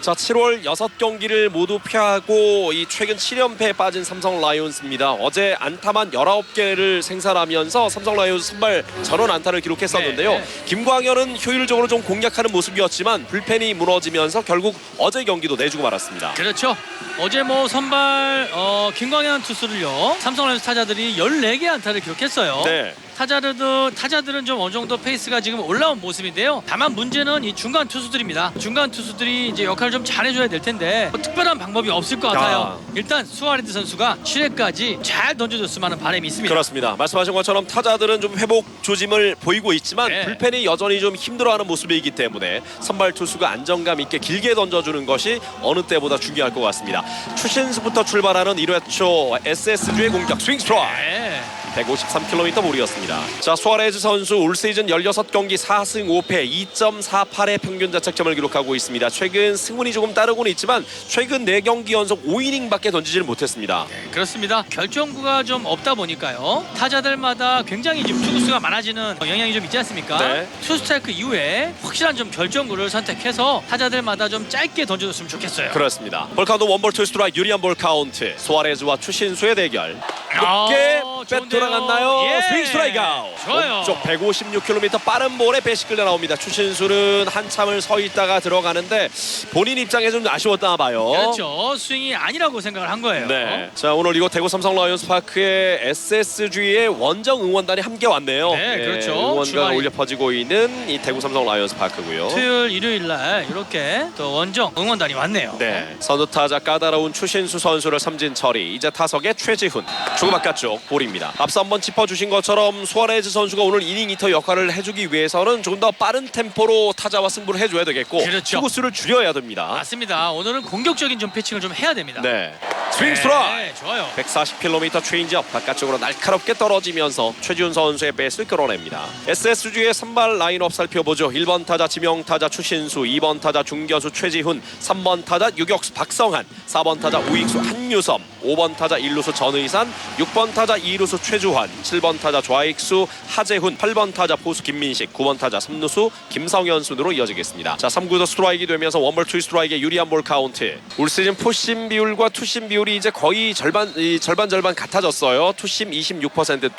자, 7월 6경기를 모두 패하고 이 최근 7연패에 빠진 삼성 라이온즈입니다. 어제 안타만 19개를 생산하면서 삼성 라이온즈 선발 전원 안타를 기록했었는데요. 네. 김광현은 효율적으로 좀 공략하는 모습이었지만 불펜이 무너지면서 결국 어제 경기도 내주고 말았습니다. 그렇죠. 어제 뭐 선발 김광현 투수를요. 삼성 라이온즈 타자들이 14개 안타를 기록했어요. 네. 타자들은 좀 어느 정도 페이스가 지금 올라온 모습인데요. 다만 문제는 이 중간 투수들입니다. 중간 투수들이 이제 역할을 좀 잘해줘야 될 텐데 뭐 특별한 방법이 없을 것 같아요. 일단 수아레즈 선수가 7회까지 잘 던져줬으면 하는 바람이 있습니다. 그렇습니다. 말씀하신 것처럼 타자들은 좀 회복 조짐을 보이고 있지만 네. 불펜이 여전히 좀 힘들어하는 모습이기 때문에 선발 투수가 안정감 있게 길게 던져주는 것이 어느 때보다 중요할 것 같습니다. 추신수부터 출발하는 1회 초 SSG의 공격 스윙 스트라이크. 네. 153km 볼이었습니다. 자, 수아레즈 선수 올 시즌 16경기 4승 5패 2.48의 평균 자책점을 기록하고 있습니다. 최근 승운이 조금 따르고는 있지만 최근 4경기 연속 5이닝밖에 던지지를 못했습니다. 네, 그렇습니다. 결정구가 좀 없다 보니까요. 타자들마다 굉장히 지금 투구수가 많아지는 영향이 좀 있지 않습니까? 네. 투 스트라이크 이후에 확실한 좀 결정구를 선택해서 타자들마다 좀 짧게 던져줬으면 좋겠어요. 그렇습니다. 볼 카운트 원볼 투 스트라이크 유리한 볼 카운트. 수아레즈와 추신수의 대결. 높게 뱃 돌아갔나요? 예. 스윙 스트라이크 아웃. 좋아요. 왼쪽 156km 빠른 볼에 배시 끌려 나옵니다. 추신수는 한참을 서 있다가 들어가는데 본인 입장에 좀 아쉬웠나 봐요. 그렇죠. 스윙이 아니라고 생각을 한 거예요. 네. 자, 오늘 이곳 대구 삼성 라이온스 파크에 SSG의 원정 응원단이 함께 왔네요. 네, 그렇죠. 응원가가 주말에 울려 퍼지고 있는 이 대구 삼성 라이온스 파크고요. 토요일, 일요일 날 이렇게 또 원정 응원단이 왔네요. 네, 선두 타자 까다로운 추신수 선수를 삼진 처리. 이제 타석에 최지훈. 중구 바깥쪽 볼입니다. 앞서 한번 짚어주신 것처럼 수아레즈 선수가 오늘 이닝 히터 역할을 해주기 위해서는 조금 더 빠른 템포로 타자와 승부를 해줘야 되겠고 그렇죠. 투구수를 줄여야 됩니다. 맞습니다. 오늘은 공격적인 좀 피칭을 좀 해야 됩니다. 네, 스윙 스트라이크. 네, 좋아요. 140km 체인지업 바깥쪽으로 날카롭게 떨어지면서 최지훈 선수의 배스를 끌어냅니다. SSG의 선발 라인업 살펴보죠. 1번 타자 지명타자 추신수, 2번 타자 중견수 최지훈, 3번 타자 유격수 박성한, 4번 타자 우익수 한유섬, 5번 타자 1루수 전의산, 6번 타자 2루수 최주환, 7번 타자 좌익수 하재훈, 8번 타자 포수 김민식, 9번 타자 3루수 김성현 순으로 이어지겠습니다. 자, 3구도 스트라이크이 되면서 원볼 투 스트라이크의 유리한 볼 카운트. 올 시즌 포심 비율과 투심 비율이 이제 거의 절반 같아졌어요. 투심 26%,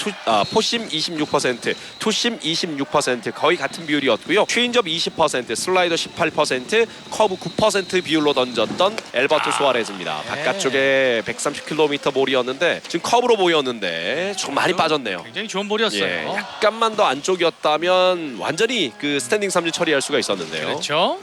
포심 26%, 투심 26% 거의 같은 비율이었고요. 체인지업 20%, 슬라이더 18%, 커브 9% 비율로 던졌던 엘버트 수아레즈입니다. 바깥쪽에 130km 볼이었는데 지금 커브로 보였는데 좀 많이 빠졌네요. 굉장히 좋은 볼이었어요. 예, 약간만 더 안쪽이었다면 완전히 그 스탠딩 삼진 처리할 수가 있었는데요. 그렇죠.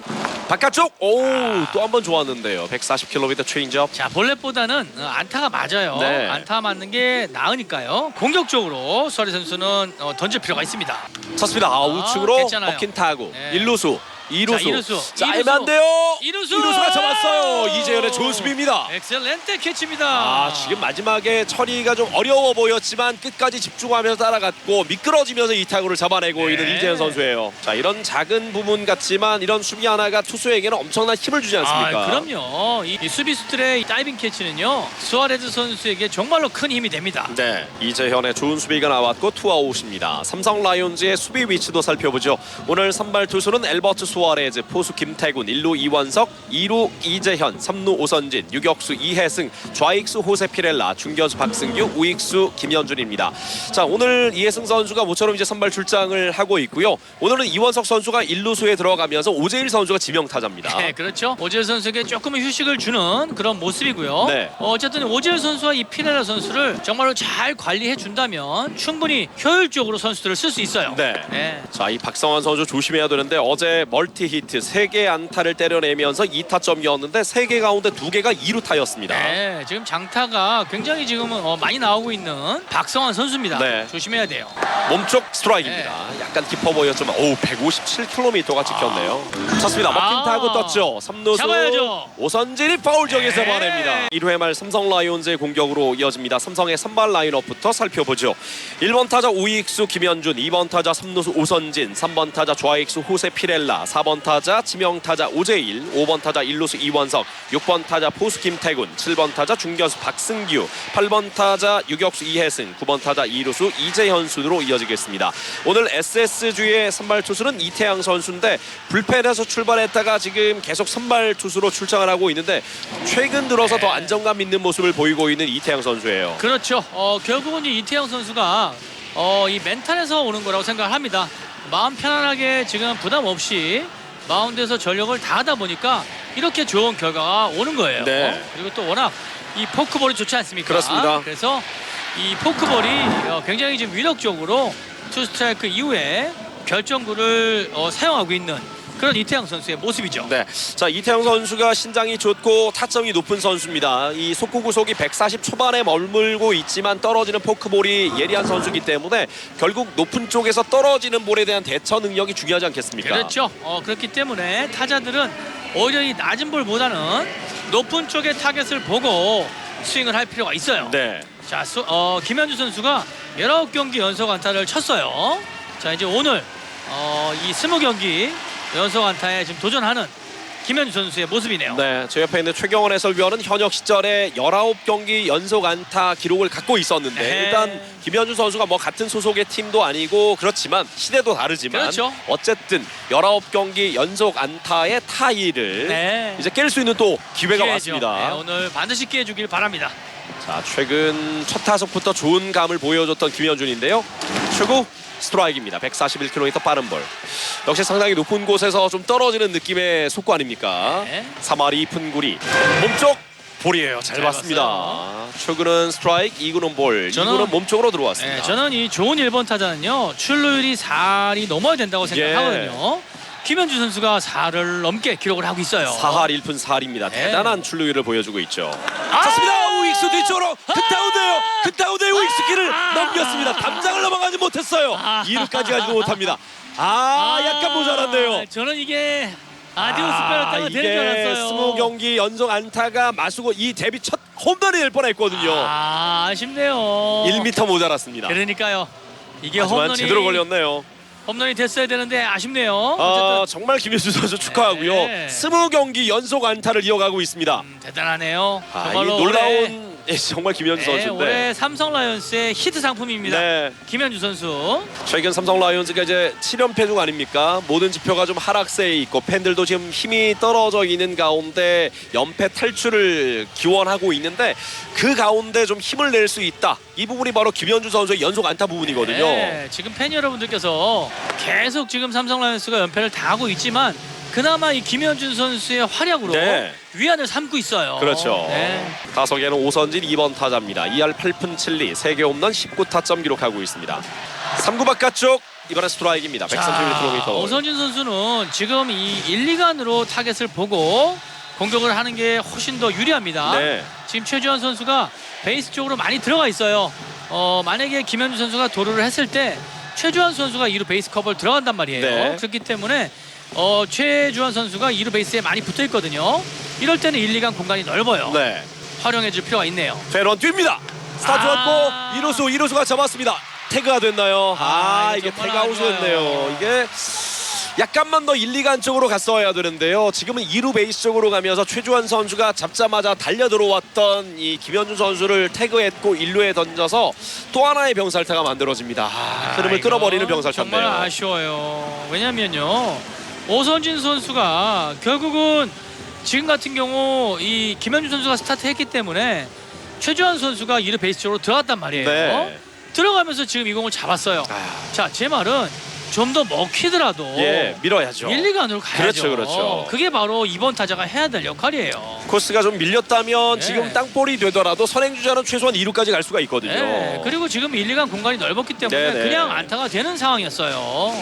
바깥쪽 또 한 번 좋았는데요. 140km 체인지업. 자, 볼넷보다는 안타가 맞아요. 네. 안타 맞는 게 나으니까요. 공격적으로 수아레즈 선수는 던질 필요가 있습니다. 쳤습니다. 우측으로 괜찮아요. 먹힌 타구. 네. 1루수. 2루수. 이루수. 짧은데요. 이루수. 이루수가 잡았어요. 이재현의 좋은 수비입니다. 엑셀렌트 캐치입니다. 지금 마지막에 처리가 좀 어려워 보였지만 끝까지 집중하면서 따라갔고 미끄러지면서 이 타구를 잡아내고 네. 있는 이재현 선수예요. 자, 이런 작은 부분 같지만 이런 수비 하나가 투수에게는 엄청난 힘을 주지 않습니까? 그럼요. 이 수비수들의 이 다이빙 캐치는요. 수아레즈 선수에게 정말로 큰 힘이 됩니다. 네, 이재현의 좋은 수비가 나왔고 투아웃입니다. 삼성 라이온즈의 수비 위치도 살펴보죠. 오늘 선발 투수는 엘버트 수아레즈, 포수 김태군, 1루 이원석, 2루 이재현, 3루 오선진, 유격수 이혜승, 좌익수 호세피렐라, 중견수 박승규, 우익수 김현준입니다. 자, 오늘 이혜승 선수가 모처럼 이제 선발 출장을 하고 있고요. 오늘은 이원석 선수가 1루수에 들어가면서 오재일 선수가 지명타자입니다. 네, 그렇죠. 오재일 선수에게 조금은 휴식을 주는 그런 모습이고요. 네. 어쨌든 오재일 선수와 이 피렐라 선수를 정말로 잘 관리해 준다면 충분히 효율적으로 선수들을 쓸 수 있어요. 네. 자, 이 박성환 선수 조심해야 되는데 어제 멀티 히트 3개 안타를 때려내면서 2타점이었는데 3개 가운데 2개가 2루타였습니다. 네, 지금 장타가 굉장히 지금은 많이 나오고 있는 박성환 선수입니다. 네. 조심해야 돼요. 몸쪽 스트라이크입니다. 약간 깊어 보였지만 157km가 찍혔네요. 쳤습니다. 먹힌 타구 떴죠. 3루수 잡아야죠. 오선진이 파울 지역에서 네. 보냅니다. 1회 말 삼성 라이온즈의 공격으로 이어집니다. 삼성의 선발 라인업부터 살펴보죠. 1번 타자 우익수 김현준, 2번 타자 3루수 오선진, 3번 타자 좌익수 호세 피렐라, 4번 타자 지명타자 오재일, 5번 타자 1루수 이원석, 6번 타자 포수 김태군, 7번 타자 중견수 박승규, 8번 타자 유격수 이혜승, 9번 타자 2루수 이재현 순으로 이어지겠습니다. 오늘 SSG의 선발 투수는 이태양 선수인데 불펜에서 출발했다가 지금 계속 선발 투수로 출장을 하고 있는데 최근 들어서 더 안정감 있는 모습을 보이고 있는 이태양 선수예요. 그렇죠. 결국은 이 이태영 선수가 이 멘탈에서 오는 거라고 생각을 합니다. 마음 편안하게 지금 부담 없이 마운드에서 전력을 다하다 보니까 이렇게 좋은 결과가 오는 거예요. 네. 그리고 또 워낙 이 포크볼이 좋지 않습니까? 그렇습니다. 그래서 이 포크볼이 굉장히 지금 위력적으로 투 스트라이크 이후에 결정구를 사용하고 있는 그런 이태양 선수의 모습이죠. 네, 자 이태영 선수가 신장이 좋고 타점이 높은 선수입니다. 이 속구 구속이 140 초반에 머물고 있지만 떨어지는 포크볼이 예리한 선수이기 때문에 결국 높은 쪽에서 떨어지는 볼에 대한 대처 능력이 중요하지 않겠습니까? 그렇죠. 그렇기 때문에 타자들은 오히려 이 낮은 볼보다는 높은 쪽의 타겟을 보고 스윙을 할 필요가 있어요. 네. 자, 김현주 선수가 19경기 연속 안타를 쳤어요. 자, 이제 오늘 이 20경기 연속 안타에 지금 도전하는 김현주 선수의 모습이네요. 네, 제 옆에 있는 최경원 해설위원은 현역 시절에 19경기 연속 안타 기록을 갖고 있었는데 네. 일단 김현주 선수가 뭐 같은 소속의 팀도 아니고 그렇지만 시대도 다르지만 그렇죠. 어쨌든 19경기 연속 안타의 타이를 네. 이제 깰 수 있는 또 기회가 기회죠. 왔습니다. 네, 오늘 반드시 깨주길 바랍니다. 자, 최근 첫 타석부터 좋은 감을 보여줬던 김현준인데요. 최고 스트라이크입니다. 141km 빠른 볼. 역시 상당히 높은 곳에서 좀 떨어지는 느낌의 속구 아닙니까? 네. 3할 2푼 9리. 몸쪽 볼이에요. 잘 봤습니다. 봤어요. 초구는 스트라이크, 2구는 볼. 저는- 2구는 몸쪽으로 들어왔습니다. 네, 저는 이 좋은 1번 타자는요 출루율이 4할이 넘어야 된다고 생각하거든요. 김현주 선수가 4를 넘게 기록을 하고 있어요. 4할 1푼 4리입니다. 네. 대단한 출루율을 보여주고 있죠. 찼습니다. 우익수 뒤쪽으로 큰 타운데요. 우익수길을 넘겼습니다. 담장을 넘어가지 못했어요. 2루까지 가지도 못합니다. 약간 모자란데요. 저는 이게 아디오스 빼였다가 되는 줄 이게 알았어요. 20경기 연속 안타가 마수고 이 데뷔 첫 홈런이 될 뻔했거든요. 아쉽네요. 1m 모자랐습니다. 그러니까요. 이게 하지만 홈런이 제대로 걸렸네요. 홈런이 됐어야 되는데 아쉽네요. 어쨌든 정말 김현수 선수 축하하고요. 네. 20경기 연속 안타를 이어가고 있습니다. 대단하네요. 이 정말로 놀라운 정말 김현수 올해 선수인데. 삼성 라이온스의 히트 상품입니다. 네. 김현주 선수. 최근 삼성 라이온즈가 이제 7연패 중 아닙니까? 모든 지표가 좀 하락세에 있고 팬들도 지금 힘이 떨어져 있는 가운데 연패 탈출을 기원하고 있는데 그 가운데 좀 힘을 낼 수 있다. 이 부분이 바로 김현주 선수의 연속 안타 부분이거든요. 네, 지금 팬 여러분들께서 계속 지금 삼성 라이온스가 연패를 당하고 있지만 그나마 이 김현준 선수의 활약으로 네. 위안을 삼고 있어요. 그렇죠. 네. 타석에는 오선진 2번 타자입니다. 2할 8푼 7리 3개 홈런 19타점 기록하고 있습니다. 3구 바깥쪽 이번엔 스트라이크입니다. 131km. 오선진 선수는 지금 이 1, 2간으로 타겟을 보고 공격을 하는 게 훨씬 더 유리합니다. 네. 지금 최주환 선수가 베이스 쪽으로 많이 들어가 있어요. 만약에 김현주 선수가 도루를 했을 때 최주환 선수가 2루 베이스 커버를 들어간단 말이에요. 네. 그렇기 때문에 최주환 선수가 2루 베이스에 많이 붙어 있거든요. 이럴 때는 1, 2간 공간이 넓어요. 네. 활용해 줄 필요가 있네요. 페런 뜁니다. 스타트 좋았고 이루수가 잡았습니다. 태그가 됐나요? 이게 정말 태그 안 아웃이었네요. 이게 약간만 더 1, 2간 쪽으로 갔어야 되는데요. 지금은 2루 베이스 쪽으로 가면서 최주환 선수가 잡자마자 달려 들어왔던 이 김현준 선수를 태그했고 1루에 던져서 또 하나의 병살타가 만들어집니다. 흐름을 끊어버리는 정말 병살타인데요. 아쉬워요. 왜냐면요, 오선진 선수가 결국은 지금 같은 경우 이 김현준 선수가 스타트했기 때문에 최주환 선수가 2루 베이스 쪽으로 들어갔단 말이에요. 네. 들어가면서 지금 이 공을 잡았어요. 자, 제 말은 좀 더 먹히더라도 밀어야죠. 1, 2간으로 가야죠. 그렇죠. 그게 바로 이번 타자가 해야 될 역할이에요. 코스가 좀 밀렸다면 네. 지금 땅볼이 되더라도 선행주자는 최소한 2루까지 갈 수가 있거든요. 네. 그리고 지금 1, 2간 공간이 넓었기 때문에 네네. 그냥 안타가 되는 상황이었어요.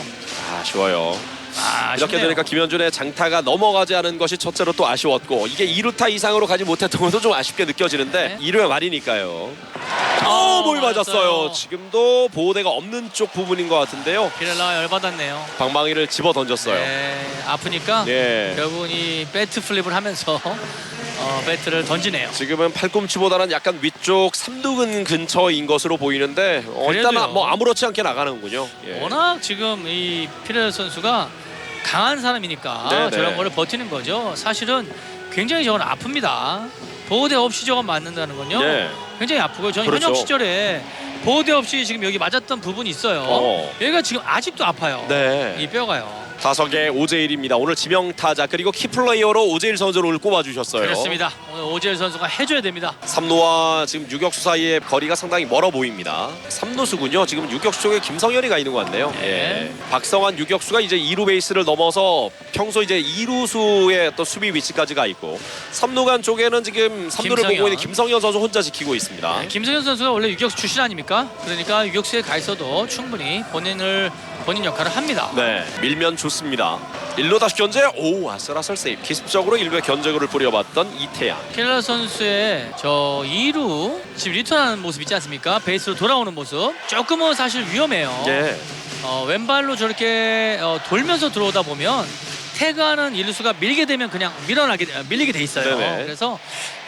아쉬워요. 이렇게 아쉽네요. 되니까 김현준의 장타가 넘어가지 않은 것이 첫째로 또 아쉬웠고 이게 2루타 이상으로 가지 못했던 것도 좀 아쉽게 느껴지는데 네. 2루의 말이니까요. 볼 맞았어요. 맞았어요. 지금도 보호대가 없는 쪽 부분인 것 같은데요. 피렐라가 열받았네요. 방망이를 집어 던졌어요. 네, 아프니까 네. 결국은 이 배트 플립을 하면서 배트를 던지네요. 지금은 팔꿈치보다는 약간 위쪽 삼두근 근처인 것으로 보이는데 일단 그래도요. 뭐 아무렇지 않게 나가는군요. 예. 워낙 지금 이 피렐라 선수가 강한 사람이니까 네네. 저런 거를 버티는 거죠. 사실은 굉장히 저건 아픕니다. 보호대 없이 저건 맞는다는 건요. 네. 굉장히 아프고요. 저는 그렇죠. 현역 시절에 보호대 없이 지금 여기 맞았던 부분이 있어요. 여기가 지금 아직도 아파요. 네. 이 뼈가요. 타석의 오재일입니다. 오늘 지명 타자 그리고 키플레이어로 오재일 선수를 오늘 꼽아주셨어요. 그렇습니다. 오늘 오재일 선수가 해줘야 됩니다. 삼루와 지금 유격수 사이의 거리가 상당히 멀어 보입니다. 삼루수군요. 지금 유격수 쪽에 김성현이 가 있는 것 같네요. 네. 예. 박성환 유격수가 이제 2루 베이스를 넘어서 평소 이제 2루수의 또 수비 위치까지 가 있고 삼루간 쪽에는 지금 삼루를 김성현. 보고 있는 김성현 선수 혼자 지키고 있습니다. 김성현 선수가 원래 유격수 출신 아닙니까? 그러니까 유격수에 가 있어도 충분히 본인 역할을 합니다. 네, 밀면 좋습니다. 1루 다시 견제. 오, 아슬아슬 세이브. 기습적으로 1루에 견제구를 뿌려봤던 이태양. 피렐라 선수의 저 2루 지금 리턴하는 모습 있지 않습니까? 베이스로 돌아오는 모습 조금은 사실 위험해요. 예. 왼발로 저렇게 돌면서 들어오다 보면 태그하는 일루수가 밀게 되면 그냥 밀리게 돼 있어요. 네네. 그래서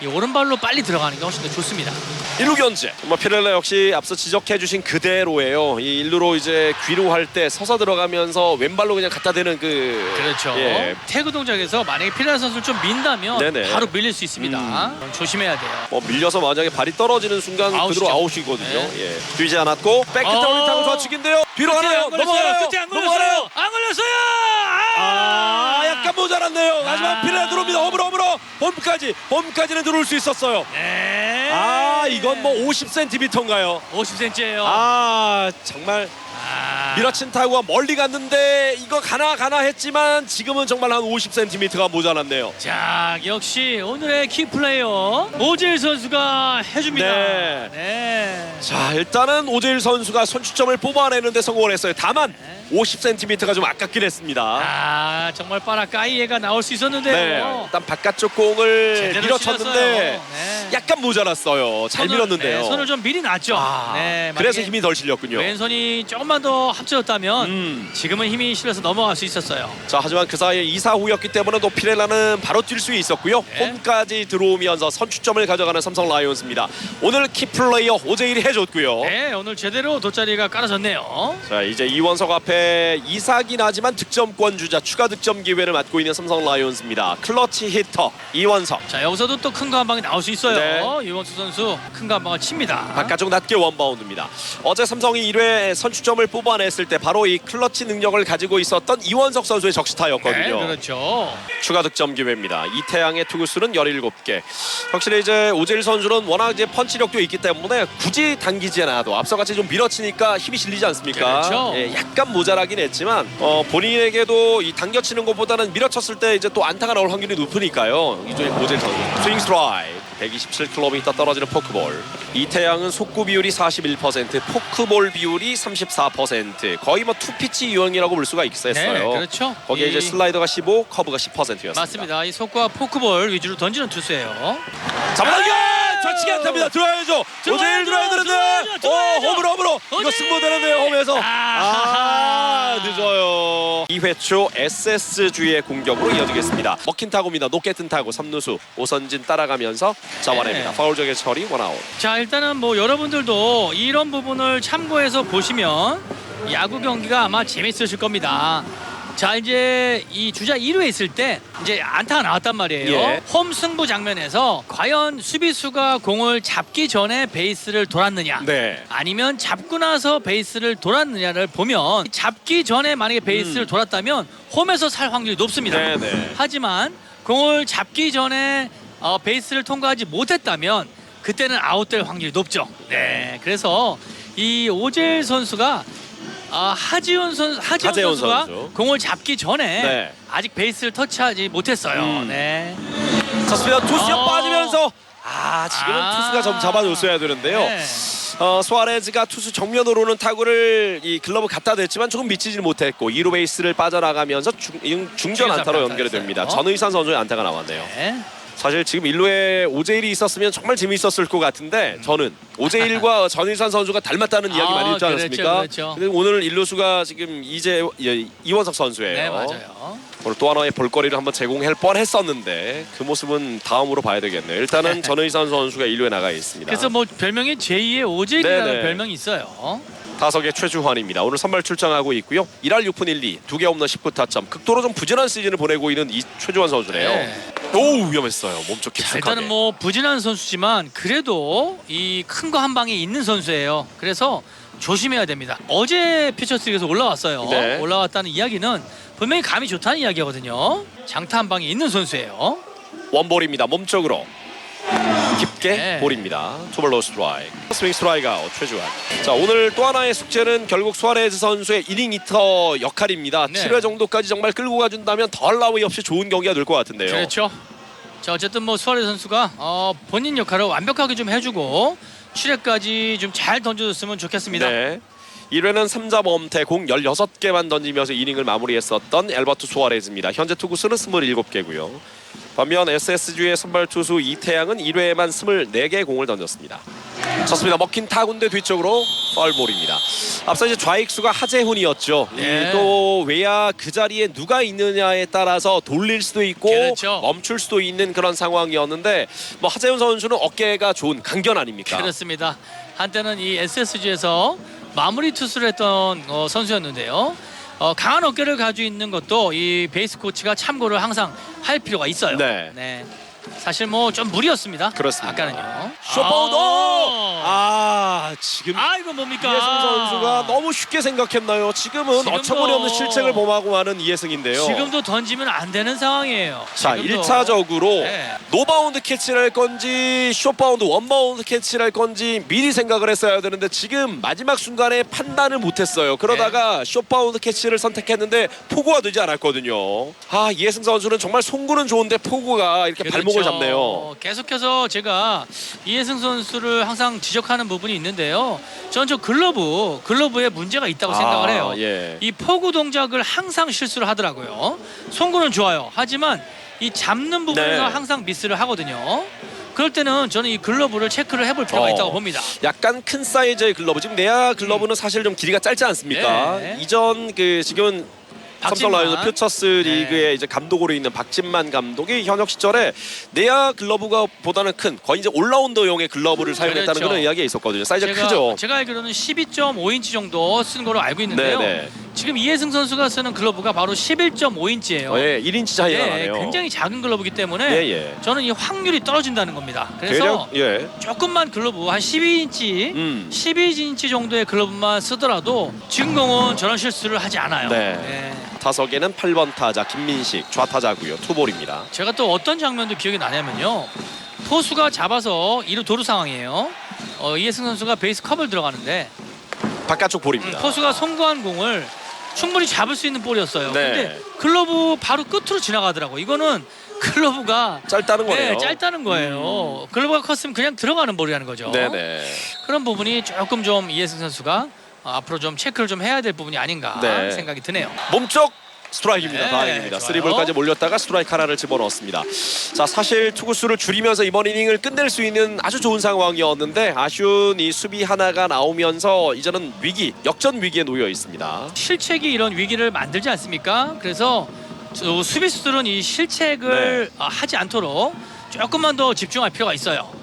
이 오른발로 빨리 들어가는 게 훨씬 더 좋습니다. 1루 견제. 피렐라 역시 앞서 지적해주신 그대로예요. 이 1루로 이제 귀로할 때 서서 들어가면서 왼발로 그냥 갖다 대는 그렇죠. 예. 태그 동작에서 만약에 피렐라 선수를 좀 민다면 네네. 바로 밀릴 수 있습니다. 조심해야 돼요. 밀려서 만약에 발이 떨어지는 순간 아웃이죠. 그대로 아웃이거든요. 네. 예. 뛰지 않았고 백끝에 올리타고 좌측인데요. 뒤로 가나요? 넘어가나요? 끝에 안 넘어가나요? 걸렸어요. 안 걸렸어요. 약간 모자랐네요. 하지만 피렐라 들어옵니다. 홈까지는 들어올 수 있었어요. 네. 이건 뭐 50cm인가요? 50cm예요. 정말 밀어친 타구가 멀리 갔는데 이거 가나 했지만 지금은 정말 한 50cm가 모자랐네요. 자, 역시 오늘의 키플레이어 오재일 선수가 해줍니다. 네. 자, 일단은 오재일 선수가 선취점을 뽑아내는데 성공을 했어요. 다만 50cm가 좀 아깝긴 했습니다. 정말 빠라까이에가 나올 수 있었는데요. 네, 일단 바깥쪽 공을 제대로 밀어쳤는데 찔렀어요. 네. 약간 모자랐어요. 잘 밀었는데요. 손을 좀 미리 놨죠. 네, 그래서 만약에 힘이 덜 실렸군요. 왼손이 조금만 더 합쳐졌다면 지금은 힘이 실려서 넘어갈 수 있었어요. 자, 하지만 그 사이에 2사 후였기 때문에 또 피렐라는 바로 뛸 수 있었고요. 네. 홈까지 들어오면서 선취점을 가져가는 삼성 라이온즈입니다. 오늘 키플레이어 오재일이 해줬고요. 네, 오늘 제대로 돗자리가 깔아졌네요. 자, 이제 이원석 앞에 2사긴 하지만 득점권 주자 추가 득점 기회를 맡고 있는 삼성 라이온즈입니다. 클러치 히터 이원석. 자, 여기서도 또 큰 거 한 방이 나올 수 있어요. 네. 이원수 선수 큰 거 한 방을 칩니다. 바깥쪽 낮게 원바운드입니다. 어제 삼성이 1회 선취점을 뽑아냈을 때 바로 이 클러치 능력을 가지고 있었던 이원석 선수의 적시타였거든요. 네, 그렇죠. 추가 득점 기회입니다. 이태양의 투구수는 17개. 확실히 이제 오재일 선수는 워낙 이제 펀치력도 있기 때문에 굳이 당기지 않아도 앞서같이 좀 밀어치니까 힘이 실리지 않습니까? 그렇죠. 예, 약간 모자라긴 했지만 본인에게도 이 당겨치는 것보다는 밀어쳤을 때 이제 또 안타가 나올 확률이 높으니까요. 이제 오재일 선수 스윙 스트라이크 127km 떨어지는 포크볼. 이태양은 속구 비율이 41%, 포크볼 비율이 34%. 거의 뭐 투피치 유형이라고 볼 수가 있어요. 네, 그렇죠. 거기에 이제 슬라이더가 15, 커브가 10%였습니다. 맞습니다. 이 속과 포크볼 위주로 던지는 투수예요. 잡아당겨! 좌측에 안타입니다. 들어야죠. 오재일 들어야 되는데. 들어야죠. 홈으로. 이거 승부되는데요. 홈에서. 늦어요. 2회 초 SSG의 공격으로 이어지겠습니다. 먹힌 타구입니다. 높게 뜬 타구 3루수 오선진 따라가면서 잡아냅니다. 네. 파울 적의 처리 원아웃. 자, 일단은 뭐 여러분들도 이런 부분을 참고해서 보시면 야구 경기가 아마 재밌으실 겁니다. 자, 이제 이 주자 2루에 있을 때 이제 안타가 나왔단 말이에요. 예. 홈 승부 장면에서 과연 수비수가 공을 잡기 전에 베이스를 돌았느냐, 네. 아니면 잡고 나서 베이스를 돌았느냐를 보면 잡기 전에 만약에 베이스를 돌았다면 홈에서 살 확률이 높습니다. 네네. 하지만 공을 잡기 전에 베이스를 통과하지 못했다면 그때는 아웃될 확률이 높죠. 네, 그래서 이 오재일 선수가 하재훈 선수가 선수. 공을 잡기 전에 네. 아직 베이스를 터치하지 못했어요. 네. 좋습니다. 투수가 빠지면서 지금은 투수가 좀 잡아줬어야 되는데요. 네. 수아레즈가 투수 정면으로 는 타구를 이 글러브 갖다 댔지만 조금 미치지 못했고 2루 베이스를 빠져나가면서 중전 안타로 연결이 됩니다. 전의산 선수의 안타가 나왔네요. 네. 사실 지금 1루에 오재일이 있었으면 정말 재미있었을 것 같은데 저는 오재일과 전일산 선수가 닮았다는 이야기 많이 듣지 않았습니까? 그렇죠. 근데 오늘 1루수가 지금 이원석 선수예요. 네, 맞아요. 오늘 또 하나의 볼거리를 한번 제공할 뻔했었는데 그 모습은 다음으로 봐야 되겠네요. 일단은 전의산 선수가 1루에 나가 있습니다. 그래서 뭐 별명이 제2의 오재일이라는 네네. 별명이 있어요. 타석의 최주환입니다. 오늘 선발 출장하고 있고요. 1할 6푼 1리 2개 홈런 19타점. 극도로 좀 부진한 시즌을 보내고 있는 이 최주환 선수네요. 네. 오 위험했어요. 몸쪽 자, 깊숙하게. 일단은 뭐 부진한 선수지만 그래도 이 큰 거 한 방에 있는 선수예요. 그래서 조심해야 됩니다. 어제 퓨처스리그에서 올라왔어요. 네. 올라왔다는 이야기는 분명히 감이 좋다는 이야기거든요. 장타 한 방에 있는 선수예요. 원볼입니다. 몸쪽으로 깊게 네. 볼입니다. 투볼 로우 스트라이크. 스윙 스트라이크 아웃 최주환. 자 오늘 또 하나의 숙제는 결국 수아레즈 선수의 이닝 히터 역할입니다. 네. 7회 정도까지 정말 끌고 가준다면 덜 나위 없이 좋은 경기가 될 것 같은데요. 그렇죠. 자 어쨌든 뭐 수아레즈 선수가 본인 역할을 완벽하게 좀 해주고 7회까지 좀 잘 던져줬으면 좋겠습니다. 네. 1회는 3자 범퇴 공 16개만 던지면서 이닝을 마무리했었던 엘버트 수아레즈입니다. 현재 투구수는 27개고요. 반면 SSG의 선발 투수 이태양은 1회에만 24개 공을 던졌습니다. 쳤습니다. 먹힌 타군대 뒤쪽으로 파울볼입니다. 앞서 이제 좌익수가 하재훈이었죠. 네. 또 외야 그 자리에 누가 있느냐에 따라서 돌릴 수도 있고 그렇죠. 멈출 수도 있는 그런 상황이었는데 뭐 하재훈 선수는 어깨가 좋은 강견 아닙니까? 그렇습니다. 한때는 이 SSG에서 마무리 투수를 했던 선수였는데요. 강한 어깨를 가지고 있는 것도 이 베이스 코치가 참고를 항상 할 필요가 있어요. 네. 사실 뭐 좀 무리였습니다. 그렇습니다. 아까는요. 쇼파우더! 지금 이거 뭡니까? 이해승 선수가 너무 쉽게 생각했나요? 지금은 지금도- 어처구니 없는 실책을 범하고 하는 이해승인데요. 지금도 던지면 안 되는 상황이에요. 자, 지금도. 1차적으로 네. 노바운드 캐치를 할 건지 숏바운드 원바운드 캐치를 할 건지 미리 생각을 했어야 되는데 지금 마지막 순간에 판단을 못했어요. 그러다가 숏바운드 캐치를 선택했는데 포구가 되지 않았거든요. 이해승 선수는 정말 송구는 좋은데 포구가 이렇게 발목을 잡네요. 계속해서 제가 이해승 선수를 항상 지적하는 부분이 있는데요. 저는 저 글러브에 문제가 있다고 생각을 해요. 예. 이 포구 동작을 항상 실수를 하더라고요. 송구는 좋아요. 하지만 이 잡는 부분에서 네. 항상 미스를 하거든요. 그럴 때는 저는 이 글러브를 체크를 해볼 필요가 있다고 봅니다. 약간 큰 사이즈의 글러브. 지금 내야 글러브는 사실 좀 길이가 짧지 않습니까? 네. 이전 지금은 삼성 박진만. 라이온즈 퓨처스 리그의 이제 감독으로 있는 박진만 감독이 현역 시절에 내야 글러브가 보다는 큰 거의 이제 올라운더용의 글러브를 사용했다는 그렇죠. 그런 이야기가 있었거든요. 사이즈가 크죠. 제가 알기로는 12.5인치 정도 쓴 거로 알고 있는데요. 네네. 지금 이해승 선수가 쓰는 글러브가 바로 11.5인치예요. 예, 1인치 차이가 나네요. 굉장히 작은 글러브이기 때문에 예. 저는 이 확률이 떨어진다는 겁니다. 그래서 대략 조금만 글러브 한 12인치 정도의 글러브만 쓰더라도 지금 공은 저런 실수를 하지 않아요. 네. 타석에는 8번 타자 김민식 좌타자고요. 투볼입니다. 제가 또 어떤 장면도 기억이 나냐면요. 포수가 잡아서 2루 도루 상황이에요. 이해승 선수가 베이스 컵을 들어가는데 바깥쪽 볼입니다. 포수가 송구한 공을 충분히 잡을 수 있는 볼이었어요. 네. 근데 글러브 바로 끝으로 지나가더라고. 이거는 글러브가 짧다는 거네요. 짧다는 거예요. 글러브가 컸으면 그냥 들어가는 볼이라는 거죠. 네네. 그런 부분이 조금 좀 이해승 선수가 앞으로 좀 체크를 좀 해야 될 부분이 아닌가 네. 생각이 드네요. 몸쪽 스트라이크입니다. 네, 다행입니다. 좋아요. 3볼까지 몰렸다가 스트라이크 하나를 집어넣었습니다. 자, 사실 투구수를 줄이면서 이번 이닝을 끝낼 수 있는 아주 좋은 상황이었는데 아쉬운 이 수비 하나가 나오면서 이제는 역전 위기에 놓여 있습니다. 실책이 이런 위기를 만들지 않습니까? 그래서 수비수들은 이 실책을 하지 않도록 조금만 더 집중할 필요가 있어요.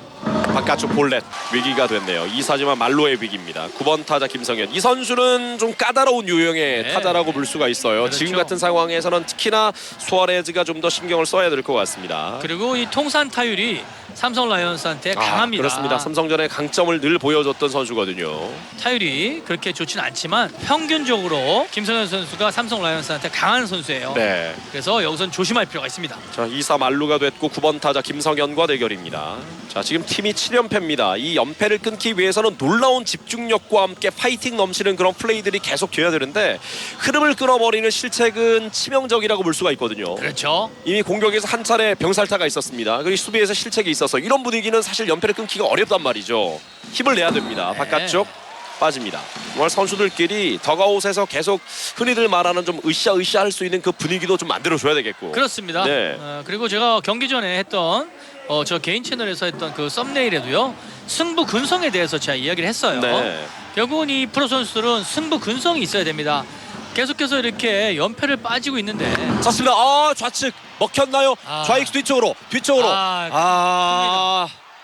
바깥쪽 볼넷 위기가 됐네요. 2사지만 말로의 위기입니다. 9번 타자 김성현. 이 선수는 좀 까다로운 유형의 네. 타자라고 볼 수가 있어요. 그렇죠. 지금 같은 상황에서는 특히나 수아레즈가 좀 더 신경을 써야 될 것 같습니다. 그리고 이 통산 타율이 삼성 라이온즈한테 강합니다. 그렇습니다. 삼성전의 강점을 늘 보여줬던 선수거든요. 타율이 그렇게 좋지는 않지만 평균적으로 김성현 선수가 삼성 라이온즈한테 강한 선수예요. 네. 그래서 여기선 조심할 필요가 있습니다. 자, 2사 만루가 됐고 9번 타자 김성현과 대결입니다. 자, 지금 팀이 7연패입니다. 이 연패를 끊기 위해서는 놀라운 집중력과 함께 파이팅 넘치는 그런 플레이들이 계속 돼야 되는데 흐름을 끊어버리는 실책은 치명적이라고 볼 수가 있거든요. 그렇죠. 이미 공격에서 한 차례 병살타가 있었습니다. 그리고 수비에서 실책이 있어서 이런 분위기는 사실 연패를 끊기가 어렵단 말이죠. 힘을 내야 됩니다. 네. 바깥쪽 빠집니다. 정말 선수들끼리 더가웃에서 계속 흔히들 말하는 좀 으쌰으쌰 할 수 있는 그 분위기도 좀 만들어줘야 되겠고. 그렇습니다. 네. 그리고 제가 경기 전에 했던 저 개인 채널에서 했던 그 썸네일에도요. 승부 근성에 대해서 제가 이야기를 했어요. 네. 결국은 이 프로 선수들은 승부 근성이 있어야 됩니다. 계속해서 이렇게 연패를 빠지고 있는데 쳤습니다. 좌측 먹혔나요? 아. 좌익수 뒤쪽으로.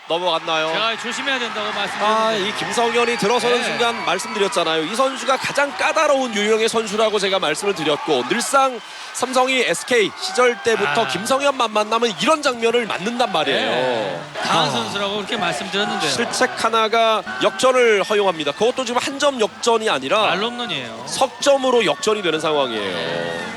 넘어갔나요? 제가 조심해야 된다고 말씀드렸는데. 이 김성현이 들어서는 네. 순간 말씀드렸잖아요. 이 선수가 가장 까다로운 유형의 선수라고 제가 말씀을 드렸고 늘상 삼성이 SK 시절 때부터 김성현만 만나면 이런 장면을 만든단 말이에요. 네. 강한 선수라고 그렇게 말씀드렸는데요. 실책 하나가 역전을 허용합니다. 그것도 지금 한 점 역전이 아니라 말로 홈런이에요. 석점으로 역전이 되는 상황이에요.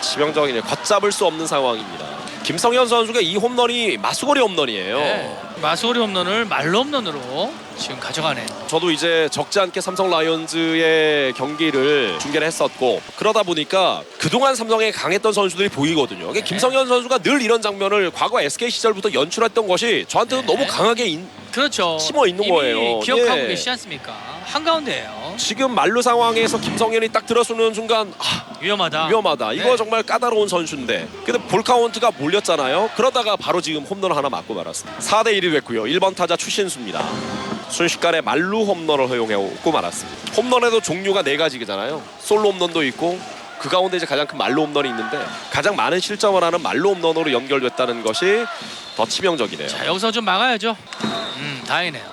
치명적이네요. 걷잡을 수 없는 상황입니다. 김성현 선수가 이 홈런이 마수거리 홈런이에요. 네. 마소리 홈런을 말로 홈런으로 지금 가져가네요. 저도 이제 적지 않게 삼성 라이온즈의 경기를 중계를 했었고 그러다 보니까 그동안 삼성에 강했던 선수들이 보이거든요. 그러니까 김성현 선수가 늘 이런 장면을 과거 SK 시절부터 연출했던 것이 저한테는 너무 강하게 그렇죠. 심어 있는 이미 거예요. 기억하고 예. 계시지 않습니까? 한가운데예요. 지금 만루 상황에서 김성현이 딱 들어서는 순간 위험하다. 위험하다. 이거 네. 정말 까다로운 선수인데 근데 볼 카운트가 몰렸잖아요. 그러다가 바로 지금 홈런 하나 맞고 말았습니다. 4대1이 됐고요. 1번 타자 추신수입니다. 순식간에 만루 홈런을 허용하고 말았습니다. 홈런에도 종류가 4가지잖아요. 솔로 홈런도 있고 그 가운데 이제 가장 큰 말루 홈런이 있는데 가장 많은 실점을 하는 말루 홈런으로 연결됐다는 것이 더 치명적이네요. 자, 여기서 좀 막아야죠. 다행이네요.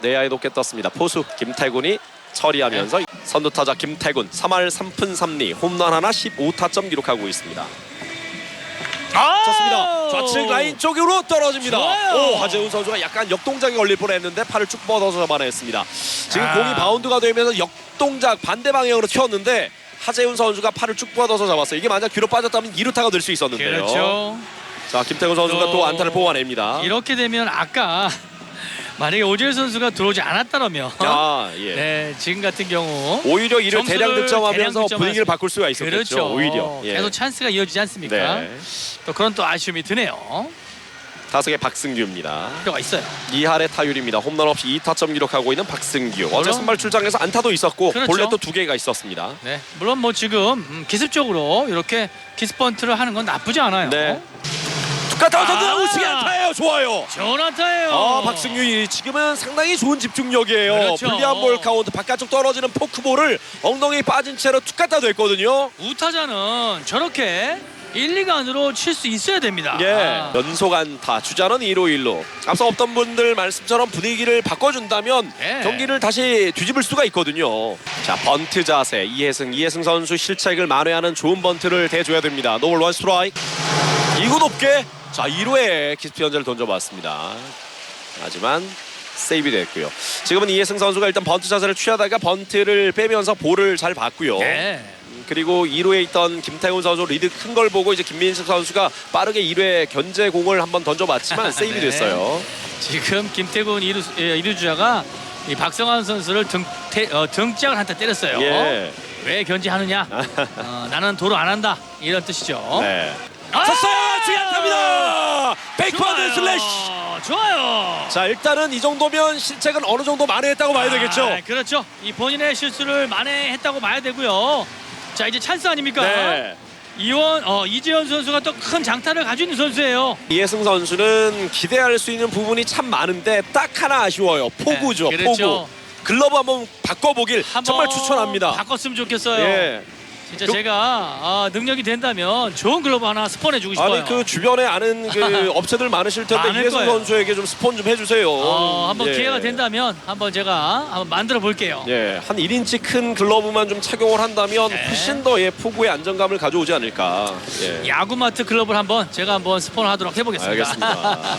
내야에 높게 떴습니다. 포수 김태군이 처리하면서 선두타자 김태군 3할 3푼 3리 홈런 하나 15타점 기록하고 있습니다. 좋습니다. 좌측 라인 쪽으로 떨어집니다. 좋아요. 하재훈 선수가 약간 역동작에 걸릴 뻔했는데 팔을 쭉 뻗어서 잡아냈습니다. 지금 공이 바운드가 되면서 역동작 반대 방향으로 튀었는데 하재훈 선수가 팔을 쭉 뻗어서 잡았어요. 이게 만약 뒤로 빠졌다면 2루타가 될 수 있었는데요. 그렇죠. 자, 김태군 선수가 또 안타를 뽑아냅니다. 이렇게 되면 아까 만약에 오재일 선수가 들어오지 않았다면 예. 네, 지금 같은 경우 오히려 이를 점수를 대량 득점하면서 대량 분위기를 바꿀 수가 있었겠죠. 그렇죠. 오히려. 예. 계속 찬스가 이어지지 않습니까? 네. 또 그런 또 아쉬움이 드네요. 타석의 박승규입니다. 필요가 있어요. 2할의 타율입니다. 홈런 없이 2타점 기록하고 있는 박승규. 어제 그렇죠. 선발 출장에서 안타도 있었고 그렇죠. 볼넷도 2개가 있었습니다. 네, 물론 뭐 지금 기습적으로 이렇게 키스번트를 하는 건 나쁘지 않아요. 네. tukka 선수 우승의 안타예요. 좋아요. 좋은 안타예요. 박승규 지금은 상당히 좋은 집중력이에요. 그렇죠. 불리한 볼 카운트 바깥쪽 떨어지는 포크볼을 엉덩이 빠진 채로 tukka 됐거든요. 우타자는 저렇게 1, 2간으로 칠 수 있어야 됩니다. 연속 안타 주자는 2루 1루. 앞서 없던 분들 말씀처럼 분위기를 바꿔준다면 네. 경기를 다시 뒤집을 수가 있거든요. 자, 번트 자세 이해승 선수 실책을 만회하는 좋은 번트를 대줘야 됩니다. 노볼 원 스트라이크. 2구 높게. 자, 2루에 키스피 현재를 던져봤습니다. 하지만 세이브 됐고요. 지금은 이해승 선수가 일단 번트 자세를 취하다가 번트를 빼면서 볼을 잘 봤고요. 네. 그리고 2루에 있던 김태훈 선수 리드 큰 걸 보고 이제 김민식 선수가 빠르게 1루에 견제 공을 한번 던져봤지만 세이브 네. 됐어요. 지금 김태군 2루 주자가 이 박성환 선수를 등짝을 한타 때렸어요. 예. 왜 견제하느냐? 나는 도로 안 한다. 이런 뜻이죠. 네. 쳤어요. 주의합니다. 백퍼드 슬래시. 좋아요. 자, 일단은 이 정도면 실책은 어느 정도 만회했다고 봐야 되겠죠. 그렇죠. 이 본인의 실수를 만회했다고 봐야 되고요. 자, 이제 찬스 아닙니까? 네. 이재현 선수가 또 큰 장타를 가지고 있는 선수예요. 이해승 선수는 기대할 수 있는 부분이 참 많은데 딱 하나 아쉬워요. 포구죠. 네, 그렇죠. 포구. 글러브 한번 바꿔보길 정말 추천합니다. 바꿨으면 좋겠어요. 예. 진짜 제가 능력이 된다면 좋은 글러브 하나 스폰해주고 싶어요. 아니 그 주변에 아는 그 업체들 많으실 텐데 많을 이해승 거예요. 선수에게 좀 스폰 좀 해주세요. 한번 예. 기회가 된다면 한번 제가 한번 만들어 볼게요. 예, 한 1인치 큰 글러브만 좀 착용을 한다면 네. 훨씬 더 포구의 안정감을 가져오지 않을까. 예. 야구마트 글러브를 제가 한번 스폰하도록 해보겠습니다. 알겠습니다.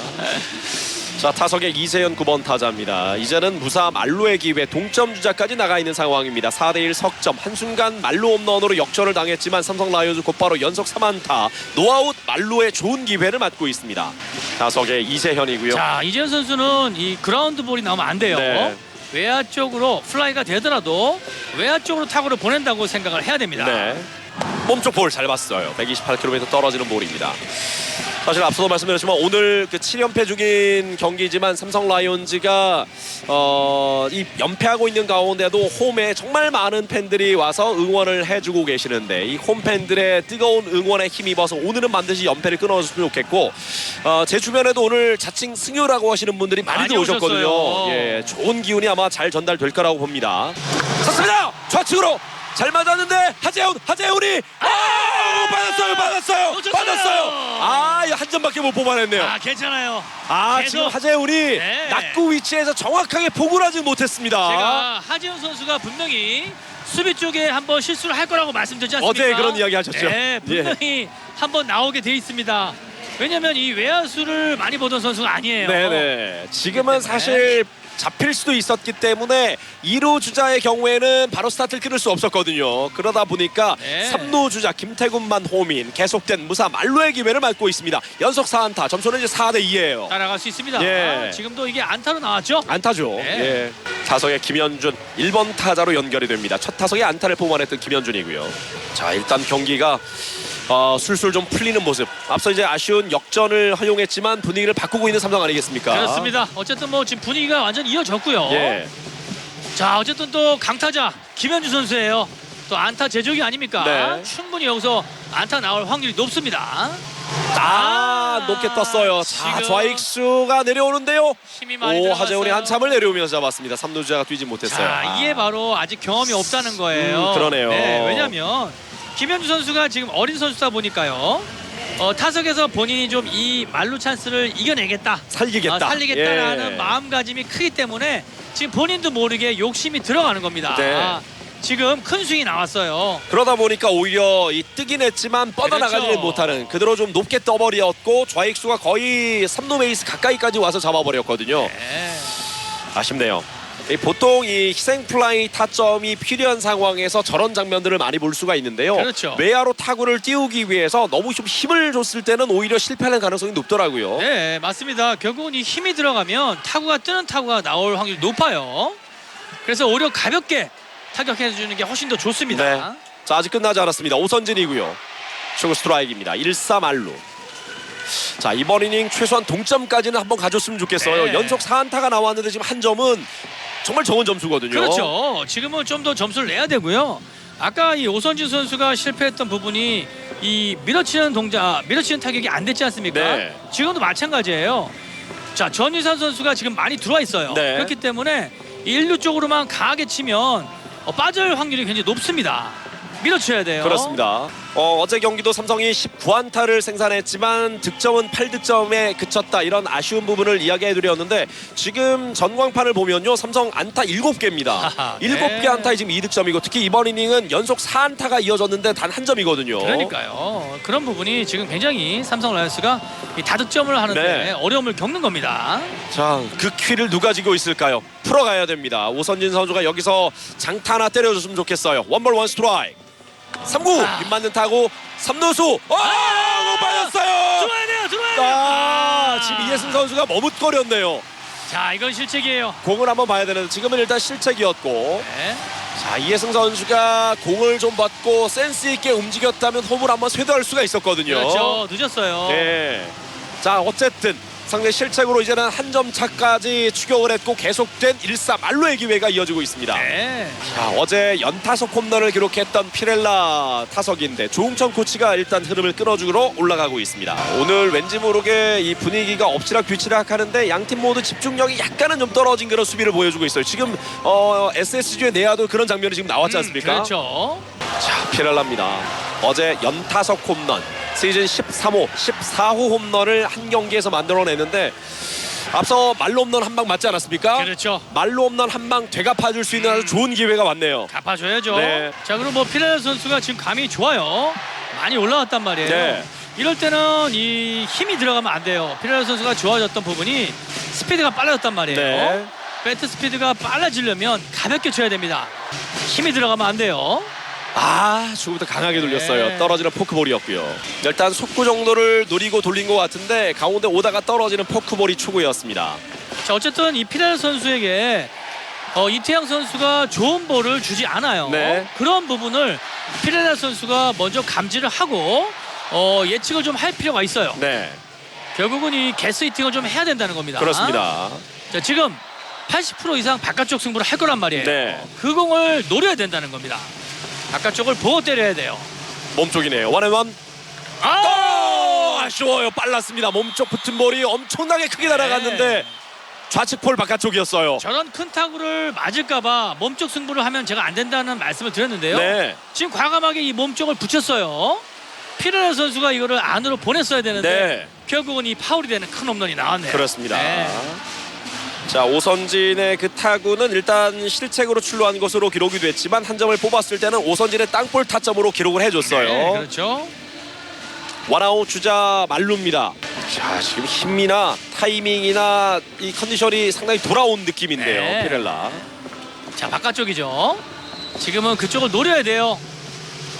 자, 타석의 이세현 9번 타자입니다. 이제는 무사 만루의 기회 동점 주자까지 나가 있는 상황입니다. 4대1 석점. 한순간 만루 홈런으로 역전을 당했지만 삼성 라이온즈 곧바로 연속 3안타 노아웃 만루의 좋은 기회를 맞고 있습니다. 타석의 이세현이고요. 자, 이재현 선수는 이 그라운드 볼이 나오면 안 돼요. 네. 외야 쪽으로 플라이가 되더라도 외야 쪽으로 타구를 보낸다고 생각을 해야 됩니다. 네. 몸쪽 볼 잘 봤어요. 128km 떨어지는 볼입니다. 사실 앞서도 말씀드렸지만 오늘 그 7연패 중인 경기지만 삼성 라이온즈가 이 연패하고 있는 가운데도 홈에 정말 많은 팬들이 와서 응원을 해주고 계시는데 이 홈 팬들의 뜨거운 응원에 힘입어서 오늘은 반드시 연패를 끊어줬으면 좋겠고 제 주변에도 오늘 자칭 승효라고 하시는 분들이 많이들 오셨거든요. 오셨어요. 예, 좋은 기운이 아마 잘 전달될 거라고 봅니다. 쳤습니다. 좌측으로 잘 맞았는데 하재훈이 빠졌어요. 놓쳤어요. 빠졌어요. 아, 이거 한 점밖에 못 뽑아냈네요. 아, 괜찮아요. 아, 계속- 지금 하재훈이 네. 낙구 위치에서 정확하게 보고를 하지 못했습니다. 제가 하지훈 선수가 분명히 수비 쪽에 한번 실수를 할 거라고 말씀드렸지 않습니까? 어제 그런 이야기 하셨죠. 네, 분명히 한번 나오게 돼 있습니다. 왜냐면 이 외야수를 많이 보던 선수가 아니에요. 네네. 지금은 때문에. 사실 잡힐 수도 있었기 때문에 2루 주자의 경우에는 바로 스타트를 끊을 수 없었거든요. 그러다 보니까 네. 3루 주자 김태군만 홈인 계속된 무사 만루의 기회를 맞고 있습니다. 연속 4안타. 점수는 이제 4대2예요. 따라갈 수 있습니다. 예. 지금도 이게 안타로 나왔죠? 안타죠. 네. 예. 타석의 김현준 1번 타자로 연결이 됩니다. 첫 타석에 안타를 뽑아냈던 김현준이고요. 자, 일단 경기가 술술 좀 풀리는 모습. 앞서 이제 아쉬운 역전을 허용했지만 분위기를 바꾸고 있는 삼성 아니겠습니까? 그렇습니다. 어쨌든 뭐 지금 분위기가 완전 이어졌고요. 예. 자, 어쨌든 또 강타자 김현주 선수예요. 또 안타 제조기 아닙니까? 네. 충분히 여기서 안타 나올 확률이 높습니다. 높게 떴어요. 자, 지금 좌익수가 내려오는데요. 힘이 많이 오, 들어갔어요. 하재훈이 한참을 내려오면서 잡았습니다. 3루 주자가 뛰지 못했어요. 자, 이게 바로 아직 경험이 없다는 거예요. 그러네요. 네, 왜냐면 김현주 선수가 지금 어린 선수다 보니까요. 타석에서 본인이 좀 이 말루 찬스를 이겨내겠다, 살리겠다. 살리겠다라는 예. 마음가짐이 크기 때문에 지금 본인도 모르게 욕심이 들어가는 겁니다. 네. 지금 큰 스윙이 나왔어요. 그러다 보니까 오히려 이 뜨긴 했지만 뻗어나가지는 그렇죠. 못하는 그대로 좀 높게 떠버렸고 좌익수가 거의 3루 베이스 가까이까지 와서 잡아버렸거든요. 네. 아쉽네요. 보통 이 희생 플라이 타점이 필요한 상황에서 저런 장면들을 많이 볼 수가 있는데요. 그렇죠. 외야로 타구를 띄우기 위해서 너무 좀 힘을 줬을 때는 오히려 실패하는 가능성이 높더라고요. 네, 맞습니다. 결국은 이 힘이 들어가면 타구가 뜨는 타구가 나올 확률이 높아요. 그래서 오히려 가볍게 타격해 주는 게 훨씬 더 좋습니다. 네. 자, 아직 끝나지 않았습니다. 오선진이고요. 초구 스트라이크입니다. 1사 말루. 자, 이번 이닝 최소한 동점까지는 한번 가졌으면 좋겠어요. 네. 연속 4안타가 나왔는데 지금 한 점은 정말 적은 점수거든요. 그렇죠. 지금은 좀 더 점수를 내야 되고요. 아까 이 오선진 선수가 실패했던 부분이 이 밀어치는 밀어치는 타격이 안 됐지 않습니까? 네. 지금도 마찬가지예요. 자, 전유산 선수가 지금 많이 들어와 있어요. 네. 그렇기 때문에 1루 쪽으로만 강하게 치면 빠질 확률이 굉장히 높습니다. 밀어쳐야 돼요. 그렇습니다. 어제 경기도 삼성이 19안타를 생산했지만 득점은 8득점에 그쳤다. 이런 아쉬운 부분을 이야기해드렸는데 지금 전광판을 보면요. 삼성 안타 7개입니다. 하하, 7개 네. 안타에 지금 2득점이고 특히 이번 이닝은 연속 4안타가 이어졌는데 단 한 점이거든요. 그러니까요. 그런 부분이 지금 굉장히 삼성 라이온스가 이 다득점을 하는데 네. 어려움을 겪는 겁니다. 자, 그 키를 누가 지고 있을까요? 풀어가야 됩니다. 오선진 선수가 여기서 장타 하나 때려줬으면 좋겠어요. 원볼 원 스트라이크. 3구 빗맞는 타구 3루수 빠졌어요. 들어와야 돼요. 들어와야 돼요. 지금 이해승 선수가 머뭇거렸네요. 자, 이건 실책이에요. 공을 한번 봐야 되는데 지금은 일단 실책이었고, 네. 자, 이해승 선수가 공을 좀 받고 센스 있게 움직였다면 홈을 한번 쇄도할 수가 있었거든요. 그렇죠. 늦었어요. 예. 자, 어쨌든 상대 실책으로 이제는 한 점 차까지 추격을 했고 계속된 1사 말로의 기회가 이어지고 있습니다. 네. 자, 어제 연타석 홈런을 기록했던 피렐라 타석인데 조웅천 코치가 일단 흐름을 끌어주러 올라가고 있습니다. 오늘 왠지 모르게 이 분위기가 엎치락뒤치락 하는데 양팀 모두 집중력이 약간은 좀 떨어진 그런 수비를 보여주고 있어요. 지금 SSG의 내야도 그런 장면이 지금 나왔지 않습니까? 그렇죠. 자, 피렐라입니다. 어제 연타석 홈런, 시즌 13호, 14호 홈런을 한 경기에서 만들어내는데 앞서 말로 홈런 한 방 맞지 않았습니까? 그렇죠. 말로 홈런 한 방 되갚아줄 수 있는 아주 좋은 기회가 왔네요. 갚아줘야죠. 네. 자, 그리고 뭐 피렐라 선수가 지금 감이 좋아요. 많이 올라왔단 말이에요. 네. 이럴 때는 이 힘이 들어가면 안 돼요. 피렐라 선수가 좋아졌던 부분이 스피드가 빨라졌단 말이에요. 네. 배트 스피드가 빨라지려면 가볍게 쳐야 됩니다. 힘이 들어가면 안 돼요. 초구부터 강하게 돌렸어요. 네. 떨어지는 포크볼이었고요. 일단 속구 정도를 노리고 돌린 것 같은데 가운데 오다가 떨어지는 포크볼이 초구였습니다. 자, 어쨌든 이 피렐라 선수에게 이태양 선수가 좋은 볼을 주지 않아요. 네. 그런 부분을 피렐라 선수가 먼저 감지를 하고 예측을 좀 할 필요가 있어요. 네, 결국은 이 게스히팅을 좀 해야 된다는 겁니다. 그렇습니다. 자, 지금 80% 이상 바깥쪽 승부를 할 거란 말이에요. 네. 그 공을 노려야 된다는 겁니다. 바깥쪽을 보고 때려야 돼요. 몸쪽이네요. 원앤원. 아쉬워요. 빨랐습니다. 몸쪽 붙은 볼이 엄청나게 크게 날아갔는데 네. 좌측 폴 바깥쪽이었어요. 저런 큰 타구를 맞을까봐 몸쪽 승부를 하면 제가 안 된다는 말씀을 드렸는데요. 네. 지금 과감하게 이 몸쪽을 붙였어요. 피레라 선수가 이거를 안으로 보냈어야 되는데 네. 결국은 이 파울이 되는 큰 홈런이 나왔네요. 그렇습니다. 네. 자, 오선진의 그 타구는 일단 실책으로 출루한 것으로 기록이 됐지만 한 점을 뽑았을 때는 오선진의 땅볼 타점으로 기록을 해줬어요. 네, 그렇죠. 원아웃 주자 말루입니다. 자, 지금 힘이나 타이밍이나 이 컨디션이 상당히 돌아온 느낌인데요. 네. 피렐라. 자, 바깥쪽이죠. 지금은 그쪽을 노려야 돼요.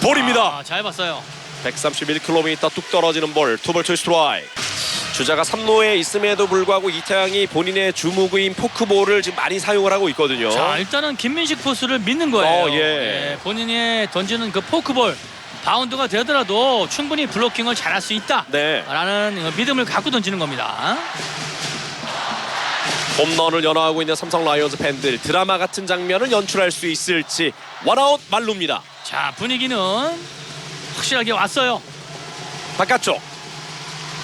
볼입니다. 아, 잘 봤어요. 131km 뚝 떨어지는 볼. 투볼 투 스트라이크. 주자가 3루에 있음에도 불구하고 이태양이 본인의 주무구인 포크볼을 지금 많이 사용을 하고 있거든요. 자, 일단은 김민식 포수를 믿는 거예요. 예. 본인이 던지는 그 포크볼 바운드가 되더라도 충분히 블로킹을 잘할 수 있다. 네. 라는 믿음을 갖고 던지는 겁니다. 홈런을 연호하고 있는 삼성 라이온즈 팬들, 드라마 같은 장면을 연출할 수 있을지. 원아웃 말루입니다. 자, 분위기는 확실하게 왔어요. 바깥쪽.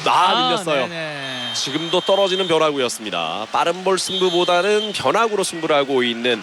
밀렸어요. 네네. 지금도 떨어지는 변화구였습니다. 빠른 볼 승부보다는 변화구로 승부를 하고 있는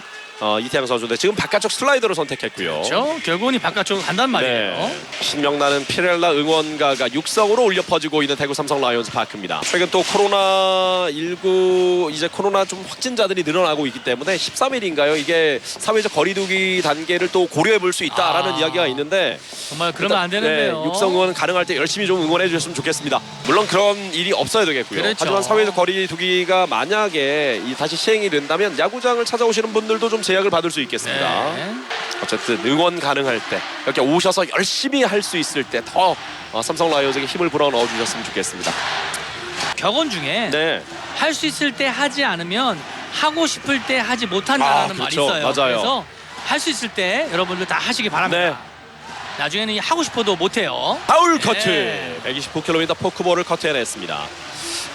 이태양 선수인데 지금 바깥쪽 슬라이더를 선택했고요. 그렇죠. 결국은 이 바깥쪽으로 간단 말이에요. 네. 신명나는 피렐라 응원가가 육성으로 울려 퍼지고 있는 대구 삼성 라이온즈 파크입니다. 최근 또 코로나19 이제 코로나 좀 확진자들이 늘어나고 있기 때문에 13일인가요? 이게 사회적 거리두기 단계를 또 고려해 볼 수 있다라는 이야기가 있는데 정말 그러면 안 되는데요. 네, 육성 응원 가능할 때 열심히 좀 응원해 주셨으면 좋겠습니다. 물론 그런 일이 없어야 되겠고요. 그렇죠. 하지만 사회적 거리두기가 만약에 다시 시행이 된다면 야구장을 찾아오시는 분들도 좀 제약을 받을 수 있겠습니다. 네. 어쨌든 응원 가능할 때 이렇게 오셔서 열심히 할 수 있을 때 더 삼성 라이온즈에게 힘을 불어넣어 주셨으면 좋겠습니다. 격언 중에 네, 할 수 있을 때 하지 않으면 하고 싶을 때 하지 못한다라는 그렇죠. 말이 있어요. 맞아요. 그래서 할 수 있을 때 여러분들 다 하시기 바랍니다. 네. 나중에는 하고 싶어도 못해요. 파울 커트. 네. 129km 포크볼을 커트해냈습니다.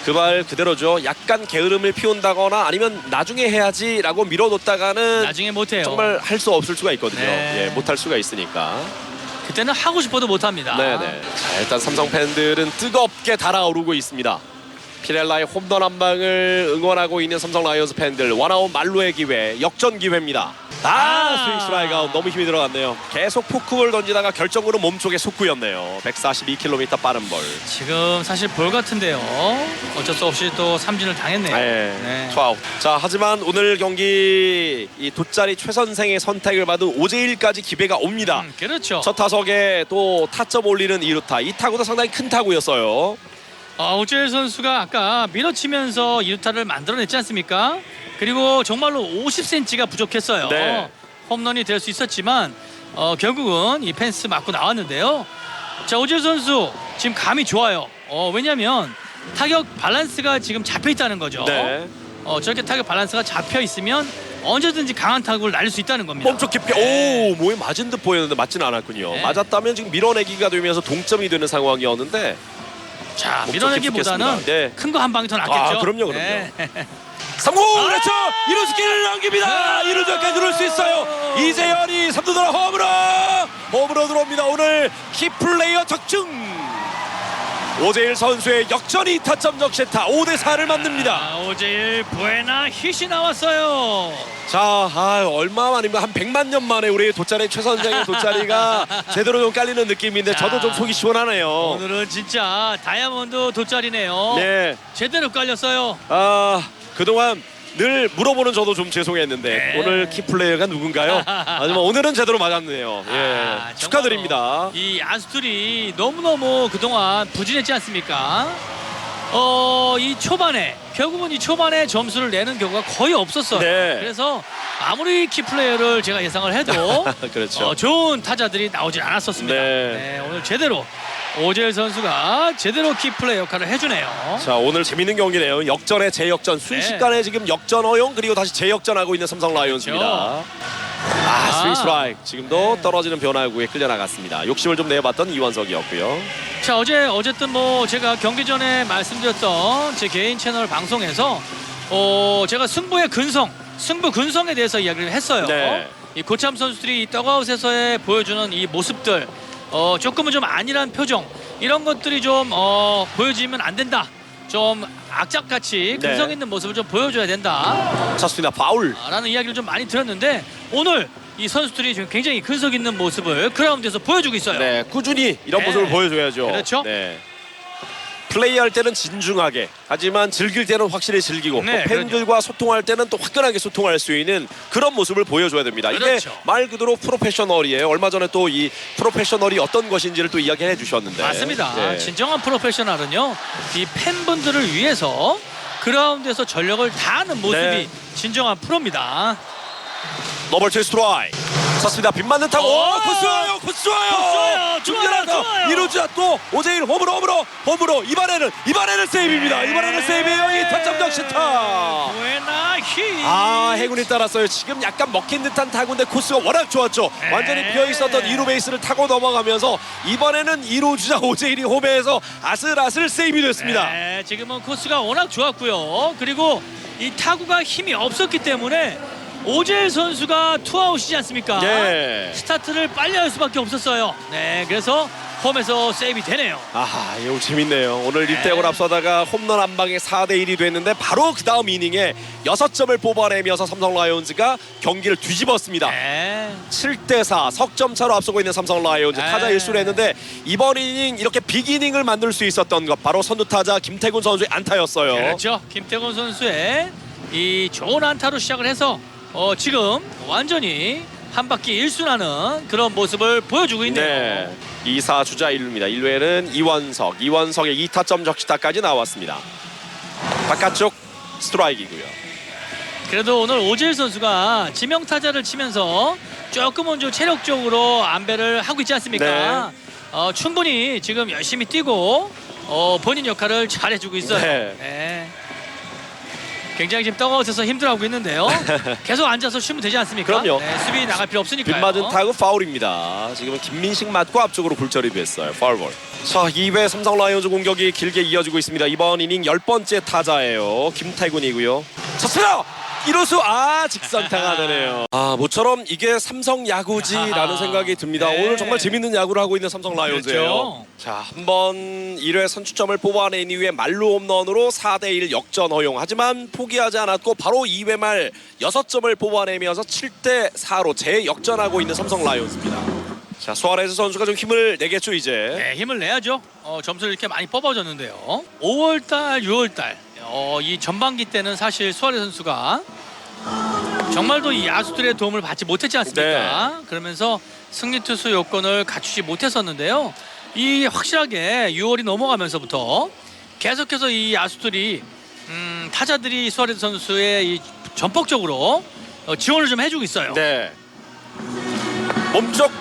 그 말 그대로죠. 약간 게으름을 피운다거나 아니면 나중에 해야지라고 밀어뒀다가는 나중에 못해요. 정말 할 수 없을 수가 있거든요. 네. 예, 못할 수가 있으니까. 그때는 하고 싶어도 못합니다. 네네. 자, 일단 삼성 팬들은 뜨겁게 달아오르고 있습니다. 피렐라의 홈런 한 방을 응원하고 있는 삼성 라이온즈 팬들, 원아웃 말루의 기회, 역전 기회입니다. 스윙 스트라이크 아웃. 너무 힘이 들어갔네요. 계속 포크볼 던지다가 결정으로 몸쪽에 솟구였네요. 142km 빠른 볼. 지금 사실 볼 같은데요. 어쩔 수 없이 또 삼진을 당했네요. 네. 투아웃. 자, 하지만 오늘 경기 이 돗자리 최선생의 선택을 받은 오재일까지 기회가 옵니다. 그렇죠. 첫 타석에 또 타점 올리는 2루타. 이 타구도 상당히 큰 타구였어요. 오재일 선수가 아까 밀어치면서 2루타를 만들어냈지 않습니까? 그리고 정말로 50cm가 부족했어요. 네. 홈런이 될 수 있었지만 결국은 이 펜스 맞고 나왔는데요. 자, 오재일 선수 지금 감이 좋아요. 왜냐하면 타격 밸런스가 지금 잡혀 있다는 거죠. 네. 저렇게 타격 밸런스가 잡혀 있으면 언제든지 강한 타구를 날릴 수 있다는 겁니다. 몸쪽 깊이. 네. 오, 몸에 맞은 듯 보였는데 맞지는 않았군요. 네. 맞았다면 지금 밀어내기가 되면서 동점이 되는 상황이었는데. 자, 몸쪽 밀어내기보다는 깊숙했습니다. 네. 큰 거 한 방이 더 낫겠죠. 그럼요. 네. 3구 그렇죠. 이루스키를 남깁니다. 이루저까지 들어올 수 있어요. 이재현이 3루 돌아 홈으로 들어옵니다. 오늘 키플레이어 적중. 오재일 선수의 역전이 타점 적시타 5대4를 만듭니다. 오재일 부에나 hit이 나왔어요. 자, 얼마 만이면 한 100만 년 만에 우리 돗자리 최선생의 돗자리가 제대로 좀 깔리는 느낌인데 자, 저도 좀 속이 시원하네요. 오늘은 진짜 다이아몬드 돗자리네요. 네. 제대로 깔렸어요. 그동안 늘 물어보는 저도 좀 죄송했는데 네. 오늘 키플레이어가 누군가요? 하지만 오늘은 제대로 맞았네요. 예, 축하드립니다. 이 아스툴이 너무너무 그동안 부진했지 않습니까? 이 초반에 결국은 이 초반에 점수를 내는 경우가 거의 없었어요. 네. 그래서 아무리 키플레이어를 제가 예상을 해도 그렇죠. 좋은 타자들이 나오질 않았었습니다. 네. 오늘 제대로 오재일 선수가 제대로 키플레이 역할을 해주네요. 자, 오늘 재밌는 경기네요. 역전에 재역전, 순식간에 지금 역전 허용 그리고 다시 재역전하고 있는 삼성 라이온즈입니다. 스윙 스트라이크. 지금도 떨어지는 변화구에 끌려 나갔습니다. 욕심을 좀 내봤던 이원석이었고요. 자, 어쨌든 뭐 제가 경기 전에 말씀드렸던 제 개인 채널 방송에서 제가 승부 근성에 대해서 이야기를 했어요. 네. 이 고참 선수들이 이 더그아웃에서의 보여주는 이 모습들 조금은 좀 안일한 표정 이런 것들이 좀 보여지면 안 된다. 좀 악착같이 근성 있는 모습을 좀 보여줘야 된다. 쳤습니다. 파울. 라는 이야기를 좀 많이 들었는데 오늘 이 선수들이 지금 굉장히 근석 있는 모습을 그라운드에서 보여주고 있어요. 네, 꾸준히 이런 네. 모습을 보여줘야죠. 그렇죠. 네. 플레이할 때는 진중하게, 하지만 즐길 때는 확실히 즐기고 네, 또 팬들과 소통할 때는 또 화끈하게 소통할 수 있는 그런 모습을 보여줘야 됩니다. 그렇죠. 이게 말 그대로 프로페셔널이에요. 얼마 전에 또 이 프로페셔널이 어떤 것인지를 또 이야기해 주셨는데 맞습니다. 네. 진정한 프로페셔널은요, 이 팬분들을 위해서 그라운드에서 전력을 다하는 모습이 네. 진정한 프로입니다. 더블 체 스트라이크 쳤습니다. 빗 맞는 타고 오! 코스 좋아요. 코스 좋아요. 좋아요. 중견하다. 좋아요. 이루자 또 오재일 홈으로 이번에는 세이브입니다. 네. 이번에는 세이브예요. 이 타점적 시타. 부에나 히. 아, 해군이 따랐어요. 지금 약간 먹힌 듯한 타구인데 코스가 워낙 좋았죠. 네. 완전히 비어있었던 2루 베이스를 타고 넘어가면서 이번에는 2루 주자 오재일이 홈에서 아슬아슬 세이브 됐습니다. 네, 지금은 코스가 워낙 좋았고요. 그리고 이 타구가 힘이 없었기 때문에 오재일 선수가 투아웃이지 않습니까? 예. 스타트를 빨리 할 수밖에 없었어요. 네, 그래서 홈에서 세이브 되네요. 아하, 이거 재밌네요. 오늘 네. 1대0을 앞서다가 홈런 한 방에 4대1이 됐는데 바로 그 다음 이닝에 6점을 뽑아내면서 삼성 라이온즈가 경기를 뒤집었습니다. 네. 7대4 석점 차로 앞서고 있는 삼성 라이온즈 네. 타자 1수를 했는데 이번 이닝 이렇게 빅이닝을 만들 수 있었던 것 바로 선두타자 김태군 선수의 안타였어요. 그렇죠. 김태곤 선수의 이 좋은 안타로 시작을 해서 지금 완전히 한 바퀴 1순하는 그런 모습을 보여주고 있네요. 네. 2사 주자 1루입니다. 1루에는 이원석의 2타점 적시타까지 나왔습니다. 바깥쪽 스트라이크이고요. 그래도 오늘 오재일 선수가 지명타자를 치면서 조금은 좀 체력적으로 안배를 하고 있지 않습니까? 충분히 지금 열심히 뛰고 본인 역할을 잘해주고 있어요. 네. 네. 굉장히 지금 떡어서 힘들어하고 있는데요. 계속 앉아서 쉬면 되지 않습니까? 그럼요. 네, 수비 나갈 필요 없으니까요. 빗 맞은 타구 파울입니다. 지금은 김민식 맞고 앞쪽으로 굴절이 됐어요. 파울볼. 자, 2회 삼성 라이온즈 공격이 길게 이어지고 있습니다. 이번 이닝 10번째 타자예요. 김태군이고요. 쳤어요! 1루수 직선타가 되네요. 모처럼 이게 삼성 야구지라는 생각이 듭니다. 네. 오늘 정말 재밌는 야구를 하고 있는 삼성 라이온즈예요. 그렇죠. 자, 한번 1회 선취점을 뽑아낸 이후에 말로 홈런으로 4대1 역전 허용. 하지만 포기하지 않았고 바로 2회 말 6점을 뽑아내면서 7대4로 재역전하고 있는 삼성 라이온즈입니다. 자, 수아레스 선수가 좀 힘을 내겠죠 이제. 네, 힘을 내야죠. 점수를 이렇게 많이 뽑아줬는데요. 5월달, 6월달 이 전반기 때는 사실 수아레스 선수가 정말도 이 야수들의 도움을 받지 못했지 않습니까? 그러면서 승리 투수 요건을 갖추지 못했었는데요. 이 확실하게 6월이 넘어가면서부터 계속해서 이 야수들이 타자들이 수아레스 선수의 이 전폭적으로 지원을 좀 해주고 있어요. 네. 몸쪽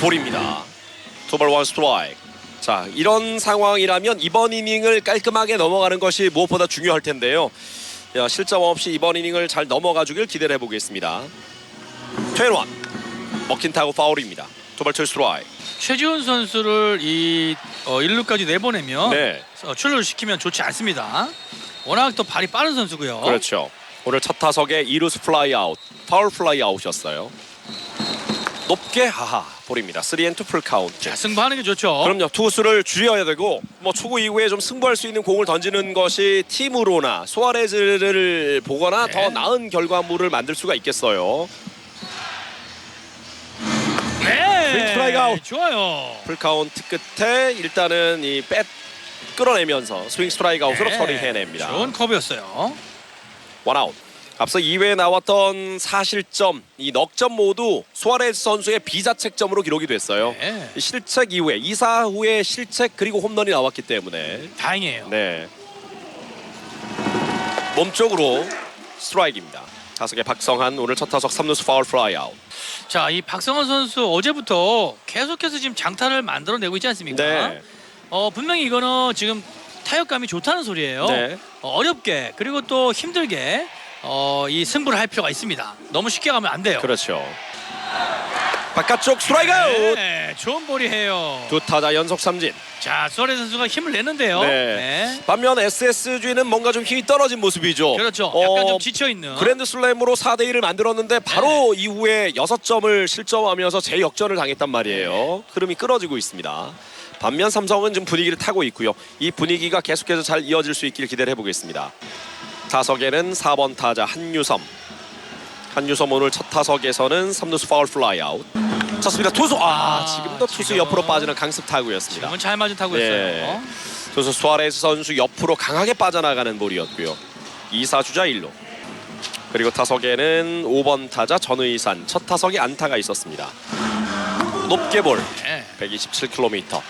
볼입니다. 투볼 원 스트라이크. 자, 이런 상황이라면 이번 이닝을 깔끔하게 넘어가는 것이 무엇보다 중요할 텐데요. 실점 없이 이번 이닝을 잘 넘어가 주길 기대를 해보겠습니다. 퇴원 먹힌 타구 파울입니다. 투볼 투 스트라이크. 최지훈 선수를 이 1루까지 내보내면 네, 출루를 시키면 좋지 않습니다. 워낙 또 발이 빠른 선수고요. 그렇죠. 오늘 첫 타석에 2루수 플라이 아웃, 파울 플라이 아웃이었어요. 높게 볼입니다. 3&2 풀 카운트. 자, 승부하는 게 좋죠. 그럼요. 투수를 줄여야 되고 초구 이후에 좀 승부할 수 있는 공을 던지는 것이 팀으로나 수아레즈를 보거나 네. 더 나은 결과물을 만들 수가 있겠어요. 네, 스트라이크 아웃. 좋아요. 풀 카운트 끝에 일단은 이 뺏 끌어내면서 스윙 스트라이크 아웃으로 네, 처리해냅니다. 좋은 컵이었어요. 원아웃. 앞서 2회에 나왔던 4실점, 이 넉점 모두 수아레즈 선수의 비자책점으로 기록이 됐어요. 네, 이 실책 이후에 2사 후에 실책 그리고 홈런이 나왔기 때문에 다행이에요. 네, 몸쪽으로 스트라이크입니다. 타석의 박성한 오늘 첫 타석 3루수 파울 플라이 아웃. 자, 이 박성원 선수 어제부터 계속해서 지금 장타를 만들어내고 있지 않습니까? 네, 분명히 이거는 지금 타격감이 좋다는 소리예요. 네. 어렵게 그리고 또 힘들게 이 승부를 할 필요가 있습니다. 너무 쉽게 가면 안 돼요. 그렇죠. 바깥쪽 스트라이크 아웃. 네, 좋은 볼이에요. 두 타자 연속 삼진. 자, 수아레 선수가 힘을 내는데요. 네. 반면 SSG는 뭔가 좀 힘이 떨어진 모습이죠. 그렇죠. 약간 좀 지쳐 있는. 그랜드 슬램으로 4대1을 만들었는데 바로 이후에 6점을 실점하면서 재역전을 당했단 말이에요. 흐름이 끊어지고 있습니다. 반면 삼성은 좀 분위기를 타고 있고요. 이 분위기가 계속해서 잘 이어질 수 있길 기대를 해보겠습니다. 타석에는 4번 타자 한유섬. 한유섬 오늘 첫 타석에서는 3루수 파울 플라이 아웃. 쳤습니다. 투수 지금도 투수 지금은- 옆으로 빠지는 강습 타구였습니다. 지금은 잘 맞은 타구였어요. 네. 투수 수아레스 선수 옆으로 강하게 빠져나가는 볼이었고요. 2사 주자 1루. 그리고 타석에는 5번 타자 전의산 첫 타석에 안타가 있었습니다. 높게 볼 네. 127km.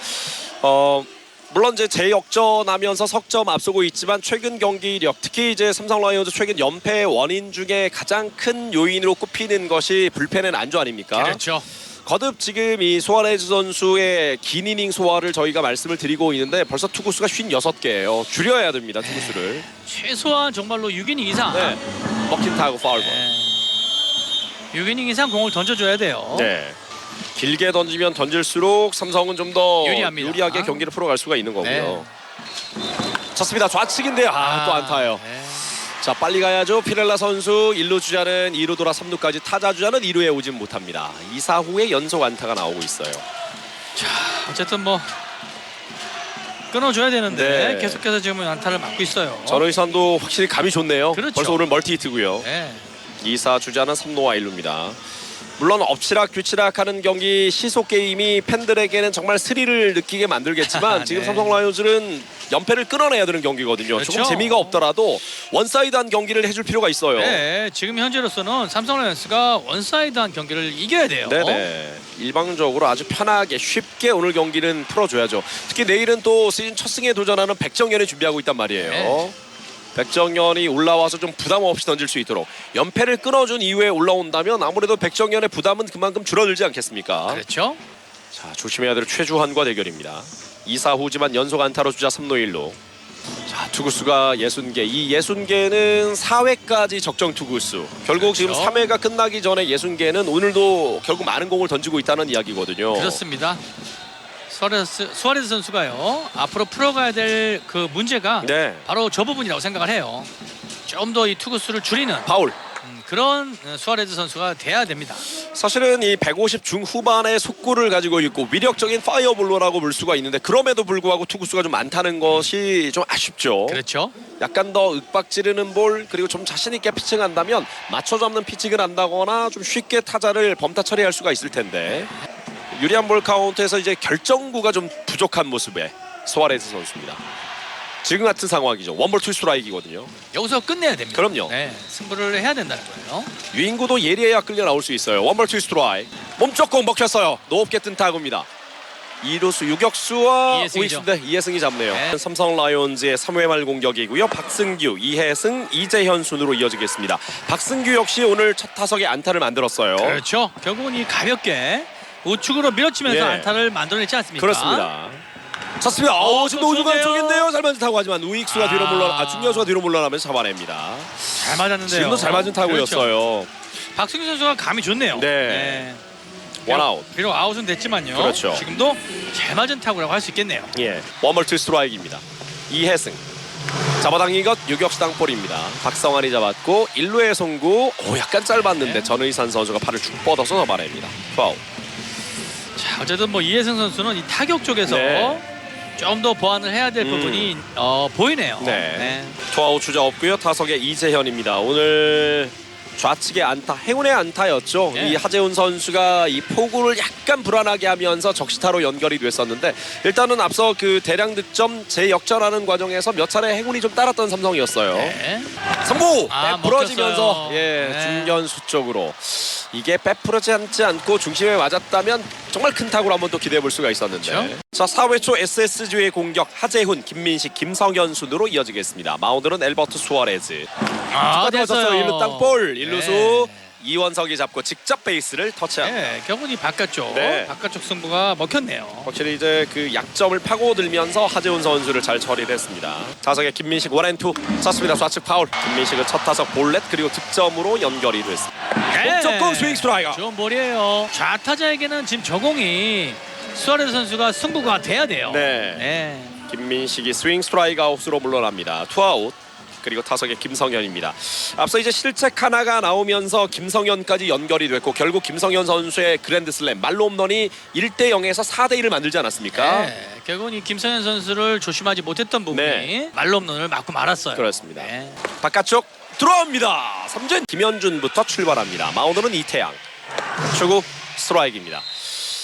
물론 이제 재역전하면서 석점 앞서고 있지만 최근 경기력, 특히 이제 삼성 라이온즈 최근 연패 원인 중에 가장 큰 요인으로 꼽히는 것이 불펜의 안조 아닙니까? 그렇죠. 거듭 지금 이 수아레즈 선수의 긴 이닝 소화를 저희가 말씀을 드리고 있는데 벌써 투구수가 56개예요. 줄여야 됩니다, 투구수를. 최소한 정말로 6이닝 이상. 네. 먹힌 타고 파울볼. 6이닝 이상 공을 던져줘야 돼요. 네. 길게 던지면 던질수록 삼성은 좀 더 유리합니다. 유리하게 경기를 풀어갈 수가 있는 거고요. 쳤습니다. 좌측인데요. 또 안타요. 네. 자, 빨리 가야죠. 피렐라 선수 1루 주자는 2루 돌아 3루까지 타자 주자는 2루에 오진 못합니다. 2사 후에 연속 안타가 나오고 있어요. 어쨌든 뭐 끊어줘야 되는데 네. 계속해서 지금 안타를 맞고 있어요. 전의선도 확실히 감이 좋네요. 그렇죠. 벌써 오늘 멀티 히트고요. 네. 2사 주자는 3루와 1루입니다. 물론 엎치락 뒤치락하는 경기 시속 게임이 팬들에게는 정말 스릴을 느끼게 만들겠지만 네. 지금 삼성 라이온즈는 연패를 끊어내야 되는 경기거든요. 그렇죠. 조금 재미가 없더라도 원사이드한 경기를 해줄 필요가 있어요. 네, 지금 현재로서는 삼성 라이온즈가 원사이드한 경기를 이겨야 돼요. 네네. 일방적으로 아주 편하게 쉽게 오늘 경기는 풀어줘야죠. 특히 내일은 또 시즌 첫 승에 도전하는 백정현이 준비하고 있단 말이에요. 네. 백정현이 올라와서 좀 부담 없이 던질 수 있도록 연패를 끊어준 이후에 올라온다면 아무래도 백정현의 부담은 그만큼 줄어들지 않겠습니까? 그렇죠. 자, 조심해야 될 최주환과 대결입니다. 2사 후지만 연속 안타로 주자 3루 1루. 자, 투구수가 60개. 이 60개는 4회까지 적정 투구수. 결국 지금 그렇죠. 3회가 끝나기 전에 60개는 오늘도 결국 많은 공을 던지고 있다는 이야기거든요. 그렇습니다. 수아레스 선수가요. 앞으로 풀어가야 될 그 문제가 네. 바로 저 부분이라고 생각을 해요. 좀 더 이 투구수를 줄이는 파울. 그런 수아레스 선수가 돼야 됩니다. 사실은 이 150 중후반의 속구를 가지고 있고 위력적인 파이어볼로라고 볼 수가 있는데 그럼에도 불구하고 투구수가 좀 많다는 것이 좀 아쉽죠. 그렇죠. 약간 더 윽박 지르는 볼 그리고 좀 자신 있게 피칭한다면 맞춰 잡는 피칭을 한다거나 좀 쉽게 타자를 범타 처리할 수가 있을 텐데 유리한 볼 카운트에서 이제 결정구가 좀 부족한 모습의 수아레스 선수입니다. 지금 같은 상황이죠. 원볼 투 스트라이크이거든요. 여기서 끝내야 됩니다. 그럼요. 네, 승부를 해야 된다는 거예요. 유인구도 예리해야 끌려 나올 수 있어요. 원볼 투 스트라이크. 몸쪽 공 먹혔어요. 높게 뜬 타구입니다. 2루수 유격수와 이해승이죠. 우익수인데 이해승이 잡네요. 네. 삼성 라이온즈의 3회 말 공격이고요. 박승규, 이해승, 이재현 순으로 이어지겠습니다. 박승규 역시 오늘 첫 타석에 안타를 만들었어요. 그렇죠. 결국은 이 가볍게 우측으로 밀어치면서 예. 안타를 만들어냈지 않습니까? 그렇습니다. 쳤습니다. 지금 우중간 좋은데요? 쪽인데요. 잘 맞은 타구 하지만 우익수가 뒤로 중견수가 뒤로 물러나면서 잡아냅니다. 잘 맞았는데요. 지금도 잘 맞은 타구였어요. 그렇죠. 박승규 선수가 감이 좋네요. 네. 원아웃. 비록 아웃은 됐지만요. 그렇죠. 지금도 잘 맞은 타구라고 할 수 있겠네요. 예, 원볼 투 스트라이크입니다. 이해승 잡아당긴 것 유격수 땅볼입니다. 박성환이 잡았고 1루의 송구. 약간 짧았는데 네. 전의산 선수가 팔을 쭉 뻗어서 잡아냅니다. 파울. 자, 어쨌든 뭐 이해승 선수는 이 타격 쪽에서 네. 좀 더 보완을 해야 될 부분이 보이네요. 네. 투아웃 주자 없고요. 타석에 이재현입니다. 오늘 좌측의 안타, 행운의 안타였죠. 네. 이 하재훈 선수가 이 포구를 약간 불안하게 하면서 적시타로 연결이 됐었는데 일단은 앞서 그 대량 득점 재역전하는 과정에서 몇 차례 행운이 좀 따랐던 삼성이었어요. 네. 성부! 부러지면서 먹혔어요. 네. 중견수 쪽으로 이게 빼풀어지지 않고 중심에 맞았다면 정말 큰 타구로 한번 또 기대해 볼 수가 있었는데 그렇죠? 자 4회 초 SSG의 공격 하재훈, 김민식, 김성현 순으로 이어지겠습니다. 마운드는 엘버트 수아레즈. 됐어요. 1루 땅볼 1루수 네. 이원석이 잡고 직접 베이스를 터치합니다. 네, 경훈이 바깥쪽, 네. 바깥쪽 승부가 먹혔네요. 확실히 이제 그 약점을 파고들면서 하재훈 선수를 잘 처리를 했습니다. 타석에 김민식 원앤투 쐈습니다. 좌측 파울. 김민식은 첫 타석 볼넷 그리고 득점으로 연결이 됐습니다. 무조건 스윙 스트라이크. 좋은 볼이에요. 좌타자에게는 지금 저공이 수아레스 선수가 승부가 돼야 돼요. 네. 김민식이 스윙 스트라이크 아웃으로 물러납니다. 투아웃. 그리고 타석에 김성현입니다. 앞서 이제 실책 하나가 나오면서 김성현까지 연결이 됐고 결국 김성현 선수의 그랜드슬램 말로 홈런이 1대0에서 4대1을 만들지 않았습니까? 네, 결국은 이 김성현 선수를 조심하지 못했던 부분이 네. 말로 홈런을 맞고 말았어요. 그렇습니다. 네. 바깥쪽 들어옵니다. 삼진 김현준부터 출발합니다. 마운드는 이태양. 초구 스트라이크입니다.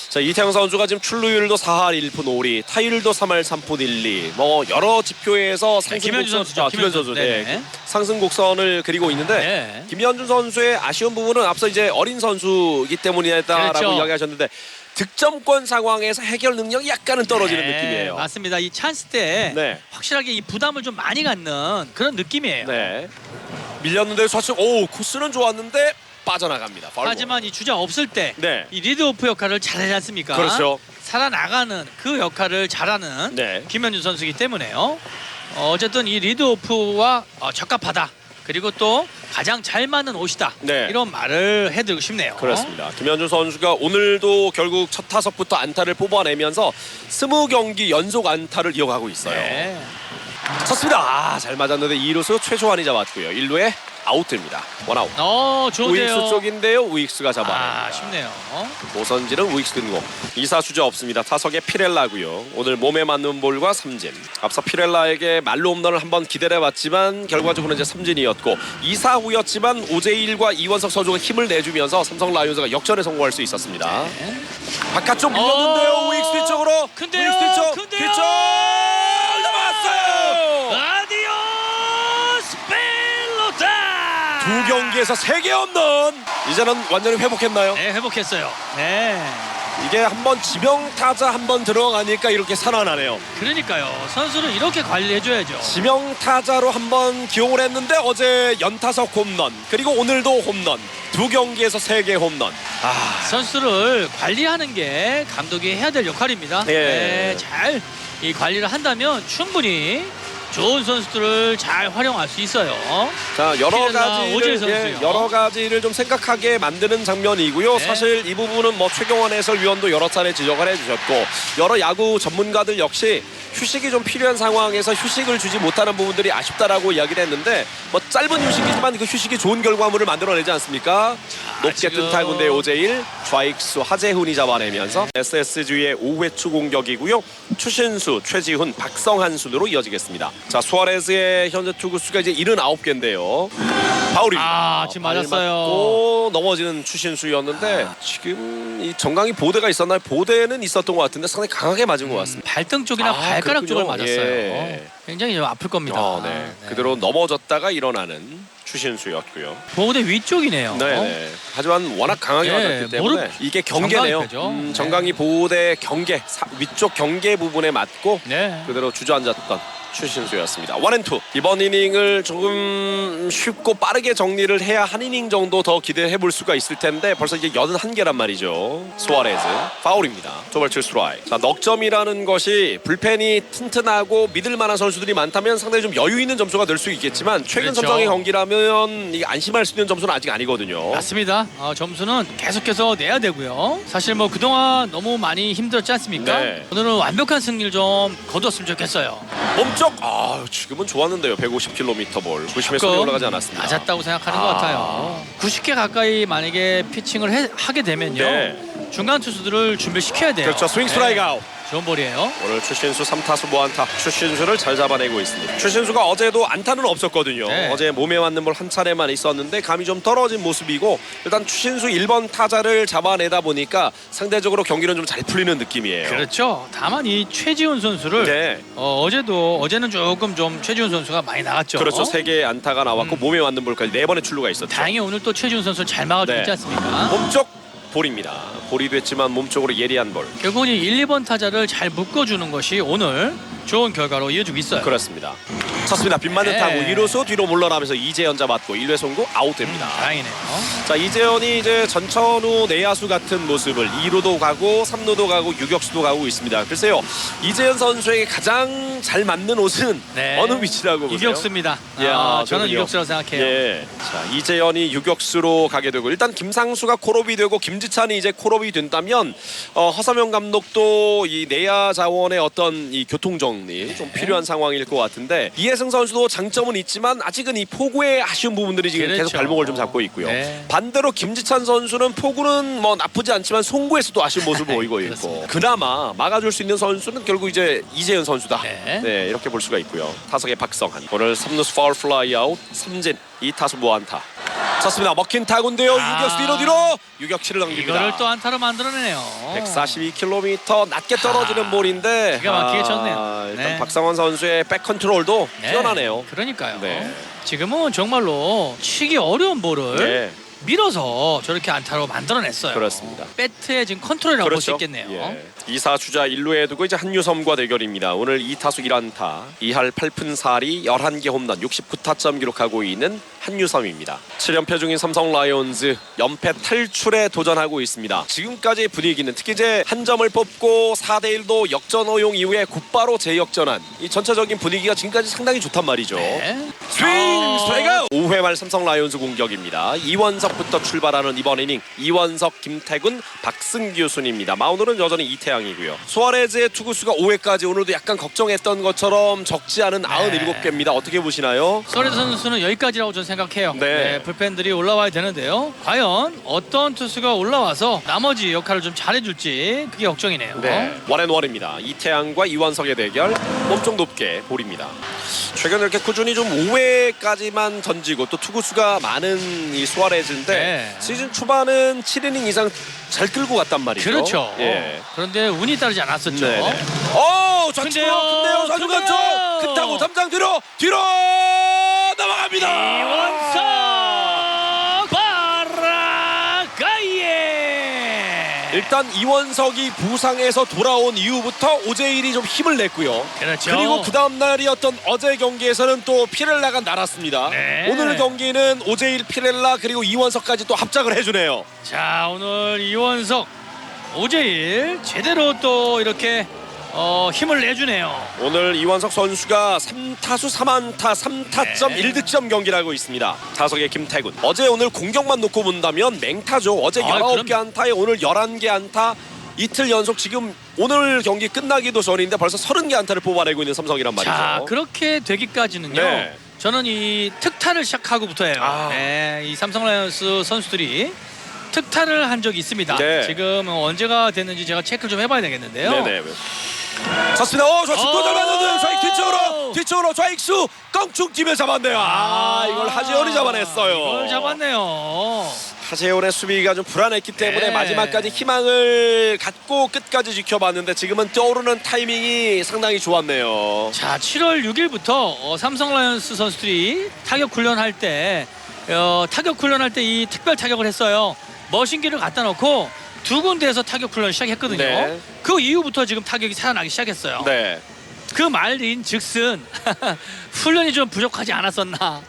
자, 이태양 선수가 지금 출루율도 4할 1푼 5리, 타율도 3할 3푼 1리. 뭐 여러 지표에서 상승 김현준 곡선, 선수죠. 김현준 선수, 네네. 네, 상승 곡선을 그리고 있는데 네. 김현준 선수의 아쉬운 부분은 앞서 이제 어린 선수이기 때문이다라고 그렇죠. 이야기하셨는데 득점권 상황에서 해결 능력이 약간은 떨어지는 네, 느낌이에요. 맞습니다. 이 찬스 때 네. 확실하게 이 부담을 좀 많이 갖는 그런 느낌이에요. 네. 밀렸는데 사실 코스는 좋았는데 빠져나갑니다. 파울 볼. 하지만 이 주자 없을 때 이 네. 리드오프 역할을 잘하지 않습니까? 그렇죠. 살아나가는 그 역할을 잘하는 네. 김현준 선수이기 때문에요. 어쨌든 이 리드오프와 적합하다. 그리고 또 가장 잘 맞는 옷이다. 네. 이런 말을 해드리고 싶네요. 그렇습니다. 김현준 선수가 오늘도 결국 첫 타석부터 안타를 뽑아내면서 20경기 연속 안타를 이어가고 있어요. 네. 쳤습니다. 잘 맞았는데 2루수 최소한이 잡았고요. 1루에 아웃됩니다. 원아웃. 좋은데요. 우익수 쪽인데요. 우익수가 잡아냅니다. 아쉽네요. 모선지는 우익수 등고. 2사 주자 없습니다. 타석에 피렐라고요. 오늘 몸에 맞는 볼과 삼진. 앞서 피렐라에게 말로 홈런을 한번 기다려봤지만 결과적으로 이제 삼진이었고 2사 후였지만 오재일과 이원석 선수가 힘을 내주면서 삼성 라이온즈가 역전에 성공할 수 있었습니다. 네. 바깥쪽 밀렸는데요. 우익수 뒤쪽으로. 큰데요. 우익수 뒤쪽. 큰데요. 뒤쪽 넘어왔어요. 아디오스 벨로타. 두 경기에서 3개 홈런. 이제는 완전히 회복했나요? 네, 회복했어요. 네. 이게 한번 지명타자 한번 들어가니까 이렇게 살아나네요. 그러니까요. 선수를 이렇게 관리해줘야죠. 지명타자로 한번 기용을 했는데 어제 연타석 홈런 그리고 오늘도 홈런. 두 경기에서 3개 홈런. 선수를 관리하는 게 감독이 해야 될 역할입니다. 예. 네, 잘 이 관리를 한다면 충분히 좋은 선수들을 잘 활용할 수 있어요. 자, 여러 피렐라, 오재일 가지를 선수요. 여러 가지를 좀 생각하게 만드는 장면이고요. 네. 사실 이 부분은 뭐 최경원 해설위원도 여러 차례 지적을 해주셨고 여러 야구 전문가들 역시 휴식이 좀 필요한 상황에서 휴식을 주지 못하는 부분들이 아쉽다라고 이야기를 했는데 뭐 짧은 휴식이지만 그 휴식이 좋은 결과물을 만들어내지 않습니까? 높게 뜬 지금- 타구인데 오재일, 좌익수 하재훈이 잡아내면서 SSG의 5회초 공격이고요. 추신수, 최지훈, 박성한 순으로 이어지겠습니다. 자, 수아레스의 현재 투구수가 이제 79개인데요. 파울입니다. 지금 맞았어요. 맞고 넘어지는 추신수였는데 지금 이 정강이 보대가 있었나요? 보대는 있었던 것 같은데 상당히 강하게 맞은 것 같습니다. 발등 쪽이나 발가락 그렇군요. 쪽을 맞았어요. 예. 굉장히 좀 아플 겁니다. 네. 네. 그대로 넘어졌다가 일어나는 추신수였고요. 보호대 위쪽이네요. 네. 하지만 워낙 강하게 네, 맞았기 때문에 무릎 이게 경계네요. 정강이죠. 네. 정강이 보호대 경계 위쪽 경계 부분에 맞고 네. 그대로 주저앉았던 추신수였습니다. 원앤투. 이번 이닝을 조금 쉽고 빠르게 정리를 해야 한 이닝 정도 더 기대해 볼 수가 있을 텐데 벌써 이제 81개란 말이죠. 수아레즈 파울입니다. 투볼 투 스트라이크. 자, 넉점이라는 것이 불펜이 튼튼하고 믿을 만한 선수들이 많다면 상당히 좀 여유 있는 점수가 될 수 있겠지만 최근 그렇죠. 삼성의 경기라면 이게 안심할 수 있는 점수는 아직 아니거든요. 맞습니다. 점수는 계속해서 내야 되고요. 사실 뭐 그동안 너무 많이 힘들었지 않습니까? 네. 오늘은 완벽한 승리를 좀 거두었으면 좋겠어요. 몸쪽 지금은 좋았는데요. 150km 볼. 부심에 손이 올라가지 않았습니다. 맞았다고 생각하는 것 같아요. 90개 가까이 만약에 피칭을 하게 되면요. 네. 중간 투수들을 준비시켜야 돼요. 그렇죠. 스윙 스트라이크 네. 아웃. 좋은 볼이에요. 오늘 추신수 3타수 무안타. 추신수를 잘 잡아내고 있습니다. 추신수가 어제도 안타는 없었거든요. 네. 어제 몸에 맞는 볼 한 차례만 있었는데 감이 좀 떨어진 모습이고 일단 추신수 1번 타자를 잡아내다 보니까 상대적으로 경기는 좀 잘 풀리는 느낌이에요. 그렇죠. 다만 이 최지훈 선수를 네. 어제는 조금 좀 최지훈 선수가 많이 나갔죠. 그렇죠. 3개의 안타가 나왔고 몸에 맞는 볼까지 4번의 출루가 있었죠. 다행히 오늘 또 최지훈 선수를 잘 막아주지 네. 않습니까? 몸쪽 볼입니다. 볼이 됐지만 몸쪽으로 예리한 볼. 결국은 이 1, 2번 타자를 잘 묶어주는 것이 오늘 좋은 결과로 이어지고 있어요. 그렇습니다. 쳤습니다. 빗맞는 네. 타구 2루수 뒤로 물러나면서 이재현 잡았고 1회 송구 아웃됩니다. 다행이네요. 자, 이재현이 이제 전천후 내야수 같은 모습을 2루도 가고 3루도 가고 유격수도 가고 있습니다. 글쎄요, 이재현 선수에게 가장 잘 맞는 옷은 네. 어느 위치라고 보세요? 유격수입니다. 이야, 저는 저는요. 유격수라고 생각해요. 예. 자, 이재현이 유격수로 가게 되고 일단 김상수가 콜업이 되고 김지찬이 이제 콜업이 된다면 허삼영 감독도 이 내야 자원의 어떤 이 교통 정리 정리 좀 필요한 상황일 것 같은데 이혜승 선수도 장점은 있지만 아직은 이 포구의 아쉬운 부분들이 지금 그렇죠. 계속 발목을 좀 잡고 있고요. 네. 반대로 김지찬 선수는 포구는 뭐 나쁘지 않지만 송구에서도 아쉬운 모습을 보이고 있고 그나마 막아줄 수 있는 선수는 결국 이제 이재현 선수다. 네. 네, 이렇게 볼 수가 있고요. 타석의 박성한 오늘 3루수 파울 플라이 아웃, 삼진 2타수 무안타. 쳤습니다. 먹힌 타구인데요. 유격수 뒤로 유격치를 넘깁니다. 이거를 또 안타로 만들어내네요. 142km 낮게 떨어지는 볼인데 기가 막히게 쳤네요. 일단 네. 박상원 선수의 백 컨트롤도 네. 뛰어나네요. 그러니까요. 네. 지금은 정말로 치기 어려운 볼을 네, 밀어서 저렇게 안타로 만들어냈어요. 그렇습니다. 배트의 지금 컨트롤이라고 볼 수 그렇죠. 있겠네요. 예. 2사 주자 1루에 두고 이제 한유섬과 대결입니다. 오늘 2타수 1안타, 2할 8푼 4리 11개 홈런 69타점 기록하고 있는 한유섬입니다. 7연패 중인 삼성 라이온즈 연패 탈출에 도전하고 있습니다. 지금까지의 분위기는 특히 이제 한 점을 뽑고 4대1도 역전 허용 이후에 곧바로 재역전한 이 전체적인 분위기가 지금까지 상당히 좋단 말이죠. 네. 스윙 스트라이크 아웃! 5회 말 삼성 라이온즈 공격입니다. 이원석부터 출발하는 이번 이닝 이원석, 김태군, 박승규 순입니다. 마운드는 여전히 이태양이고요. 수아레즈의 투구수가 5회까지 오늘도 약간 걱정했던 것처럼 적지 않은 97개입니다. 어떻게 보시나요? 소레드 선수는 여기까지라고 저는 생각해요. 네. 불펜들이 올라와야 되는데요. 과연 어떤 투수가 올라와서 나머지 역할을 좀 잘해줄지 그게 걱정이네요. 원앤원입니다. 이태양과 이원석의 대결 몸쪽 높게 볼입니다. 최근 이렇게 꾸준히 좀 5회까지만 던지고 또 투구수가 많은 이 수아레즈인데 네. 시즌 초반은 7이닝 이상 잘 끌고 갔단 말이죠. 그렇죠. 예. 그런데 운이 따르지 않았었죠. 좌측으로 근데요, 큰데요. 좌중 근데요. 간쪽 큰 타구 담장 뒤로 넘어갑니다. 이원석 바라가예. 일단 이원석이 부상에서 돌아온 이후부터 오재일이 좀 힘을 냈고요. 그렇죠. 그리고 그 다음 날이었던 어제 경기에서는 또 피렐라가 날았습니다. 네. 오늘 경기는 오재일, 피렐라 그리고 이원석까지 또 합작을 해주네요. 자, 오늘 이원석, 오재일 제대로 또 이렇게 힘을 내주네요. 오늘 이원석 선수가 3타수 3안타 3타점 네. 1득점 경기를 하고 있습니다. 타석의 김태군. 어제 오늘 공격만 놓고 본다면 맹타죠. 어제 19개 그럼요. 안타에 오늘 11개 안타. 이틀 연속 지금 오늘 경기 끝나기도 전인데 벌써 30개 안타를 뽑아내고 있는 삼성이란 말이죠. 자, 그렇게 되기까지는요. 네. 저는 이 특타를 시작하고부터예요. 이 삼성 라이온스 선수들이 특타를 한 적이 있습니다. 네. 지금 언제가 됐는지 제가 체크를 좀 해봐야 되겠는데요. 네네. 쳤습니다. 저 직도 잘 맞는데 좌익 뒤쪽으로 좌익수 껑충 뛰며 잡았네요. 이걸 하재현이 잡아냈어요. 이걸 잡았네요. 하재현의 수비가 좀 불안했기 때문에 네. 마지막까지 희망을 갖고 끝까지 지켜봤는데 지금은 떠오르는 타이밍이 상당히 좋았네요. 자, 7월 6일부터 삼성 라이온스 선수들이 타격 훈련할 때 이 특별 타격을 했어요. 머신기를 갖다 놓고 두 군데에서 타격 훈련 시작했거든요. 네. 그 이후부터 지금 타격이 살아나기 시작했어요. 네. 그 말인 즉슨 훈련이 좀 부족하지 않았었나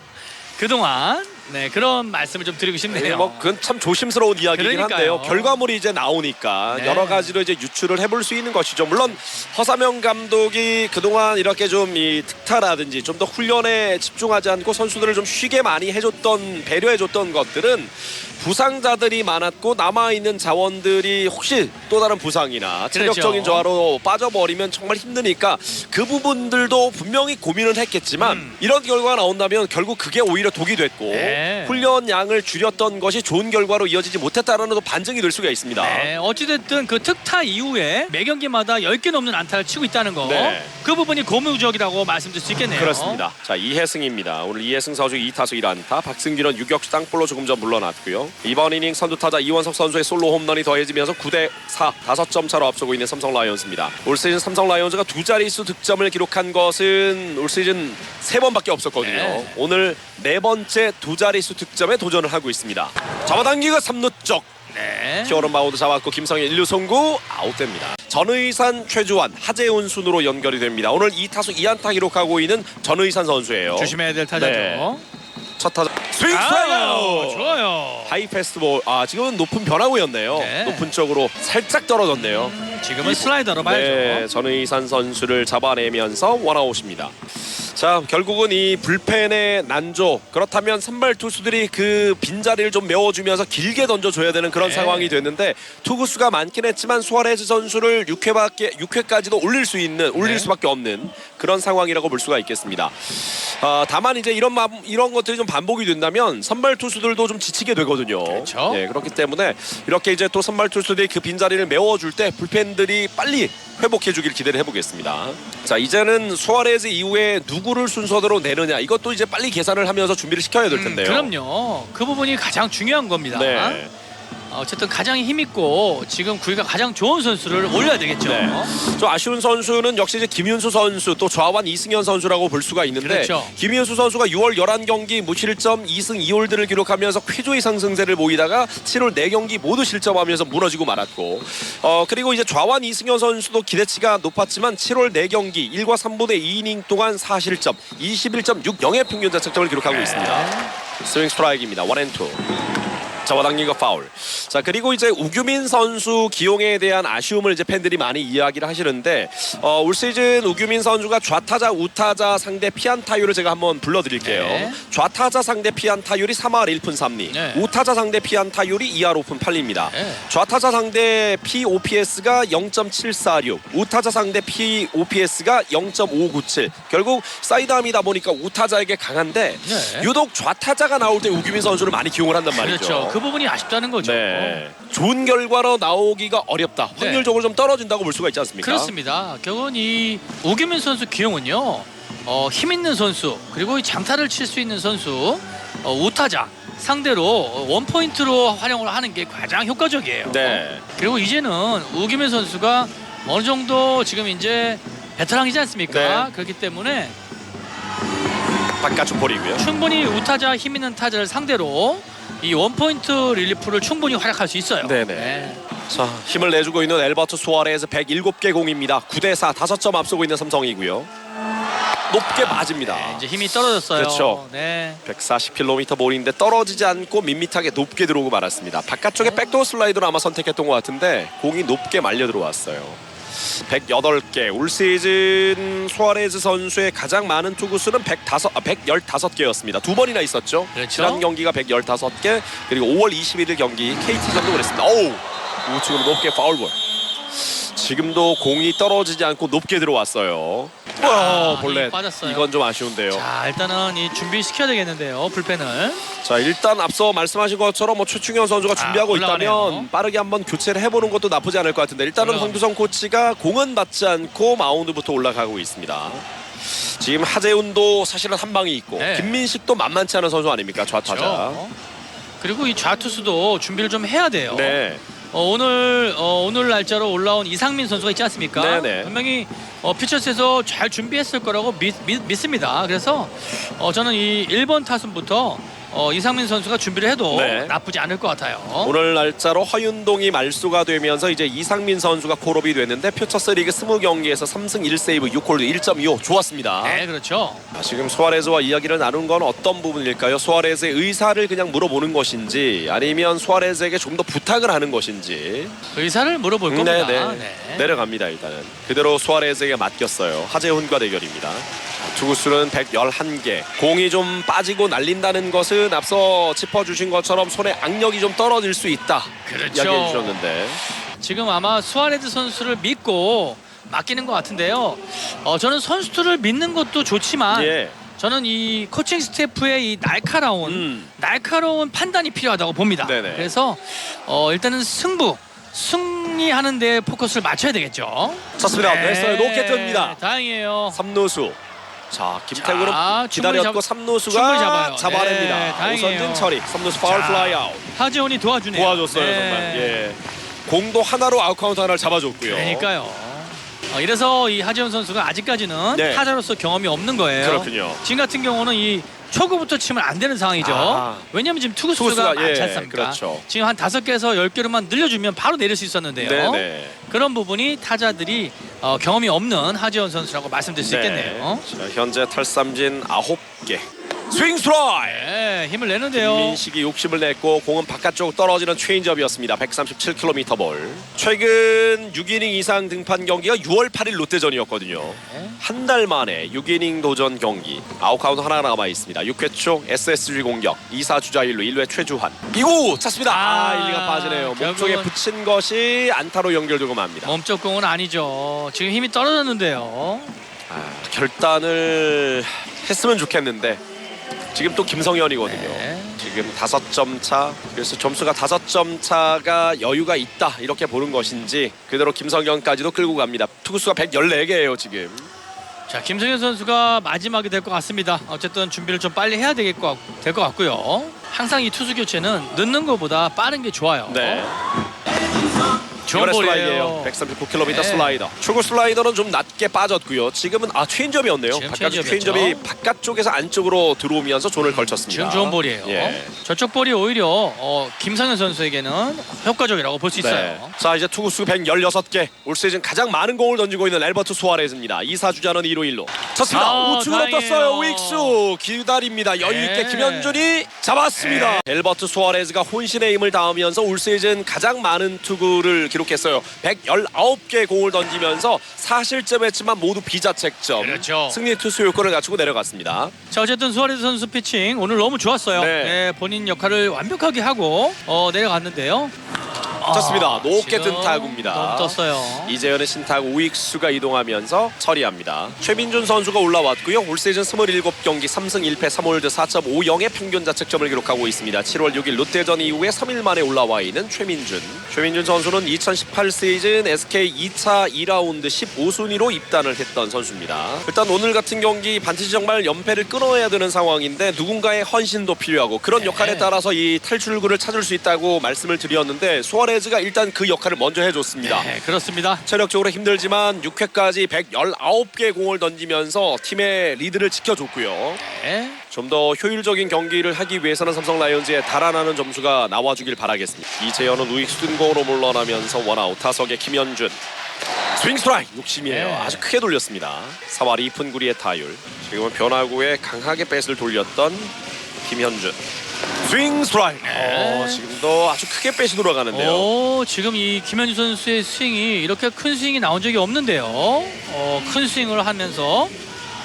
그동안 그런 말씀을 좀 드리고 싶네요. 뭐 그건 참 조심스러운 이야기이긴 그러니까요. 한데요. 결과물이 이제 나오니까 네. 여러 가지로 이제 유추를 해볼 수 있는 것이죠. 물론 허삼영 감독이 그동안 이렇게 좀 이 특타라든지 좀 더 훈련에 집중하지 않고 선수들을 좀 쉬게 많이 해줬던 배려해줬던 것들은 부상자들이 많았고 남아있는 자원들이 혹시 또 다른 부상이나 체력적인 그렇죠. 저하로 빠져버리면 정말 힘드니까 그 부분들도 분명히 고민은 했겠지만 이런 결과가 나온다면 결국 그게 오히려 독이 됐고 네. 훈련 양을 줄였던 것이 좋은 결과로 이어지지 못했다는 또 반증이 될 수가 있습니다. 네, 어찌됐든 그 특타 이후에 매 경기마다 10개 넘는 안타를 치고 있다는 거. 네. 그 부분이 고무적이라고 말씀드릴 수 있겠네요. 그렇습니다. 자, 이혜승입니다. 오늘 이혜승 선수 2타수 1안타, 박승규는 유격수 땅볼로 조금 전 물러났고요. 이번 이닝 선두타자 이원석 선수의 솔로 홈런이 더해지면서 9대4 5점 차로 앞서고 있는 삼성 라이온즈입니다. 올 시즌 삼성 라이온즈가 두 자릿수 득점을 기록한 것은 올 시즌 3번밖에 없었거든요. 네. 오늘 4번째 두 자릿수 득점에 도전을 하고 있습니다. 잡아당기가 3루 쪽. 네. 키오른 바운드 잡았고 김성현 1루 송구 아웃됩니다. 전의산, 최주환, 하재훈 순으로 연결이 됩니다. 오늘 2타수 2안타 기록하고 있는 전의산 선수예요. 조심해야 될 타자죠. 네. 첫 타자 스윙 스트라이크 좋아요. 하이 패스트볼. 지금은 높은 변화구였네요. 네. 높은 쪽으로 살짝 떨어졌네요. 지금은 슬라이더로 봐야죠. 네, 전의산 선수를 잡아내면서 원아웃입니다. 자, 결국은 이 불펜의 난조, 그렇다면 선발 투수들이 그 빈자리를 좀 메워주면서 길게 던져줘야 되는 그런 네. 상황이 됐는데 투구수가 많긴 했지만 수아레즈 선수를 6회까지도 올릴 네. 수밖에 없는 그런 상황이라고 볼 수가 있겠습니다. 다만 이제 이런 것들이 좀 반복이 된다면 선발 투수들도 좀 지치게 되거든요. 그렇죠. 예, 그렇기 때문에 이렇게 이제 또 선발 투수들이 그 빈자리를 메워줄 때 불펜들이 빨리 회복해주길 기대를 해보겠습니다. 자, 이제는 수아레즈 이후에 누구를 순서대로 내느냐 이것도 이제 빨리 계산을 하면서 준비를 시켜야 될 텐데요. 그럼요. 그 부분이 가장 중요한 겁니다. 네. 어쨌든 가장 힘있고 지금 구위가 가장 좋은 선수를 올려야 되겠죠. 네. 좀 아쉬운 선수는 역시 이제 김윤수 선수 또 좌완 이승현 선수라고 볼 수가 있는데 그렇죠. 김윤수 선수가 6월 11경기 무실점 2승 2홀드를 기록하면서 쾌조의 상승세를 보이다가 7월 4경기 모두 실점하면서 무너지고 말았고 그리고 이제 좌완 이승현 선수도 기대치가 높았지만 7월 4경기 1과 3분의 2이닝 동안 4실점 21.60의 평균 자책점을 기록하고 있습니다. 스윙 스트라이크입니다. 원앤투. 잡아당긴 거 파울. 자, 그리고 이제 우규민 선수 기용에 대한 아쉬움을 이제 팬들이 많이 이야기를 하시는데 올 시즌 우규민 선수가 좌타자 우타자 상대 피안타율을 제가 한번 불러드릴게요. 네. 좌타자 상대 피안타율이 3할 1푼 3리 네. 우타자 상대 피안타율이 2할 5푼 8리입니다. 네. 좌타자 상대 POPS가 0.746 우타자 상대 POPS가 0.597 결국 사이드암이다 보니까 우타자에게 강한데 네. 유독 좌타자가 나올 때 우규민 선수를 많이 기용을 한단 말이죠. 그렇죠. 그 부분이 아쉽다는 거죠. 네. 좋은 결과로 나오기가 어렵다. 네. 확률적으로 좀 떨어진다고 볼 수가 있지 않습니까? 그렇습니다. 결국은 이 우규민 선수 기용은요. 힘 있는 선수 그리고 이 장타를 칠 수 있는 선수 우타자 상대로 원포인트로 활용을 하는 게 가장 효과적이에요. 네. 그리고 이제는 우규민 선수가 어느 정도 지금 이제 베테랑이지 않습니까? 네. 그렇기 때문에 바깥쪽 볼이고요. 충분히 우타자 힘 있는 타자를 상대로 이 원포인트 릴리프를 충분히 활약할 수 있어요. 네네. 네. 자, 힘을 내주고 있는 엘버트 수아레즈 107개 공입니다. 9대4 5점 앞서고 있는 삼성이고요. 높게 맞습니다. 네, 이제 힘이 떨어졌어요. 그렇죠. 네. 140km 볼인데 떨어지지 않고 밋밋하게 높게 들어오고 말았습니다. 바깥쪽에 백도어 슬라이드로 아마 선택했던 것 같은데 공이 높게 말려 들어왔어요. 108개. 올 시즌 수아레즈 선수의 가장 많은 투구수는 115개였습니다. 두 번이나 있었죠. 그렇죠. 지난 경기가 115개 그리고 5월 21일 경기 KT전도 그랬습니다. 오우! 우측으로 높게 파울볼. 지금도 공이 떨어지지 않고 높게 들어왔어요. 볼넷. 빠졌어요. 이건 좀 아쉬운데요. 자, 일단은 이 준비시켜야 되겠는데요. 불펜을. 자, 일단 앞서 말씀하신 것처럼 최충현 선수가 준비하고 올라가네요. 있다면 빠르게 한번 교체를 해보는 것도 나쁘지 않을 것 같은데 일단은 올라갑니다. 황두성 코치가 공은 받지 않고 마운드부터 올라가고 있습니다. 지금 하재훈도 사실은 한 방이 있고 네. 김민식도 만만치 않은 선수 아닙니까? 좌타자. 그렇죠. 그리고 이 좌투수도 준비를 좀 해야 돼요. 네. 오늘 날짜로 올라온 이상민 선수가 있지 않습니까? 네네. 분명히 퓨처스에서 잘 준비했을 거라고 믿습니다. 그래서 저는 이 1번 타순부터 이상민 선수가 준비를 해도 네. 나쁘지 않을 것 같아요. 오늘 날짜로 허윤동이 말소가 되면서 이제 이상민 선수가 콜업이 됐는데 퓨처스 리그 20경기에서 3승 1세이브 6홀드 1.25 좋았습니다. 네, 그렇죠. 지금 수아레즈와 이야기를 나눈 건 어떤 부분일까요? 수아레즈의 의사를 그냥 물어보는 것인지 아니면 수아레즈에게 좀 더 부탁을 하는 것인지 의사를 물어볼 겁니다. 네. 내려갑니다. 일단은 그대로 수아레즈에게 맡겼어요. 하재훈과 대결입니다. 투구수는 111개. 공이 좀 빠지고 날린다는 것은 앞서 짚어주신 것처럼 손에 악력이 좀 떨어질 수 있다. 그렇죠. 이야기해 주셨는데 지금 아마 수아레즈 선수를 믿고 맡기는 것 같은데요. 저는 선수들을 믿는 것도 좋지만 예. 저는 이 코칭 스태프의 이 날카로운 판단이 필요하다고 봅니다. 네네. 그래서 일단은 승리하는 데 포커스를 맞춰야 되겠죠. 쳤습니다. 됐어요. 높게 뜹니다. 다행이에요. 3루수. 자, 김태구는 자, 충분히 기다렸고 충분히 3루수가 잡아요. 잡아냅니다. 네, 다행이에요. 오선진 처리. 3루수 파울 자, 플라이 아웃. 하재훈이 도와주네요. 도와줬어요. 네. 정말. 예. 공도 하나로 아웃카운트 하나를 잡아줬고요. 그러니까요. 이래서 이 하재훈 선수가 아직까지는 네. 타자로서 경험이 없는 거예요. 그렇군요. 지금 같은 경우는 이 초구부터 치면 안 되는 상황이죠. 아. 왜냐하면 지금 투구수가 투구수가, 많지 예, 않습니까? 그렇죠. 지금 한 5개에서 10개로만 늘려주면 바로 내릴 수 있었는데요. 네네. 그런 부분이 타자들이 경험이 없는 하재훈 선수라고 말씀드릴 수 있겠네요. 자, 현재 탈삼진 9개. 스윙 스트라이크. 네, 힘을 내는데요. 민식이 욕심을 냈고 공은 바깥쪽 떨어지는 체인지업이었습니다. 137km 볼. 최근 6이닝 이상 등판 경기가 6월 8일 롯데전이었거든요. 네. 한 달 만에 6이닝 도전 경기. 아웃카운트 하나 남아 있습니다. 6회 초 SSG 공격. 2사 주자 1루 1회 최주환. 이구 찼습니다. 1리가 빠지네요. 몸쪽에 결국은 붙인 것이 안타로 연결되고 맙니다. 몸쪽 공은 아니죠. 지금 힘이 떨어졌는데요. 결단을 했으면 좋겠는데 지금 또 김성현이거든요. 네. 지금 5점 차. 그래서 점수가 5점 차가 여유가 있다 이렇게 보는 것인지 그대로 김성현까지도 끌고 갑니다. 투구수가 114개예요 지금. 자, 김성현 선수가 마지막이 될 것 같습니다. 어쨌든 준비를 좀 빨리 해야 될 것 같고요. 항상 이 투수 교체는 늦는 것보다 빠른 게 좋아요. 네. 좋은 이번에 볼이에요. 슬라이드예요. 139km 네. 슬라이더. 초구 슬라이더는 좀 낮게 빠졌고요. 지금은 체인지업이었네요. 지금 바깥쪽 체인지업이었죠. 체인지업이 바깥쪽에서 안쪽으로 들어오면서 존을 걸쳤습니다. 지금 좋은 볼이에요. 예. 저쪽 볼이 오히려 김성현 선수에게는 효과적이라고 볼 수 있어요. 네. 자 이제 투구수 116개. 올 시즌 가장 많은 공을 던지고 있는 엘버트 수아레즈입니다. 2사 주자는 2루 1루. 쳤습니다. 우측으로 다행이에요. 떴어요. 우익수 기다립니다. 여유있게 네. 김현준이 잡았습니다. 엘버트 수아레즈가 혼신의 힘을 다하면서 올 시즌 가장 많은 투구를 기록했어요. 119개 공을 던지면서 4실점 했지만 모두 비자책점. 그렇죠. 승리 투수 요건을 갖추고 내려갔습니다. 자, 어쨌든 수아레즈 선수 피칭 오늘 너무 좋았어요. 네. 네, 본인 역할을 완벽하게 하고 내려갔는데요. 쳤습니다. 높게 지금 뜬 타구입니다. 너무 떴어요. 이재현의 신타구 우익수가 이동하면서 처리합니다. 최민준 선수가 올라왔고요. 올 시즌 27경기 3승 1패 3홀드 4.50의 평균 자책점을 기록하고 있습니다. 7월 6일 롯데전 이후에 3일 만에 올라와 있는 최민준. 최민준 선수는 2018 시즌 SK 2차 2라운드 15순위로 입단을 했던 선수입니다. 일단 오늘 같은 경기 반드시 정말 연패를 끊어야 되는 상황인데 누군가의 헌신도 필요하고 그런 역할에 따라서 이 탈출구를 찾을 수 있다고 말씀을 드렸는데 수아레즈가 일단 그 역할을 먼저 해줬습니다. 네, 그렇습니다. 체력적으로 힘들지만 6회까지 119개 공을 던지면서 팀의 리드를 지켜줬고요. 네. 좀 더 효율적인 경기를 하기 위해서는 삼성 라이온즈의 달아나는 점수가 나와주길 바라겠습니다. 이재현은 우익수 뜬공으로 물러나면서 원아웃. 타석에 김현준. 스윙 스트라이크 욕심이에요. 네. 아주 크게 돌렸습니다. 4할 2푼 9리의 타율. 지금은 변화구에 강하게 배스를 돌렸던 김현준. 스윙 스트라이크. 네. 지금도 아주 크게 배시 돌아가는데요. 지금 이 김현준 선수의 스윙이 이렇게 큰 스윙이 나온 적이 없는데요. 큰 스윙을 하면서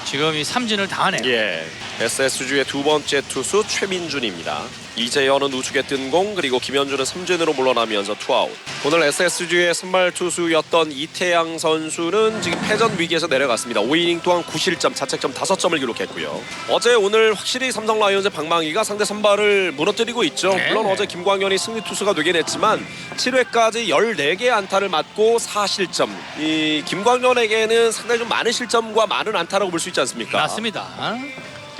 지금 이 삼진을 당하네요. 예. SSG의 두 번째 투수 최민준입니다. 이재현은 우측에 뜬 공, 그리고 김현준은 삼진으로 물러나면서 투아웃. 오늘 SSG의 선발 투수였던 이태양 선수는 지금 패전 위기에서 내려갔습니다. 5이닝 동안 9실점, 자책점 5점을 기록했고요. 어제 오늘 확실히 삼성 라이온즈 방망이가 상대 선발을 무너뜨리고 있죠. 네. 물론 어제 김광현이 승리 투수가 되긴 했지만 7회까지 14개 안타를 맞고 4실점. 이 김광현에게는 상당히 좀 많은 실점과 많은 안타라고 볼 수 있지 않습니까? 맞습니다.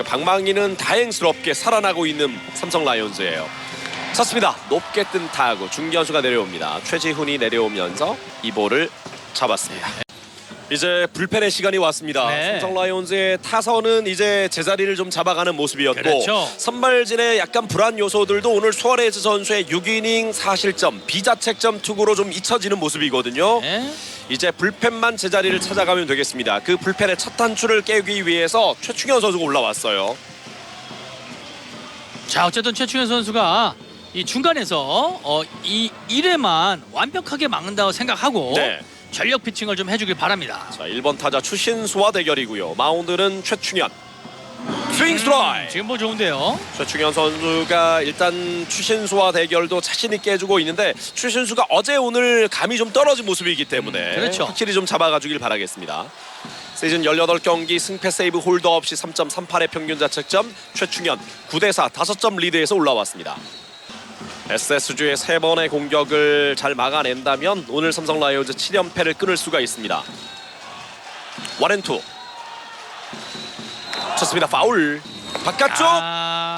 방망이는 다행스럽게 살아나고 있는 삼성 라이온즈예요. 쳤습니다. 높게 뜬 타구 중견수가 내려옵니다. 최지훈이 내려오면서 이 볼을 잡았습니다. 이제 불펜의 시간이 왔습니다. 네. 삼성 라이온즈의 타선은 이제 제자리를 좀 잡아가는 모습이었고 그렇죠. 선발진의 약간 불안 요소들도 오늘 수아레즈 선수의 6이닝 4실점 비자책점 투구로 좀 잊혀지는 모습이거든요. 네. 이제 불펜만 제자리를 찾아가면 되겠습니다. 그 불펜의 첫 단추를 깨기 위해서 최충현 선수가 올라왔어요. 자, 어쨌든 최충현 선수가 이 중간에서 이 1회만 완벽하게 막는다고 생각하고 네. 전력 피칭을 좀 해주길 바랍니다. 자, 1번 타자 추신수와 대결이고요. 마운드는 최충현. 스윙 스트라이크. 지금 뭐 좋은데요. 최충현 선수가 일단 추신수와 대결도 자신 있게 해주고 있는데 추신수가 어제 오늘 감이 좀 떨어진 모습이기 때문에 그렇죠. 확실히 좀 잡아가주길 바라겠습니다. 시즌 18경기 승패 세이브 홀더 없이 3.38의 평균 자책점. 최충현 9대4 5점 리드에서 올라왔습니다. SSG의 3번의 공격을 잘 막아낸다면 오늘 삼성 라이온즈 7연패를 끊을 수가 있습니다. 원앤투 쳤습니다. 파울. 바깥쪽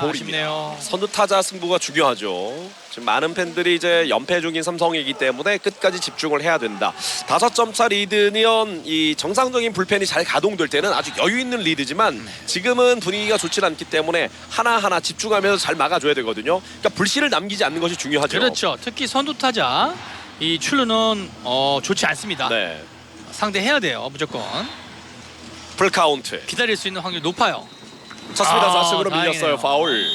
볼입니다. 아쉽네요. 선두 타자 승부가 중요하죠. 지금 많은 팬들이 이제 연패 중인 삼성이기 때문에 끝까지 집중을 해야 된다. 5점 차 리드면 이 정상적인 불펜이 잘 가동될 때는 아주 여유 있는 리드지만 지금은 분위기가 좋지 않기 때문에 하나하나 집중하면서 잘 막아줘야 되거든요. 그러니까 불씨를 남기지 않는 것이 중요하죠. 그렇죠. 특히 선두 타자 이 출루는 좋지 않습니다. 네. 상대해야 돼요. 무조건 풀 카운트. 기다릴 수 있는 확률이 높아요. 쳤습니다. 좌측으로 다행이네요. 밀렸어요. 파울.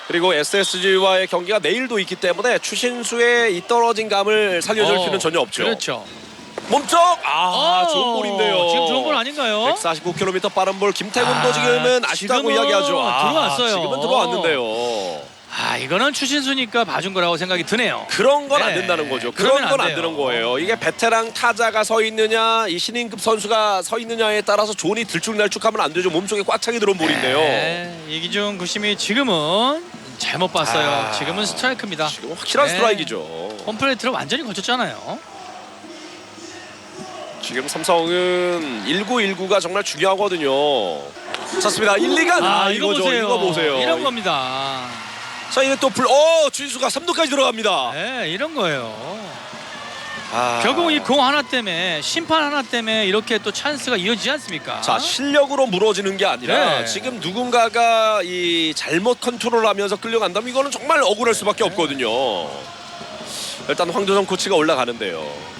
그리고 SSG와의 경기가 내일도 있기 때문에 추신수의 이 떨어진 감을 살려줄 필요는 전혀 없죠. 그렇죠. 몸쪽! 좋은 볼인데요. 지금 좋은 볼 아닌가요? 149km 빠른 볼. 김태군도 지금은 아쉽다고 지금은 이야기하죠. 들어왔어요. 지금은 들어왔는데요. 이거는 추신수니까 봐준 거라고 생각이 드네요. 그런 건 안 네. 된다는 거죠. 그러면 그런 건 안 안 되는 돼요. 거예요. 이게 베테랑 타자가 서 있느냐, 이 신인급 선수가 서 있느냐에 따라서 존이 들쭉날쭉하면 안 되죠. 몸쪽에 꽉 차게 들어온 볼인데요. 네, 이기중 구심이 지금은 잘못 봤어요. 지금은 스트라이크입니다. 지금 확실한 네. 스트라이크죠. 홈플레이트를 완전히 거쳤잖아요. 지금 삼성은 1919가 정말 중요하거든요. 좋습니다. 1, 2간. 이거 이거죠. 보세요. 이거 보세요. 이런 겁니다. 자, 이제 또 주인수가 3루까지 들어갑니다. 네, 이런 거예요. 아. 결국 이 공 하나 때문에 심판 하나 때문에 이렇게 또 찬스가 이어지지 않습니까? 자, 실력으로 무너지는 게 아니라 네. 지금 누군가가 이 잘못 컨트롤하면서 끌려간다면 이거는 정말 억울할 수밖에 없거든요. 일단 황도정 코치가 올라가는데요.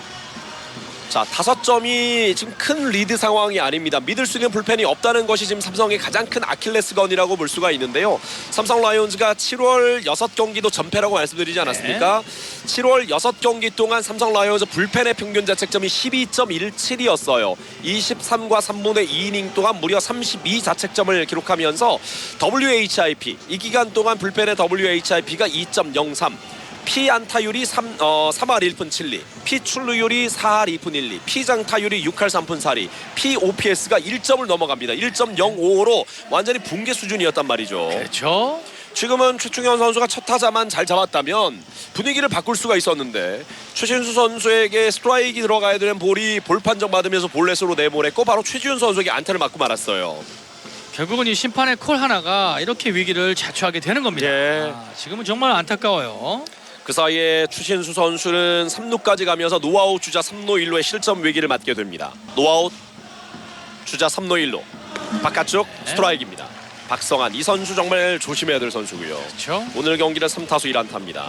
자, 5점이 지금 큰 리드 상황이 아닙니다. 믿을 수 있는 불펜이 없다는 것이 지금 삼성의 가장 큰 아킬레스건이라고 볼 수가 있는데요. 삼성 라이온즈가 7월 6경기도 전패라고 말씀드리지 않았습니까? 7월 6경기 동안 삼성 라이온즈 불펜의 평균 자책점이 12.17이었어요. 23과 3분의 2이닝 동안 무려 32 자책점을 기록하면서 WHIP, 이 기간 동안 불펜의 WHIP가 2.03, 피안타율이 3할 1푼 7리, 피출루율이 4할 2푼 1리, 피장타율이 6할 3푼 4리, POPS가 1점을 넘어갑니다. 1.05로 완전히 붕괴 수준이었단 말이죠. 그렇죠. 지금은 최충현 선수가 첫 타자만 잘 잡았다면 분위기를 바꿀 수가 있었는데 최신수 선수에게 스트라이크 들어가야 되는 볼이 볼 판정 받으면서 볼넷으로 내보냈고 바로 최지훈 선수에게 안타를 맞고 말았어요. 결국은 이 심판의 콜 하나가 이렇게 위기를 자초하게 되는 겁니다. 예. 지금은 정말 안타까워요. 그 사이에 추신수 선수는 3루까지 가면서 노아웃 주자 3루 1루의 실점 위기를 맞게 됩니다. 노아웃 주자 3루 1루 바깥쪽 스트라이크입니다. 박성환, 이 선수 정말 조심해야 될 선수고요. 그렇죠. 오늘 경기는 3타수 1안타입니다.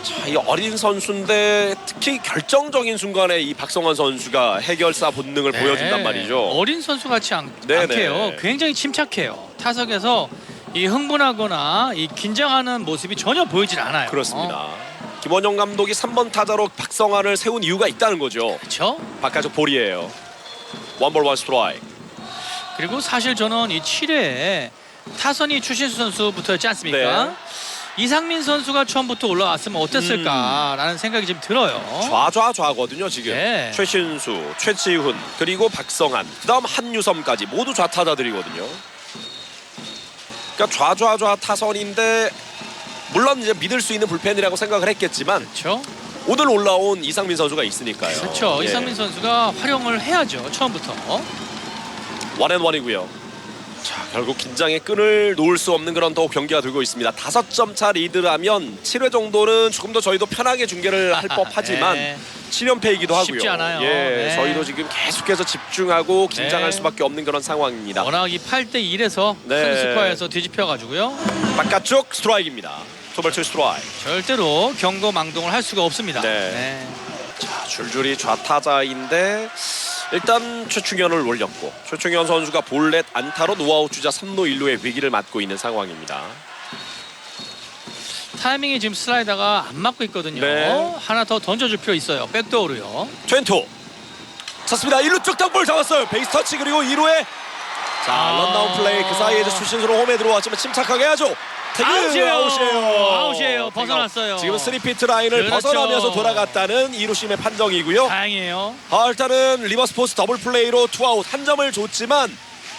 자, 이 어린 선수인데 특히 결정적인 순간에 이 박성환 선수가 해결사 본능을 보여준단 말이죠. 어린 선수 같지 네네. 않게요. 굉장히 침착해요. 타석에서 이 흥분하거나 이 긴장하는 모습이 전혀 보이질 않아요. 그렇습니다. 김원영 감독이 3번 타자로 박성환을 세운 이유가 있다는 거죠. 그렇죠. 바깥쪽 볼이에요. 원볼 원 스트라이크. 그리고 사실 저는 이 7회에 타선이 추신수 선수부터였지 않습니까? 네. 이상민 선수가 처음부터 올라왔으면 어땠을까라는 생각이 좀 들어요. 좌좌좌거든요 지금. 네. 최신수, 최지훈, 그리고 박성환, 그다음 한유섬까지 모두 좌타자들이거든요. 그러니까 좌좌좌 타선인데 물론 이제 믿을 수 있는 불펜이라고 생각을 했겠지만 그렇죠. 오늘 올라온 이상민 선수가 있으니까요. 그렇죠. 예. 이상민 선수가 활용을 해야죠. 처음부터. 원앤원이고요. 자, 결국 긴장의 끈을 놓을 수 없는 그런 또 경기가 되고 있습니다. 5점 차 리드라면 7회 정도는 조금 더 저희도 편하게 중계를 할 법하지만 네. 7연패이기도 하고요. 쉽지 않아요. 예, 네. 저희도 지금 계속해서 집중하고 긴장할 네. 수밖에 없는 그런 상황입니다. 워낙 이 8대 1에서 네. 큰 스코어에서 뒤집혀가지고 바깥쪽 스트라이크입니다. 투벌투 스트라이크. 절대로 경고망동을 할 수가 없습니다. 네. 자, 줄줄이 좌타자인데 일단 최충현을 올렸고 최충현 선수가 볼넷 안타로 노아웃 주자 3루 1루의 위기를 맞고 있는 상황입니다. 타이밍이 지금 슬라이더가 안 맞고 있거든요. 네. 하나 더 던져줄 필요 있어요. 백도어로요. 트웬토 찼습니다. 1루 쪽 땅볼 잡았어요. 베이스 터치 그리고 2루에 자 런다운 플레이. 그 사이에 추신수로 홈에 들어왔지만 침착하게 해야죠. 태그 아웃이에요. 벗어났어요. 지금 3피트 라인을 그렇죠. 벗어나면서 돌아갔다는 2루심의 판정이고요. 다행이에요. 일단은 리버스포스 더블 플레이로 투아웃 한 점을 줬지만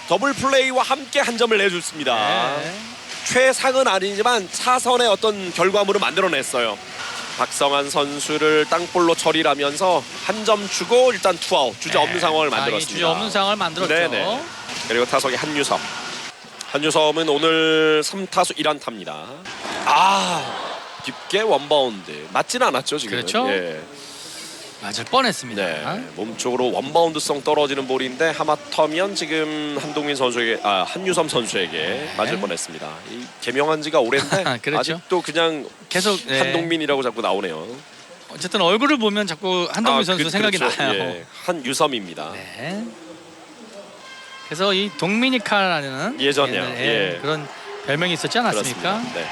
더블 플레이와 함께 한 점을 내줬습니다. 네. 최상은 아니지만 차선의 어떤 결과물을 만들어냈어요. 박성환 선수를 땅볼로 처리를 하면서 한 점 주고 일단 투아웃 주자 없는 상황을 만들었습니다. 주자 없는 상황을 만들었죠. 네네. 그리고 타석의 한유섬. 한유섬은 오늘 3타수 1안타입니다. 깊게 원바운드 맞진 않았죠 지금. 그렇죠. 예. 맞을 뻔했습니다. 네, 몸쪽으로 원바운드성 떨어지는 볼인데 하마터면 지금 한유섬 선수에게 맞을 뻔했습니다. 이 개명한 지가 오랜데 그렇죠. 아직도 그냥 계속 네. 한동민이라고 자꾸 나오네요. 어쨌든 얼굴을 보면 자꾸 한동민 선수 생각이 그렇죠. 나요. 예, 한유섬입니다. 네. 그래서 이 동미니카라는 예전이요. 예. 그런 별명이 있었지 않았습니까? 그렇습니다. 네.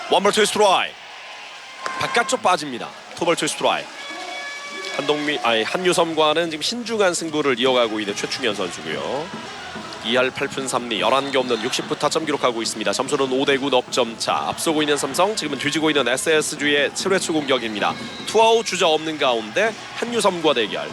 원볼 투 스트라이크. 바깥쪽 빠집니다. 투볼 투 스트라이크. 한유섬과는 지금 신중한 승부를 이어가고 있는 최충현 선수고요. 2할 8푼 3리 11개 없는 60부 타점 기록하고 있습니다. 점수는 5대9 넉점 차. 앞서고 있는 삼성, 지금은 뒤지고 있는 SSG의 7회 초 공격입니다. 투아웃 주자 없는 가운데 한유섬과 대결.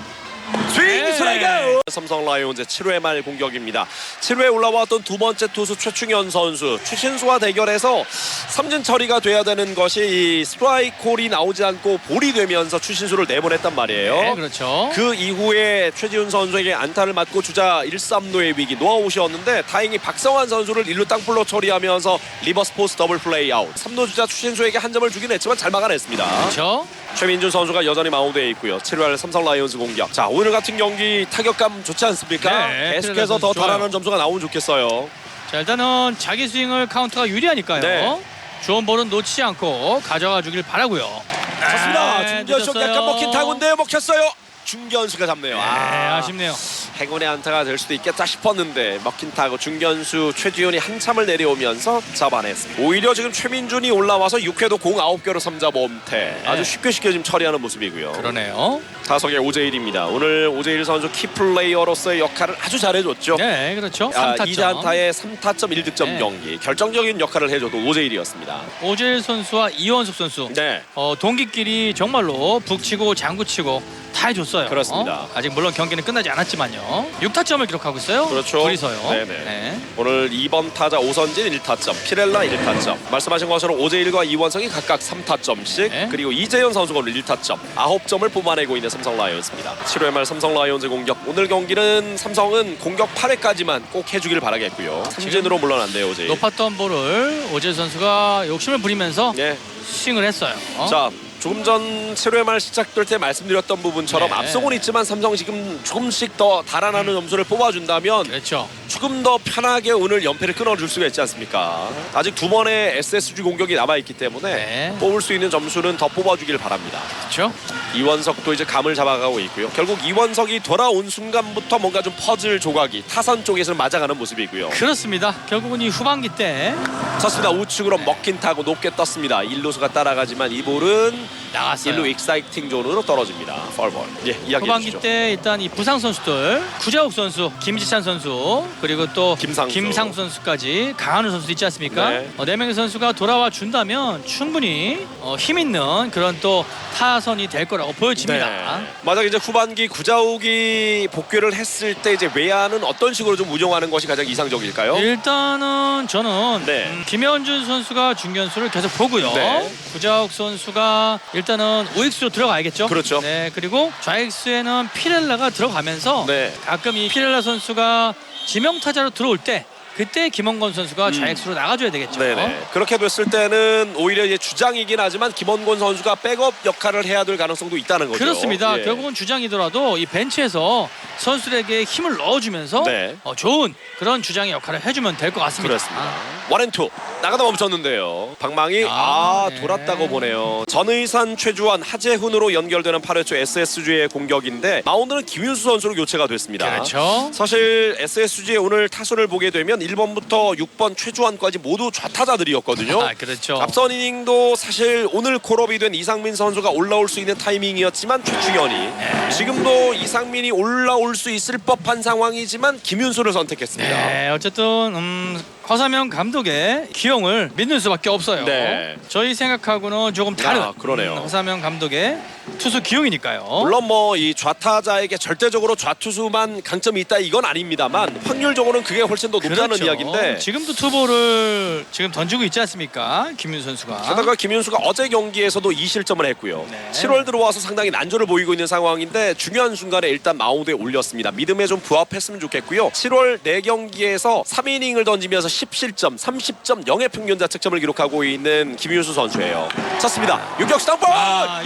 스윙 스트라이크! 삼성 라이온즈의 7회 말 공격입니다. 7회에 올라왔던 두 번째 투수 최충현 선수, 추신수와 대결해서 삼진 처리가 돼야 되는 것이 이 스트라이크 콜이 나오지 않고 볼이 되면서 추신수를 내보냈단 말이에요. 네, 그렇죠. 그 이후에 최지훈 선수에게 안타를 맞고 주자 1-3루의 위기, 노아웃이었는데 다행히 박성환 선수를 1루 땅볼로 처리하면서 리버스 포스 더블 플레이 아웃. 3루 주자 추신수에게 한 점을 주긴 했지만 잘 막아냈습니다. 그렇죠. 최민준 선수가 여전히 마운드에 있고요. 7월 삼성 라이온즈 공격. 자, 오늘 같은 경기 타격감 좋지 않습니까? 네, 계속해서 더 좋아요. 달아나는 점수가 나오면 좋겠어요. 자, 일단은 자기 스윙을 카운트가 유리하니까요. 네. 좋은 볼은 놓치지 않고 가져가 주길 바라고요. 좋습니다. 네, 중견수 늦었어요. 약간 먹힌 타구인데 먹혔어요. 중견수가 잡네요. 네, 아쉽네요. 행운의 안타가 될 수도 있겠다 싶었는데 먹힌 타구 중견수 최지훈이 한참을 내려오면서 잡아냈습니다. 오히려 지금 최민준이 올라와서 6회도 공 9개로 3자 범퇴. 아주 쉽게 지금 처리하는 모습이고요. 그러네요. 타석의 오재일입니다. 오늘 오재일 선수 키플레이어로서의 역할을 아주 잘해줬죠. 네, 그렇죠. 2자 3타점. 안타에 3타점 1득점 네. 경기. 결정적인 역할을 해줘도 오재일이었습니다. 오재일 선수와 이원석 선수. 네. 동기끼리 정말로 북치고 장구치고 다 해줬어요. 그렇습니다. 아직 물론 경기는 끝나지 않았지만요. 6타점을 기록하고 있어요. 그렇죠. 둘이서요. 네네. 네. 오늘 2번 타자 오선진 1타점, 피렐라 1타점. 말씀하신 것처럼 오재일과 이원석이 각각 3타점씩. 네. 그리고 이재현 선수가 오늘 1타점, 9점을 뽑아내고 있는 삼성 라이온즈입니다. 7회 말 삼성 라이온즈 공격. 오늘 경기는 삼성은 공격 8회까지만 꼭 해주길 바라겠고요. 삼진으로 물러난대요, 오재일. 높았던 볼을 오재일 선수가 욕심을 부리면서 네. 스윙을 했어요. 자, 조금 전 7회 말 시작될 때 말씀드렸던 부분처럼 네. 앞서고는 있지만 삼성 지금 조금씩 더 달아나는 점수를 뽑아준다면 그렇죠. 조금 더 편하게 오늘 연패를 끊어줄 수가 있지 않습니까? 아직 두 번의 SSG 공격이 남아있기 때문에 네. 뽑을 수 있는 점수는 더 뽑아주길 바랍니다. 그렇죠. 이원석도 이제 감을 잡아가고 있고요. 결국 이원석이 돌아온 순간부터 뭔가 좀 퍼즐 조각이 타선 쪽에서 맞아가는 모습이고요. 그렇습니다. 결국은 이 후반기 때 쳤습니다. 우측으로 먹힌 타고 높게 떴습니다. 1루수가 따라가지만 이 볼은 나갔어요. 1루 익사이팅 존으로 떨어집니다. 파울볼. 예, 이야기해 후반기 주시죠. 때 일단 이 부상 선수들 구자욱 선수, 김지찬 선수 그리고 또 김상수. 선수까지 강한우 선수 있지 않습니까? 네. 4명의 선수가 돌아와 준다면 충분히 힘 있는 그런 또 타선이 될 거라고 보여집니다. 네. 만약 이제 후반기 구자욱이 복귀를 했을 때 이제 외야는 어떤 식으로 좀 운영하는 것이 가장 이상적일까요? 일단은 저는 네. 김현준 선수가 중견수를 계속 보고요. 네. 구자욱 선수가 일단은 우익수로 들어가야겠죠. 그렇죠. 네, 그리고 좌익수에는 피렐라가 들어가면서 네. 가끔 이 피렐라 선수가 지명타자로 들어올 때 그때 김원건 선수가 좌익수로 나가줘야 되겠죠. 네네. 그렇게 됐을 때는 오히려 이제 주장이긴 하지만 김원곤 선수가 백업 역할을 해야 될 가능성도 있다는 거죠. 그렇습니다. 예. 결국은 주장이더라도 이 벤치에서 선수들에게 힘을 넣어주면서 네. 좋은 그런 주장의 역할을 해주면 될 것 같습니다. 그렇습니다. 원앤투 나가다 멈췄는데요. 방망이 네. 돌았다고 보네요. 전의산, 최주환, 하재훈으로 연결되는 8회 초 SSG의 공격인데 마운드는 김윤수 선수로 교체가 됐습니다. 그렇죠. 사실 SSG의 오늘 타선을 보게 되면 1번부터 6번 최주환까지 모두 좌타자들이었거든요. 그렇죠. 앞선 이닝도 사실 오늘 콜업이 된 이상민 선수가 올라올 수 있는 타이밍이었지만 최충현이 지금도 이상민이 올라올 수 있을 법한 상황이지만 김윤수를 선택했습니다. 네, 어쨌든 허삼영 감독의 기용을 믿는 수밖에 없어요. 네. 저희 생각하고는 조금 다른 그러네요. 허삼영 감독의 투수 기용이니까요. 물론 뭐 이 좌타자에게 절대적으로 좌투수만 강점이 있다 이건 아닙니다만 확률적으로는 그게 훨씬 더 높다는 그렇죠. 이야기인데 지금도 투볼을 지금 던지고 있지 않습니까? 김윤 선수가. 게다가 김윤수가 어제 경기에서도 2실점을 했고요. 네. 7월 들어와서 상당히 난조를 보이고 있는 상황인데 중요한 순간에 일단 마운드에 올렸습니다. 믿음에 좀 부합했으면 좋겠고요. 7월 4경기에서 3이닝을 던지면서 10실점, 30.0의 평균 자책점을 기록하고 있는 김윤수 선수예요. 찼습니다. 유격수 땅볼!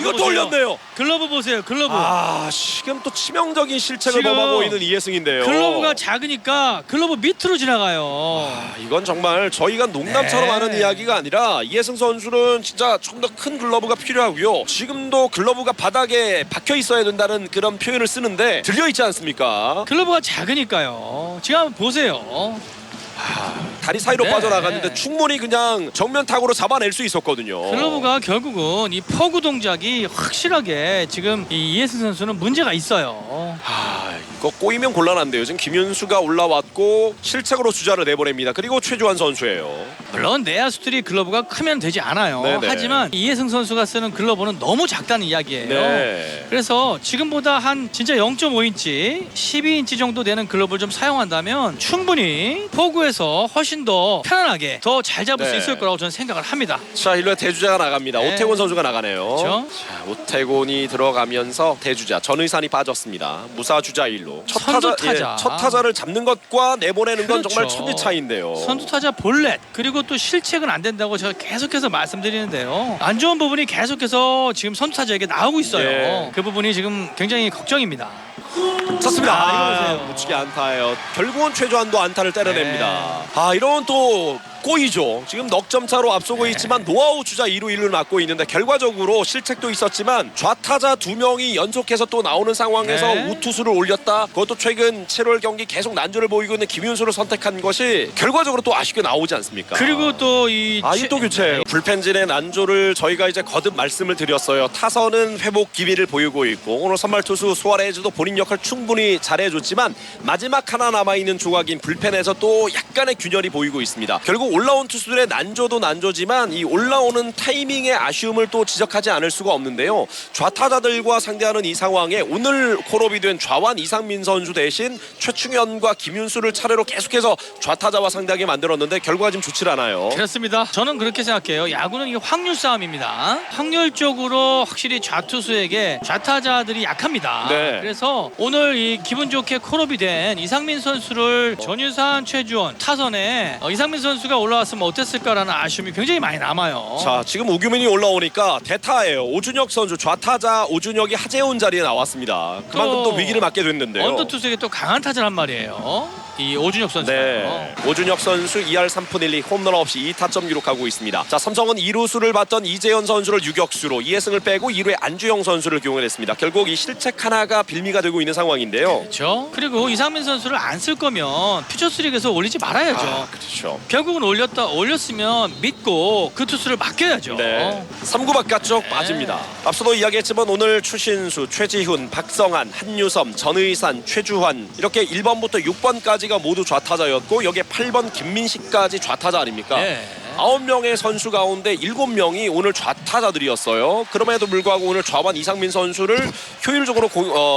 이것도 보세요. 올렸네요. 글러브 보세요. 글러브. 지금 또 치명적인 실책을 지금 범하고 있는 이해승인데요. 글러브가 작으니까 글러브 밑으로 지나가요. 이건 정말 저희가 농담처럼 네. 하는 이야기가 아니라 이해승 선수는 진짜 좀 더 큰 글러브가 필요하고요. 지금도 글러브가 바닥에 박혀 있어야 된다는 그런 표현을 쓰는데 들려 있지 않습니까? 글러브가 작으니까요. 지금 한번 보세요. 다리 사이로 네. 빠져나갔는데 충분히 그냥 정면 타구로 잡아낼 수 있었거든요. 글러브가 결국은 이 포구 동작이 확실하게 지금 이 이해승 선수는 문제가 있어요. 이거 꼬이면 곤란한데요. 지금 김윤수가 올라왔고 실책으로 주자를 내보냅니다. 그리고 최주환 선수예요. 물론 내야수들이 글러브가 크면 되지 않아요. 네네. 하지만 이해승 선수가 쓰는 글러브는 너무 작다는 이야기예요. 네. 그래서 지금보다 한 진짜 0.5인치, 12인치 정도 되는 글러브를 좀 사용한다면 충분히 포구에서 훨씬 더 편안하게 더 잘 잡을 수 네. 있을 거라고 저는 생각을 합니다. 자, 일루에 대주자가 나갑니다. 네. 오태곤 선수가 나가네요. 그렇죠? 자, 오태곤이 들어가면서 대주자 전의산이 빠졌습니다. 무사 주자 1루. 선두 타자. 첫 타자를 잡는 것과 내보내는 건 정말 그렇죠. 천지 차이인데요. 선두 타자 볼넷 그리고 또 실책은 안 된다고 제가 계속해서 말씀드리는데요. 안 좋은 부분이 계속해서 지금 선두 타자에게 나오고 있어요. 네. 그 부분이 지금 굉장히 걱정입니다. 쳤습니다. 이거 보세요. 묻히기 안타예요. 결국은 최주환도 안타를 때려냅니다. 이런 또 꼬이죠. 지금 넉 점 차로 앞서고 있지만 노아웃 주자 2루 1루를 맡고 있는데 결과적으로 실책도 있었지만 좌타자 2명이 연속해서 또 나오는 상황에서 네. 우투수를 올렸다. 그것도 최근 7월 경기 계속 난조를 보이고 있는 김윤수를 선택한 것이 결과적으로 또 아쉽게 나오지 않습니까? 그리고 또이 이 또 교체예요. 불펜진의 난조를 저희가 이제 거듭 말씀을 드렸어요. 타선은 회복 기미를 보이고 있고 오늘 선발 투수 수아레즈도 본인 역할 충분히 잘해줬지만 마지막 하나 남아있는 조각인 불펜에서 또 약간의 균열이 보이고 있습니다. 결국 올라온 투수들의 난조도 난조지만 이 올라오는 타이밍의 아쉬움을 또 지적하지 않을 수가 없는데요. 좌타자들과 상대하는 이 상황에 오늘 콜업이 된 좌완 이상민 선수 대신 최충현과 김윤수를 차례로 계속해서 좌타자와 상대하게 만들었는데 결과가 지금 좋질 않아요. 그렇습니다. 저는 그렇게 생각해요. 야구는 이게 확률 싸움입니다. 확률적으로 확실히 좌투수에게 좌타자들이 약합니다. 네. 그래서 오늘 이 기분 좋게 콜업이 된 이상민 선수를 전유산, 최주원 타선에 이상민 선수가 올라왔으면 어땠을까라는 아쉬움이 굉장히 많이 남아요. 자, 지금 우규민이 올라오니까 대타예요. 오준혁 선수 좌타자 오준혁이 하재훈 자리에 나왔습니다. 그만큼 또 위기를 맞게 됐는데요. 언더 투수에게 또 강한 타자란 말이에요. 이 오준혁 선수가. 네. 오준혁 선수 2할 3푼 1리 홈런 없이 2타점 기록하고 있습니다. 자, 삼성은 2루수를 받던 이재현 선수를 유격수로 이해승을 빼고 2루에 안주영 선수를 기용을 했습니다. 결국 이 실책 하나가 빌미가 되고 있는 상황인데요. 그렇죠. 그리고 이상민 선수를 안 쓸 거면 퓨처스리그에서 올리지 말아야죠. 그렇죠. 결국은 올렸으면 믿고 그 투수를 맡겨야죠. 네. 3구 바깥쪽 네. 빠집니다. 앞서도 이야기했지만 오늘 추신수, 최지훈, 박성한, 한유섬, 전의산, 최주환 이렇게 1번부터 6번까지가 모두 좌타자였고 여기에 8번 김민식까지 좌타자 아닙니까? 네. 9명의 선수 가운데 7명이 오늘 좌타자들이었어요. 그럼에도 불구하고 오늘 좌완 이상민 선수를 효율적으로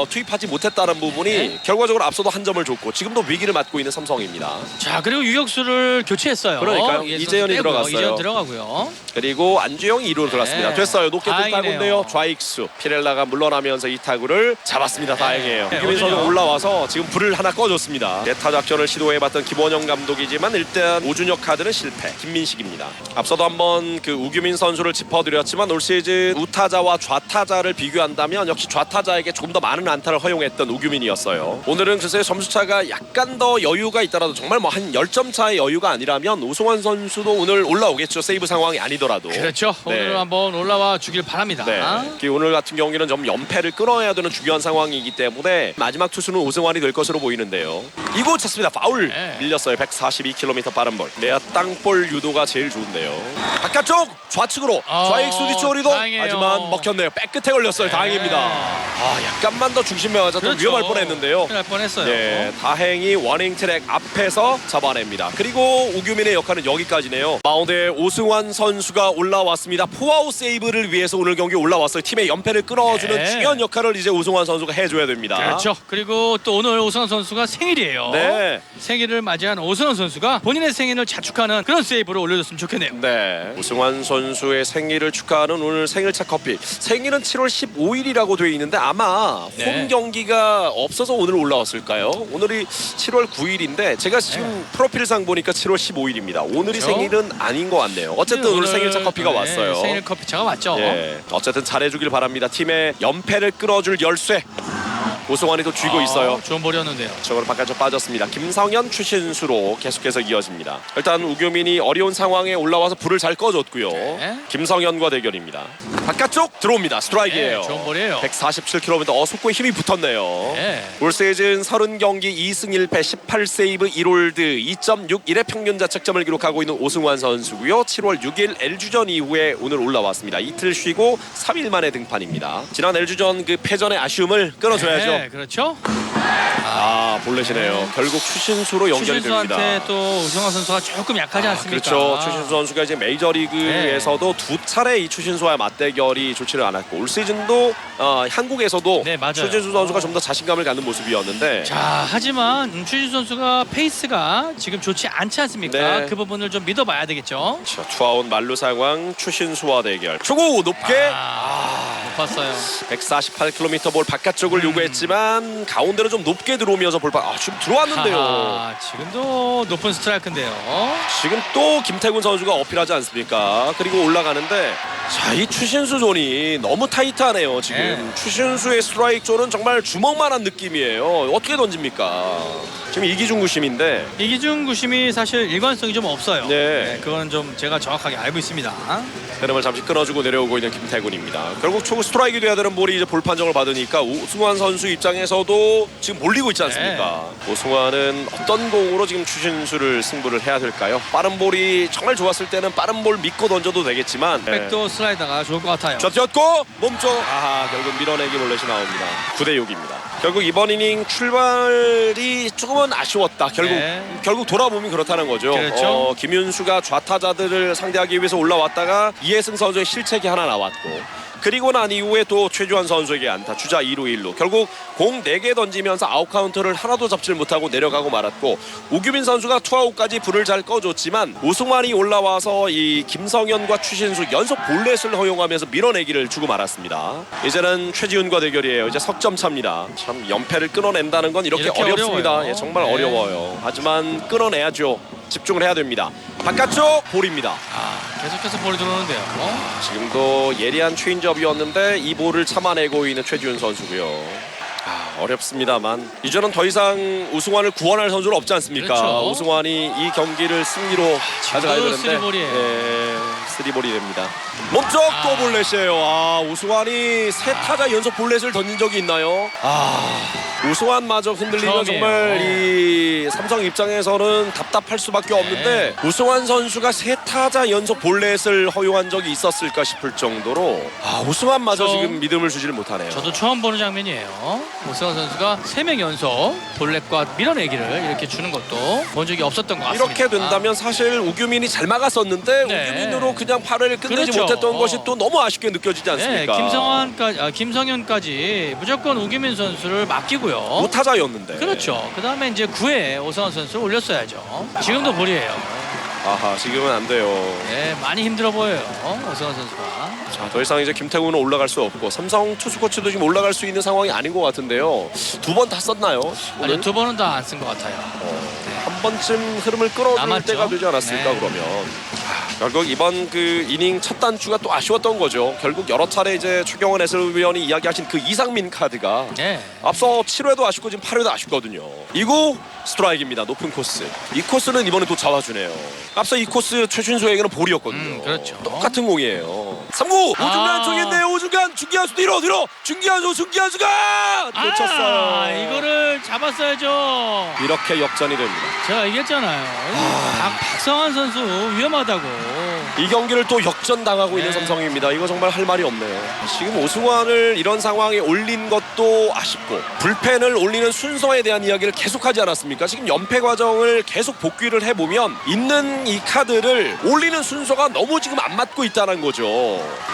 투입하지 못했다는 부분이 네. 결과적으로 앞서도 한 점을 줬고 지금도 위기를 맞고 있는 삼성입니다. 자, 그리고 유격수를 교체했어요. 그러니까요. 이해선 이재현이 빼고요. 들어갔어요. 이재현 들어가고요. 그리고 안주영이 2루로 들어갔습니다. 됐어요. 높게 뜬 다행이네요. 타구인데요. 좌익수 피렐라가 물러나면서 이 타구를 잡았습니다. 다행이에요. 네, 김민 선수 오준혁. 올라와서 지금 불을 하나 꺼줬습니다. 대타 작전을 시도해봤던 김원영 감독이지만 일단 오준혁 카드는 실패. 김민식입니다. 앞서도 한번 그 우규민 선수를 짚어드렸지만 올 시즌 우타자와 좌타자를 비교한다면 역시 좌타자에게 조금 더 많은 안타를 허용했던 우규민이었어요. 오늘은 글쎄요 점수차가 약간 더 여유가 있더라도 정말 뭐 한 10점 차의 여유가 아니라면 오승환 선수도 오늘 올라오겠죠. 세이브 상황이 아니더라도. 그렇죠. 네. 오늘은 한번 올라와 주길 바랍니다. 네. 특히 오늘 같은 경우에는 좀 연패를 끊어야 되는 중요한 상황이기 때문에 마지막 투수는 오승환이 될 것으로 보이는데요. 이곳 찼습니다. 파울. 네. 밀렸어요. 142km 빠른 볼. 내야 땅볼 유도가 제일 좋은데요. 바깥쪽 좌측으로 좌익수 뒤쪽으로 다행이에요. 하지만 먹혔네요. 백끝에 걸렸어요. 네. 다행입니다. 약간만 더 중심에 맞았던 그렇죠. 위험할 뻔했는데요. 큰일 날 뻔했어요. 네, 다행히 워닝 트랙 앞에서 잡아냅니다. 그리고 우규민의 역할은 여기까지네요. 마운드에 오승환 선수가 올라왔습니다. 포아웃 세이브를 위해서 오늘 경기 올라왔어요. 팀의 연패를 끌어주는 네. 중요한 역할을 이제 오승환 선수가 해줘야 됩니다. 그렇죠. 그리고 또 오늘 오승환 선수가 생일이에요. 네. 생일을 맞이한 오승환 선수가 본인의 생일을 자축하는 그런 세이브를 올려줬습니다. 이루어졌으면 좋겠네요. 네, 오승환 선수의 생일을 축하하는 오늘 생일차 커피. 생일은 7월 15일이라고 되어 있는데 아마 네. 홈 경기가 없어서 오늘 올라왔을까요? 오늘이 7월 9일인데 제가 지금 프로필상 보니까 7월 15일입니다. 오늘이 그렇죠? 생일은 아닌 것 같네요. 어쨌든 오늘 생일차 커피가 왔어요. 생일 커피차가 왔죠. 예, 어쨌든 잘해주길 바랍니다. 팀의 연패를 끌어줄 열쇠. 오승환이 또 쥐고 있어요. 좋은 볼이었는데요. 저으로 바깥쪽 빠졌습니다. 김성현, 추신수로 계속해서 이어집니다. 일단 우규민이 어려운 상황에 올라와서 불을 잘 꺼줬고요. 네. 김성현과 대결입니다. 바깥쪽 들어옵니다. 스트라이크예요. 네, 좋은 볼이에요. 147km. 속구에 힘이 붙었네요. 네. 올 시즌 30경기 2승 1패 18세이브 1홀드 2.61의 평균 자책점을 기록하고 있는 오승환 선수고요. 7월 6일 LG전 이후에 오늘 올라왔습니다. 이틀 쉬고 3일 만에 등판입니다. 지난 LG전 그 패전의 아쉬움을 끊어줘야죠. 네, 그렇죠. 볼넷이네요. 결국 추신수로 연결이 됩니다. 추신수한테 또 오승환 선수가 조금 약하지 않습니까? 그렇죠. 추신수 선수가 이제 메이저리그에서도 두 차례 이 추신수와의 맞대결이 좋지를 않았고 올 시즌도 한국에서도 네, 맞아요. 추신수 선수가 좀 더 자신감을 갖는 모습이었는데 자, 하지만 추신수 선수가 페이스가 지금 좋지 않지 않습니까? 네. 그 부분을 좀 믿어봐야 되겠죠. 투아웃 만루 상황 추신수와 대결. 초구 높게 높았어요. 148km 볼 바깥쪽을 요구했지만 가운데로 좀 높게 들어오면서 볼파 지금 들어왔는데요. 지금도 높은 스트라이크인데요. 지금 또 김태군 선수가 어필하지 않습니까? 그리고 올라가는데 자, 이 추신수 존이 너무 타이트하네요. 지금 네. 추신수의 스트라이크 존은 정말 주먹만한 느낌이에요. 어떻게 던집니까? 지금 이기중 구심인데 이기중 구심이 사실 일관성이 좀 없어요. 네. 그거는 좀 제가 정확하게 알고 있습니다. 흐름을 잠시 끊어주고 내려오고 있는 김태군입니다. 결국 초구 스트라이크 돼야 되는 볼이 이제 볼 판정을 받으니까 오승환 선수 입장에서도 지금 몰리고 있지 않습니까? 오승환은 어떤 공으로 지금 추신수를 승부를 해야 될까요? 빠른 볼이 정말 좋았을 때는 빠른 볼 믿고 던져도 되겠지만 백도 슬라이더가 좋을 것 같아요. 젖혔고 몸쪽 결국 밀어내기 볼넷이 나옵니다. 9대 6입니다. 결국 이번 이닝 출발이 조금은 아쉬웠다. 결국 돌아보면 그렇다는 거죠. 그렇죠. 김윤수가 좌타자들을 상대하기 위해서 올라왔다가 이해승 선수의 실책이 하나 나왔고 그리고 난 이후에 또 최주환 선수에게 안타 주자 2루 1루 결국 공 4개 던지면서 아웃 카운트를 하나도 잡질 못하고 내려가고 말았고 우규민 선수가 투아웃까지 불을 잘 꺼줬지만 오승환이 올라와서 이 김성현과 추신수 연속 볼넷을 허용하면서 밀어내기를 주고 말았습니다. 이제는 최지훈과 대결이에요. 이제 석점 차입니다. 참 연패를 끊어낸다는 건 이렇게 어렵습니다. 어려워요. 예, 정말 네. 어려워요. 하지만 끊어내야죠. 집중을 해야 됩니다. 바깥쪽 볼입니다. 계속해서 볼이 들어오는데요. 지금도 예리한 체인지업이었는데 이 볼을 참아내고 있는 최지훈 선수고요. 어렵습니다만 이제는 더 이상 우승환을 구원할 선수는 없지 않습니까? 그렇죠. 우승환이 이 경기를 승리로 가져가야 되는데 쓰리볼이에요. 네, 쓰리볼이 됩니다. 몸쪽 또 볼넷이에요. 우승환이 세 타자 연속 볼넷을 던진 적이 있나요? 우승환마저 흔들리면 처음이에요. 정말 이 삼성 입장에서는 답답할 수밖에 없는데 우승환 선수가 세 타자 연속 볼넷을 허용한 적이 있었을까 싶을 정도로 우승환마저 지금 믿음을 주지를 못하네요. 저도 처음 보는 장면이에요. 오승환 선수가 3명 연속 볼넷과 밀어내기를 이렇게 주는 것도 본 적이 없었던 것 같습니다. 이렇게 된다면 사실 우규민이 잘 막았었는데 네. 우규민으로 그냥 팔을 끝내지 그렇죠. 못했던 것이 또 너무 아쉽게 느껴지지 않습니까? 김성현까지 무조건 우규민 선수를 맡기고요. 무타자였는데. 그렇죠. 그 다음에 이제 9회에 오승환 선수를 올렸어야죠. 지금도 볼이에요. 지금은 안 돼요. 네, 많이 힘들어 보여요. 오승환 선수가. 자, 더 이상 이제 김태훈은 올라갈 수 없고 삼성 투수 코치도 지금 올라갈 수 있는 상황이 아닌 것 같은데요. 2번 다 썼나요? 오늘? 아니, 2번은 다 안 쓴 것 같아요. 한 번쯤 흐름을 끌어줄 남았죠. 때가 되지 않았을까 네. 그러면. 결국 이번 그 이닝 첫 단추가 또 아쉬웠던 거죠. 결국 여러 차례 이제 최경원 해설위원이 이야기하신 그 이상민 카드가 네. 앞서 7회도 아쉽고 지금 8회도 아쉽거든요. 이구 스트라이크입니다. 높은 코스. 이 코스는 이번에 또 잡아주네요. 앞서 이 코스 최준수에게는 볼이었거든요. 그렇죠. 똑같은 공이에요. 3구 오중간 쪽인데요. 오중간 중기한수 뒤로 중기한수가 놓쳤어요. 이거를 잡았어야죠. 이렇게 역전이 됩니다. 제가 얘기했잖아요. 박성환 선수 위험하다고. 이 경기를 또 역전당하고 있는 네. 삼성입니다. 이거 정말 할 말이 없네요. 지금 오승환을 이런 상황에 올린 것도 아쉽고 불펜을 올리는 순서에 대한 이야기를 계속하지 않았습니까? 지금 연패 과정을 계속 복귀를 해보면 있는 이 카드를 올리는 순서가 너무 지금 안 맞고 있다는 거죠.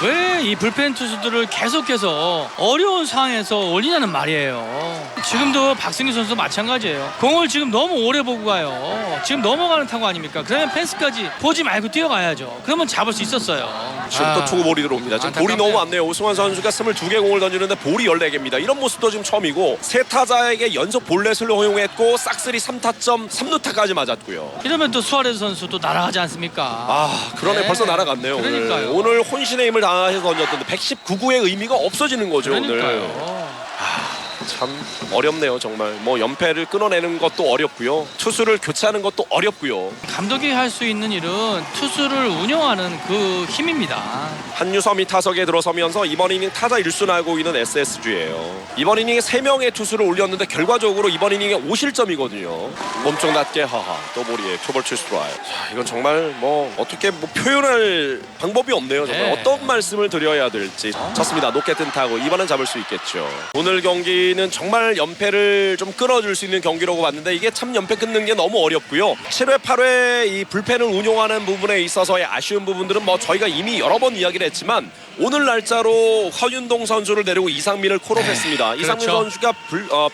왜 이 불펜 투수들을 계속해서 어려운 상황에서 올리냐는 말이에요. 지금도 박승희 선수 마찬가지예요. 공을 지금 너무 오래 보고 가요. 지금 넘어가는 타구 아닙니까? 그러면 펜스까지 보지 말고 뛰어가야죠. 그러면 잡을 수 있었어요. 지금 또 초구 볼이 들어옵니다. 지금 볼이 안타깝네요. 너무 많네요. 오승환 선수가 22개 공을 던지는데 볼이 14개입니다. 이런 모습도 지금 처음이고 세 타자에게 연속 볼넷을 허용했고 싹쓸이 3타점 3루타까지 맞았고요. 이러면 또 수아레스 선수 또 날아가지 않습니까? 아 그러네. 네. 벌써 날아갔네요. 그러니까요. 오늘 혼신의 힘을 다해서 던졌던데 119구의 의미가 없어지는 거죠. 오늘. 그러니까요. 참 어렵네요. 정말 뭐 연패를 끊어내는 것도 어렵고요. 투수를 교체하는 것도 어렵고요. 감독이 할 수 있는 일은 투수를 운영하는 그 힘입니다. 한유섬이 타석에 들어서면서 이번 이닝 타자 1순하고 있는 SSG예요. 이번 이닝에 3명의 투수를 올렸는데 결과적으로 이번 이닝에 5실점이거든요. 몸쪽 낮게 하하 또 보리에 초벌 출스트라이크. 이건 정말 뭐 어떻게 뭐 표현할 방법이 없네요. 정말 네. 어떤 말씀을 드려야 될지. 쳤습니다. 높게 뜬 타고 이번엔 잡을 수 있겠죠. 오늘 경기는 정말 연패를 좀 끊어줄 수 있는 경기라고 봤는데 이게 참 연패 끊는 게 너무 어렵고요. 7회 8회 이 불펜을 운용하는 부분에 있어서의 아쉬운 부분들은 뭐 저희가 이미 여러 번 이야기를 했지만 오늘 날짜로 허윤동 선수를 내리고 이상민을 콜업했습니다. 이상민 그렇죠. 선수가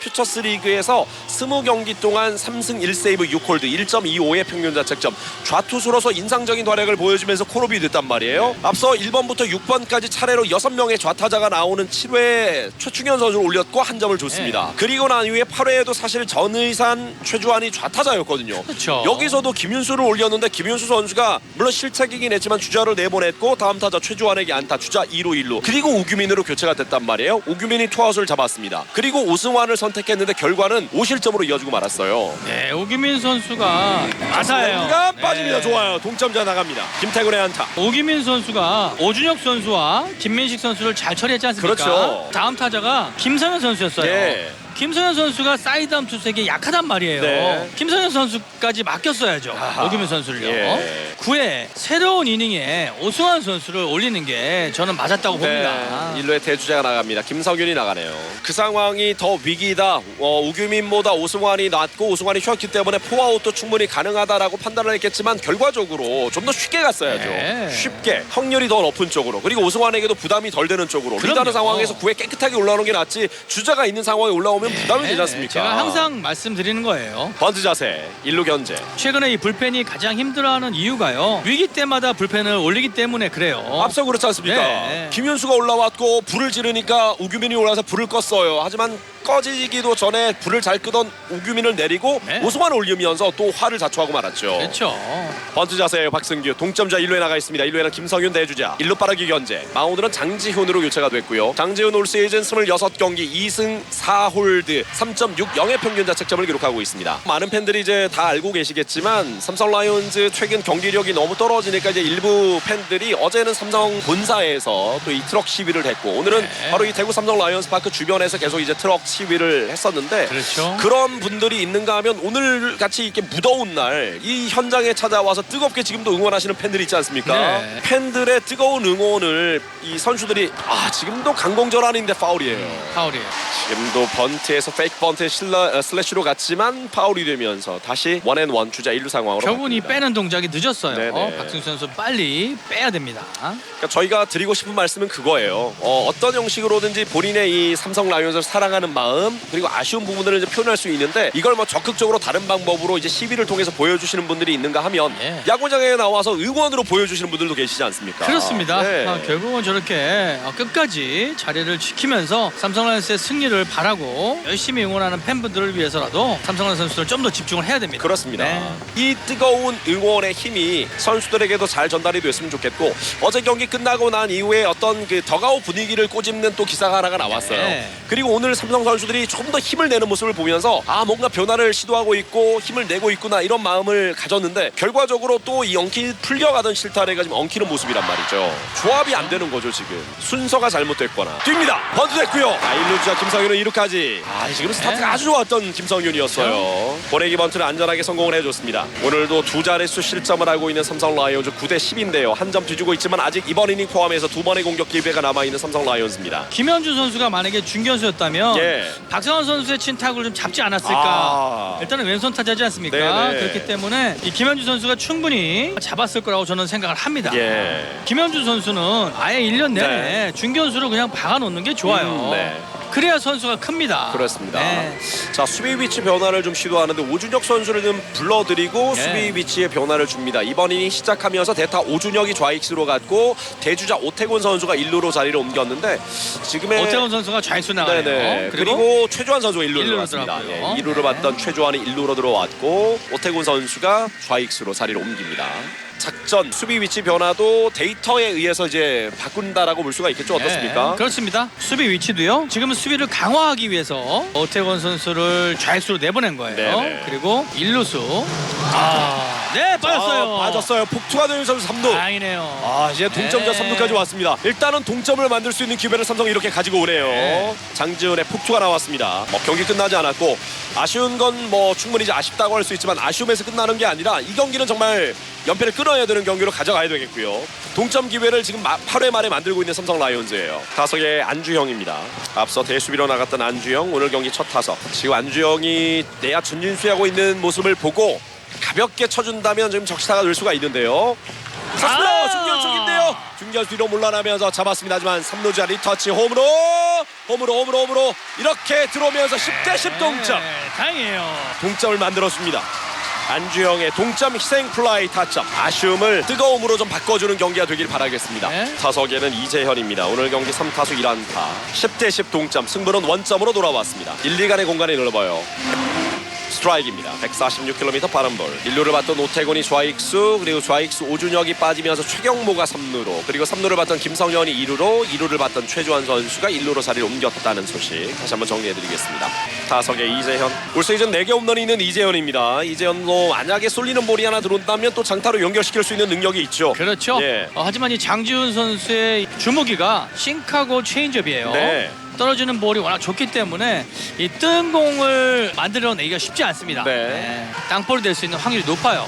퓨처스 리그에서 20경기 동안 3승 1세이브 6홀드 1.25의 평균 자책점 좌투수로서 인상적인 활약을 보여주면서 콜업이 됐단 말이에요. 앞서 1번부터 6번까지 차례로 6명의 좌타자가 나오는 7회 최충현 선수를 올렸고 한 점을 줬습니다. 그리고 난 이후에 8회에도 사실 전의산 최주환이 좌타자였거든요. 그렇죠. 여기서도 김윤수를 올렸는데 김윤수 선수가 물론 실책이긴 했지만 주자를 내보냈고 다음 타자 최주환에게 안타 주자 2루 1루 그리고 오규민으로 교체가 됐단 말이에요. 오규민이 투아웃을 잡았습니다. 그리고 오승환을 선택했는데 결과는 5실점으로 이어지고 말았어요. 네, 오기민 선수가 안타예요. 가 빠집니다. 네. 좋아요. 동점자 나갑니다. 김태군의 안타. 오기민 선수가 오준혁 선수와 김민식 선수를 잘 처리했지 않습니까? 그렇죠. 다음 타자가 김성현 선수였어요. 네. 김성현 선수가 사이드암 투수에게 약하단 말이에요. 네. 김성현 선수까지 맡겼어야죠. 아하. 오기민 선수를요. 예. 9회 새로운 이닝에 오승환 선수를 올리는 게 저는 맞았다고 봅니다. 네, 1루에 대주자가 나갑니다. 김성윤이 나가네요. 그 상황이 더 위기다. 우규민보다 오승환이 낫고 오승환이 쉬었기 때문에 포아웃도 충분히 가능하다라고 판단을 했겠지만 결과적으로 좀 더 쉽게 갔어야죠. 네. 쉽게 확률이 더 높은 쪽으로 그리고 오승환에게도 부담이 덜 되는 쪽으로 그럼요. 리드하는 상황에서 9회 깨끗하게 올라오는 게 낫지 주자가 있는 상황에 올라오면 부담이 되지 않습니까? 제가 항상 말씀드리는 거예요. 번트 자세 1루 견제. 최근에 이 불펜이 가장 힘들어하는 이유가요. 위기 때마다 불펜을 올리기 때문에 그래요. 앞서 그렇지 않습니까? 네. 김현수가 올라왔고 불을 지르니까 우규민이 올라와서 불을 껐어요. 하지만 꺼지기도 전에 불을 잘 끄던 우규민을 내리고 네. 오승환을 올리면서 또 화를 자초하고 말았죠. 그렇죠. 번트 자세의 박승규 동점자 1루에 나가 있습니다. 1루에는 김성윤 대주자 1루 빠르기 견제. 마운드는 장지훈으로 교체가 됐고요. 장지훈 올 시즌 26경기 2승 4홀드 3.60의 평균 자책점을 기록하고 있습니다. 많은 팬들이 이제 다 알고 계시겠지만 삼성 라이온즈 최근 경기력이 너무 떨어지니까 이제 일부 팬들이 어제는 삼성 본사에서 또 이 트럭 시위를 했고 오늘은 네. 바로 이 대구 삼성 라이온즈 파크 주변에서 계속 이제 트럭 시위를 했었는데 그렇죠. 그런 분들이 있는가 하면 오늘 같이 이렇게 무더운 날 이 현장에 찾아와서 뜨겁게 지금도 응원하시는 팬들이 있지 않습니까? 네. 팬들의 뜨거운 응원을 이 선수들이 지금도 강공절 아닌데 파울이에요. 파울이에요. 지금도 번트에서 페이크 번트 슬래시로 갔지만 파울이 되면서 다시 원앤원 주자 1루 상황으로 저분이 바뀝니다. 빼는 동작이 늦었어요. 네네. 박승수 선수 빨리 빼야 됩니다. 그러니까 저희가 드리고 싶은 말씀은 그거예요. 어떤 형식으로든지 본인의 이 삼성 라이온즈를 사랑하는 마음 그리고 아쉬운 부분들을 이제 표현할 수 있는데 이걸 뭐 적극적으로 다른 방법으로 이제 시위를 통해서 보여주시는 분들이 있는가 하면 예. 야구장에 나와서 응원으로 보여주시는 분들도 계시지 않습니까? 그렇습니다. 네. 결국은 저렇게 끝까지 자리를 지키면서 삼성 라이온즈의 승리를 바라고 열심히 응원하는 팬분들을 위해서라도 삼성 라이온즈 선수들 좀 더 집중을 해야 됩니다. 그렇습니다. 네. 이 뜨거운 응원의 힘이 선수들에게도 잘 전달이 됐으면 좋겠고 어제 경기 끝나고 난 이후에 어떤 그 더가웃 분위기를 꼬집는 또 기사가 하나가 나왔어요. 네. 그리고 오늘 삼성 선수들이 조금 더 힘을 내는 모습을 보면서 뭔가 변화를 시도하고 있고 힘을 내고 있구나 이런 마음을 가졌는데 결과적으로 또 이 엉키 풀려가던 실타래가 지금 엉키는 모습이란 말이죠. 조합이 안 되는 거죠 지금. 순서가 잘못됐거나. 뜁니다. 번트됐고요. 1루주자 김성윤은 2루까지. 지금 스타트가 아주 좋았던 김성윤이었어요. 보내기 번트를 안전하게 성공을 해줬습니다. 오늘도 두 자릿수 실점을 하고 있는 삼성 라이온즈 9대 10인데요. 한 점 뒤지고 있지만 아직 이번 이닝 포함해서 두 번의 공격 기회가 남아있는 삼성 라이온즈입니다. 김현주 선수가 만약에 중견수였다면 박성환 선수의 친타구를 좀 잡지 않았을까. 일단은 왼손 타자지 않습니까? 네네. 그렇기 때문에 이 김현주 선수가 충분히 잡았을 거라고 저는 생각을 합니다. 김현주 선수는 아예 1년 내내 중견수로 그냥 박아놓는 게 좋아요. 그래야 선수가 큽니다. 그렇습니다. 자, 수비 위치 변화를 좀 시도하는데 오준혁 선수를 좀 불러들이고 수비 위치에 변화를 줍니다. 이번 이닝 시작하면서 대타 오준혁이 좌익수로 갔고 대주자 오태곤 선수가 1루로 자리를 옮겼는데 지금의 오태곤 선수가 좌익수 나가네요. 그리고 최주환 선수가 1루로 1루로 들어왔습니다. 들어갔고요. 2루를 받던 최주환이 1루로 들어왔고 오태곤 선수가 좌익수로 자리를 옮깁니다. 작전, 수비 위치 변화도 데이터에 의해서 이제 바꾼다라고 볼 수가 있겠죠. 어떻습니까? 그렇습니다. 수비 위치도요. 지금은 수비를 강화하기 위해서 오태곤 선수를 좌익수로 내보낸 거예요. 그리고 1루수. 빠졌어요. 빠졌어요. 폭투가 되는 선수 3루. 다행이네요. 이제 동점자 3루까지 왔습니다. 일단은 동점을 만들 수 있는 기회를 삼성이 이렇게 가지고 오네요. 장지훈의 폭투가 나왔습니다. 경기 끝나지 않았고 아쉬운 건 충분히 이제 아쉽다고 할 수 있지만 아쉬움에서 끝나는 게 아니라 이 경기는 정말 연패를 끊어야 되는 경기로 가져가야 되겠고요. 동점 기회를 지금 8회 말에 만들고 있는 삼성 라이온즈예요. 타석의 안주형입니다. 앞서 대수비로 나갔던 안주형 오늘 경기 첫 타석. 지금 안주형이 내야 전진수하고 있는 모습을 보고 가볍게 쳐준다면 지금 적시타가 될 수가 있는데요. 쳤습니다. 중견 쪽인데요. 중견 뒤로 물러나면서 잡았습니다. 하지만 3루자 리터치 홈으로 이렇게 들어오면서 10대 10 동점. 다행이에요. 동점을 만들었습니다. 안주영의 동점 희생 플라이 타점. 아쉬움을 뜨거움으로 좀 바꿔주는 경기가 되길 바라겠습니다. 타석에는 이재현입니다. 오늘 경기 3타수 1안타. 10대 10 동점. 승부는 원점으로 돌아왔습니다. 1, 2간의 공간이 넓어요. 스트라이크입니다. 146km 빠른 볼. 1루를 받던 오태곤이 좌익수, 그리고 좌익수 오준혁이 빠지면서 최경모가 3루로, 그리고 3루를 받던 김성현이 2루로, 2루를 받던 최주환 선수가 1루로 자리를 옮겼다는 소식 다시 한번 정리해드리겠습니다. 타석에 이재현. 올 시즌 4개 홈런이 있는 이재현입니다. 이재현도 만약에 쏠리는 볼이 하나 들어온다면 또 장타로 연결시킬 수 있는 능력이 있죠. 그렇죠. 하지만 이 장지훈 선수의 주무기가 싱크하고 체인지업이에요. 떨어지는 볼이 워낙 좋기 때문에 이 뜬 공을 만들어내기가 쉽지 않습니다. 땅볼이 될 수 있는 확률이 높아요.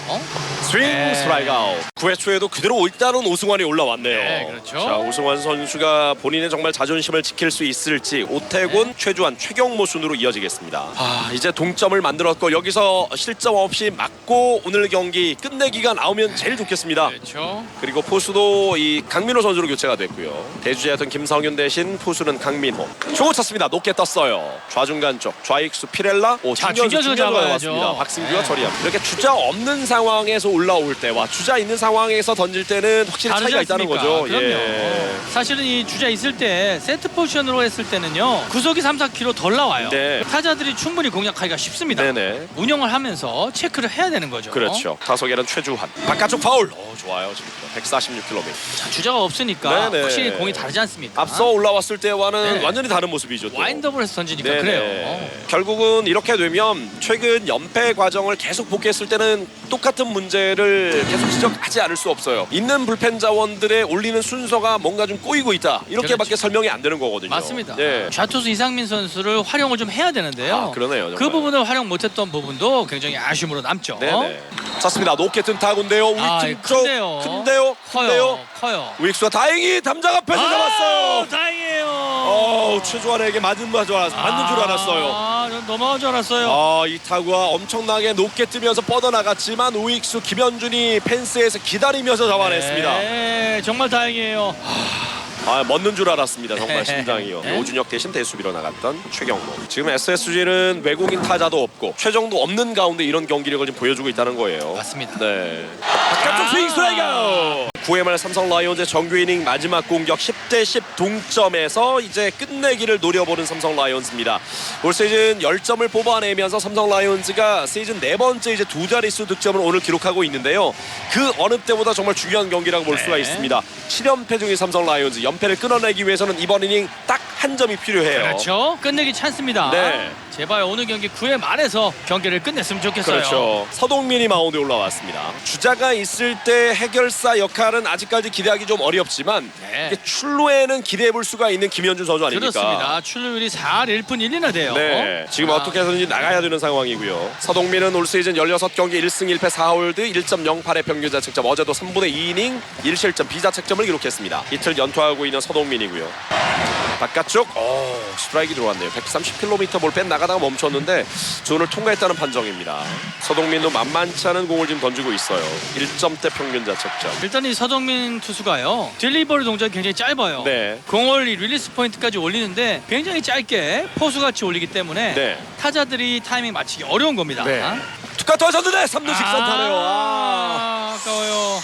스윙 스트라이크 아웃. 9회 초에도 그대로 일단은 오승환이 올라왔네요. 그렇죠. 자, 오승환 선수가 본인의 정말 자존심을 지킬 수 있을지 오태곤, 최주환, 최경모 순으로 이어지겠습니다. 이제 동점을 만들었고 여기서 실점 없이 맞고 오늘 경기 끝내기가 나오면 제일 좋겠습니다. 그렇죠. 그리고 포수도 이 강민호 선수로 교체가 됐고요. 대주자였던 김성윤 대신 포수는 강민호. 초구 쳤습니다. 높게 떴어요. 좌중간 쪽 좌익수 피렐라. 중견수 잡아야죠. 왔습니다. 박승규가 처리합니다. 이렇게 주자 없는 상황에서 올라올 때와 주자 있는 상황에서 던질 때는 확실히 차이가 있다는 거죠. 그럼요. 사실은 이 주자 있을 때 세트 포지션으로 했을 때는요 구속이 3, 4km 덜 나와요. 타자들이 충분히 공략하기가 쉽습니다. 운영을 하면서 체크를 해야 되는 거죠. 그렇죠. 타석에는 최주환. 바깥쪽 파울. 좋아요. 지금 146km. 자, 주자가 없으니까 확실히 공이 다르지 않습니까? 앞서 올라왔을 때와는 완전히 다른 모습이죠. 또. 와인더블 해서 던지니까 그래요. 결국은 이렇게 되면 최근 연패 과정을 계속 복귀했을 때는 똑같은 문제를 계속 지적하지 않을 수 없어요. 있는 불펜 자원들의 올리는 순서가 뭔가 좀 꼬이고 있다. 이렇게밖에 설명이 안 되는 거거든요. 맞습니다. 좌투수 이상민 선수를 활용을 좀 해야 되는데요. 그러네요. 정말. 그 부분을 활용 못했던 부분도 굉장히 아쉬움으로 남죠. 찼습니다. 높게 뜬 타구인데요. 우익 쪽 큰데요. 커요. 우익수가 다행히 담장 앞에서 잡았어요. 다행이에요. 최주환에게 맞는 줄 알았어요. 넘어간 줄 알았어요. 이 타구가 엄청나게 높게 뜨면서 뻗어나갔지만 우익수 김현준이 펜스에서 기다리면서 잡아냈습니다. 정말 다행이에요. 멎는 줄 알았습니다. 정말 심장이요. 오준혁 대신 대수비로 나갔던 최경모. 지금 SSG는 외국인 타자도 없고 최정도 없는 가운데 이런 경기력을 지금 보여주고 있다는 거예요. 맞습니다. 바깥쪽 스윙 스트라이크. 9회 말 삼성 라이온즈의 정규 이닝 마지막 공격 10대 10 동점에서 이제 끝내기를 노려보는 삼성 라이온즈입니다. 올 시즌 10점을 뽑아내면서 삼성 라이온즈가 시즌 4번째 이제 두 자릿수 득점을 오늘 기록하고 있는데요. 그 어느 때보다 정말 중요한 경기라고 볼 수가 있습니다. 7연패 중인 삼성 라이온즈 연패를 끊어내기 위해서는 이번 이닝 딱 한 점이 필요해요. 그렇죠. 끝내기 찬스입니다. 네. 제발 오늘 경기 9회 말에서 경기를 끝냈으면 좋겠어요. 그렇죠. 서동민이 마운드에 올라왔습니다. 주자가 있을 때 해결사 역할은 아직까지 기대하기 좀 어렵지만 네. 이게 출루에는 기대해 볼 수가 있는 김현준 선수 아닙니까? 그렇습니다. 출루율이 4할 1푼 1리나 돼요. 네, 지금 어떻게 해서든지 나가야 되는 상황이고요. 서동민은 올 시즌 16경기 1승 1패 4홀드 1.08의 평균 자책점, 어제도 3분의 2이닝 1실점 비자책점을 기록했습니다. 이틀 연투하고 있는 서동민이고요. 바깥쪽 스트라이크 들어왔네요. 130km 볼펜 나가다가 멈췄는데 존을 통과했다는 판정입니다. 서동민도 만만치 않은 공을 지금 던지고 있어요. 1점대 평균 자책점. 일단 이 서동민 투수가요. 딜리버리 동작이 굉장히 짧아요. 네. 공을 이 릴리스 포인트까지 올리는데 굉장히 짧게 포수같이 올리기 때문에 네. 타자들이 타이밍 맞추기 어려운 겁니다. 네. 투카 터졌는데 3루 직선타네요. 아까워요.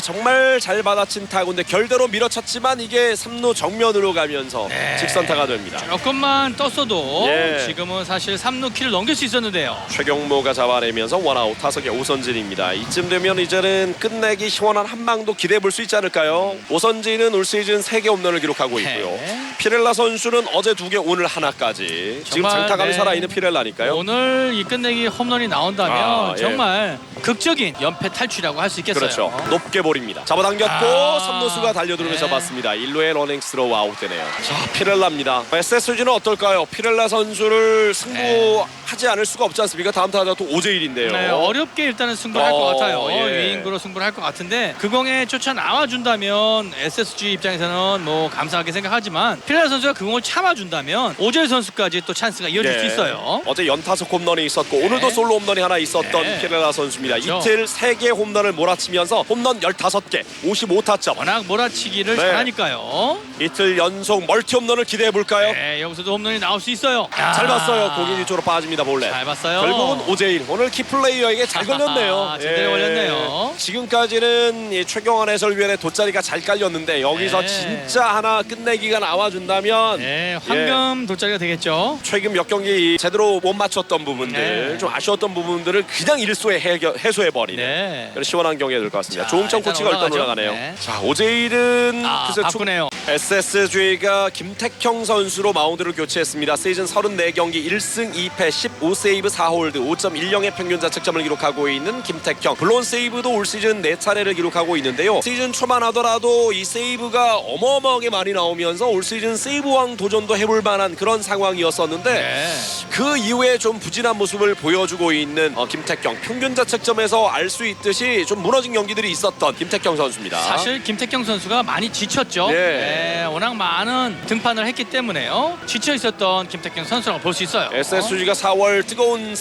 정말 잘 받아친 타구인데 결대로 밀어쳤지만 이게 3루 정면으로 가면서 네. 직선타가 됩니다. 조금만 떴어도 예. 지금은 사실 3루 키를 넘길 수 있었는데요. 최경모가 잡아내면서 원아웃, 타석의 오선진입니다. 이쯤 되면 이제는 끝내기 시원한 한 방도 기대해 볼 수 있지 않을까요? 오선진은 올 시즌 3개 홈런을 기록하고 있고요. 네. 피렐라 선수는 어제 2개, 오늘 하나까지. 지금 정말, 장타감이 네. 살아있는 피렐라니까요. 오늘 이 끝내기 홈런이 나온다면 예. 정말 극적인 연패 탈출이라고 할 수 있겠어요. 그렇죠. 높게 볼입니다. 잡아당겼고 삼루수가 달려들면서 네. 잡았습니다. 1루에 러닝스로 아웃되네요. 자, 피렐라입니다. SSG는 어떨까요? 피렐라 선수를 승부하지 않을 수가 없지 않습니까? 다음 타자 또 오재일인데요. 네, 어렵게 일단은 승부를 할 것 같아요. 예. 유인구로 승부를 할 것 같은데 그 공에 쫓아 나와준다면 SSG 입장에서는 뭐 감사하게 생각하지만 피렐라 선수가 그 공을 참아준다면 오재일 선수까지 또 찬스가 이어질 네. 수 있어요. 어제 연타석 홈런이 있었고 오늘도 솔로 홈런이 하나 있었던 네. 피렐라 선수입니다. 그렇죠. 이틀 3개 홈런을 몰아치면서 홈런 15개, 55타점. 워낙 몰아치기를 네. 잘하니까요. 이틀 연속 멀티 홈런을 기대해 볼까요? 네, 여기서도 홈런이 나올 수 있어요. 잘 봤어요. 공이 뒤쪽으로 빠집니다. 볼넷. 잘 봤어요. 결국은 오재일 오늘 키플레이어에게 잘 걸렸네요. 제대로 걸렸네요. 지금까지는 이 최경환 해설위원의 돗자리가 잘 깔렸는데 여기서 네. 진짜 하나 끝내기가 나와준다면 네, 황금 돗자리가 되겠죠. 최근 몇 경기 제대로 못 맞췄던 부분들, 네. 좀 아쉬웠던 부분들을 그냥 일소에 해소해버리는 네. 그런 시원한 경기가 될 것 같습니다. 자, 조홍천 일단 코치가 일단 올라가죠. 올라가네요. 네. 자, 오재일은 글쎄 바꾸네요. SSG가 김택형 선수로 마운드를 교체했습니다. 시즌 34경기 1승 2패 15세이브 4홀드 5.10의 평균 자책점을 기록하고 있는 김택형. 물론 세이브도 올 시즌 4차례를 기록하고 있는데요. 시즌 초만 하더라도 이 세이브가 어마어마하게 많이 나오면서 올 시즌 세이브왕 도전도 해볼 만한 그런 상황이었었는데 네. 그 이후에 좀 부진한 모습을 보여주고 있는 김택형. 평균 자책점에서 알 수 있듯이 좀 무너진 경기들이 있었던 김택형 선수입니다. 사실 김택경 선수가 많이 지쳤죠. 네. 네, 워낙 많은 등판을 했기 때문에요. 지쳐 있었던 김택경 선수라고 볼 수 있어요. SSG가 4월 뜨거운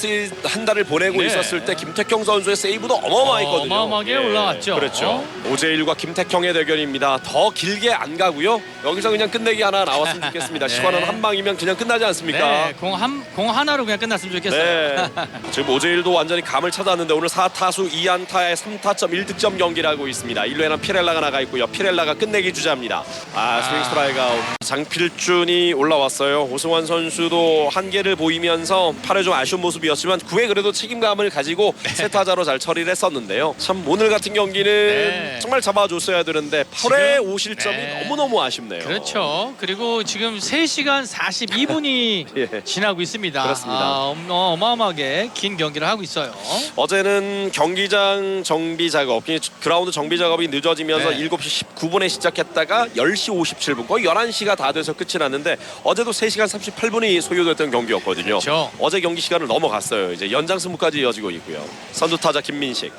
한 달을 보내고 네. 있었을 때 김택형 선수의 세이브도 어마어마했거든요. 어마어마하게 올라왔죠. 그렇죠. 오재일과 김택형의 대결입니다. 더 길게 안 가고요. 여기서 그냥 끝내기 하나 나왔으면 좋겠습니다. 네. 시간은 한 방이면 그냥 끝나지 않습니까? 네, 공 하나로 그냥 끝났으면 좋겠어요. 네. 지금 오재일도 완전히 감을 찾았는데 오늘 4타수 2안타에 3타점 1득점 경기를 하고 있습니다. 1루에는 피렐라가 나가 있고요. 피렐라가 끝내기 주자입니다. 스윙 스트라이크 아웃. 장필준이 올라왔어요. 오승환 선수도 한계를 보이면서 8회 좀 아쉬운 모습이었지만 9회 그래도 책임감을 가지고 세 타자로 잘 처리를 했었는데요. 참 오늘 같은 경기는 네. 정말 잡아줬어야 되는데 8회 지금? 5실점이 네. 너무너무 아쉽네요. 그렇죠. 그리고 지금 3시간 42분이 예. 지나고 있습니다. 그렇습니다. 어마어마하게 긴 경기를 하고 있어요. 어제는 경기장 정비 작업, 그라운드 정비 작업이 늦어지면서 네. 7시 19분에 시작했다가 10시 57분, 거의 11시가 다 돼서 끝이 났는데 어제도 3시간 38분이 소요됐던 경기였거든요. 그렇죠. 어제 경기 시간을 넘어갔어요. 이제 연장 승부까지 이어지고 있고요. 선두 타자 김민식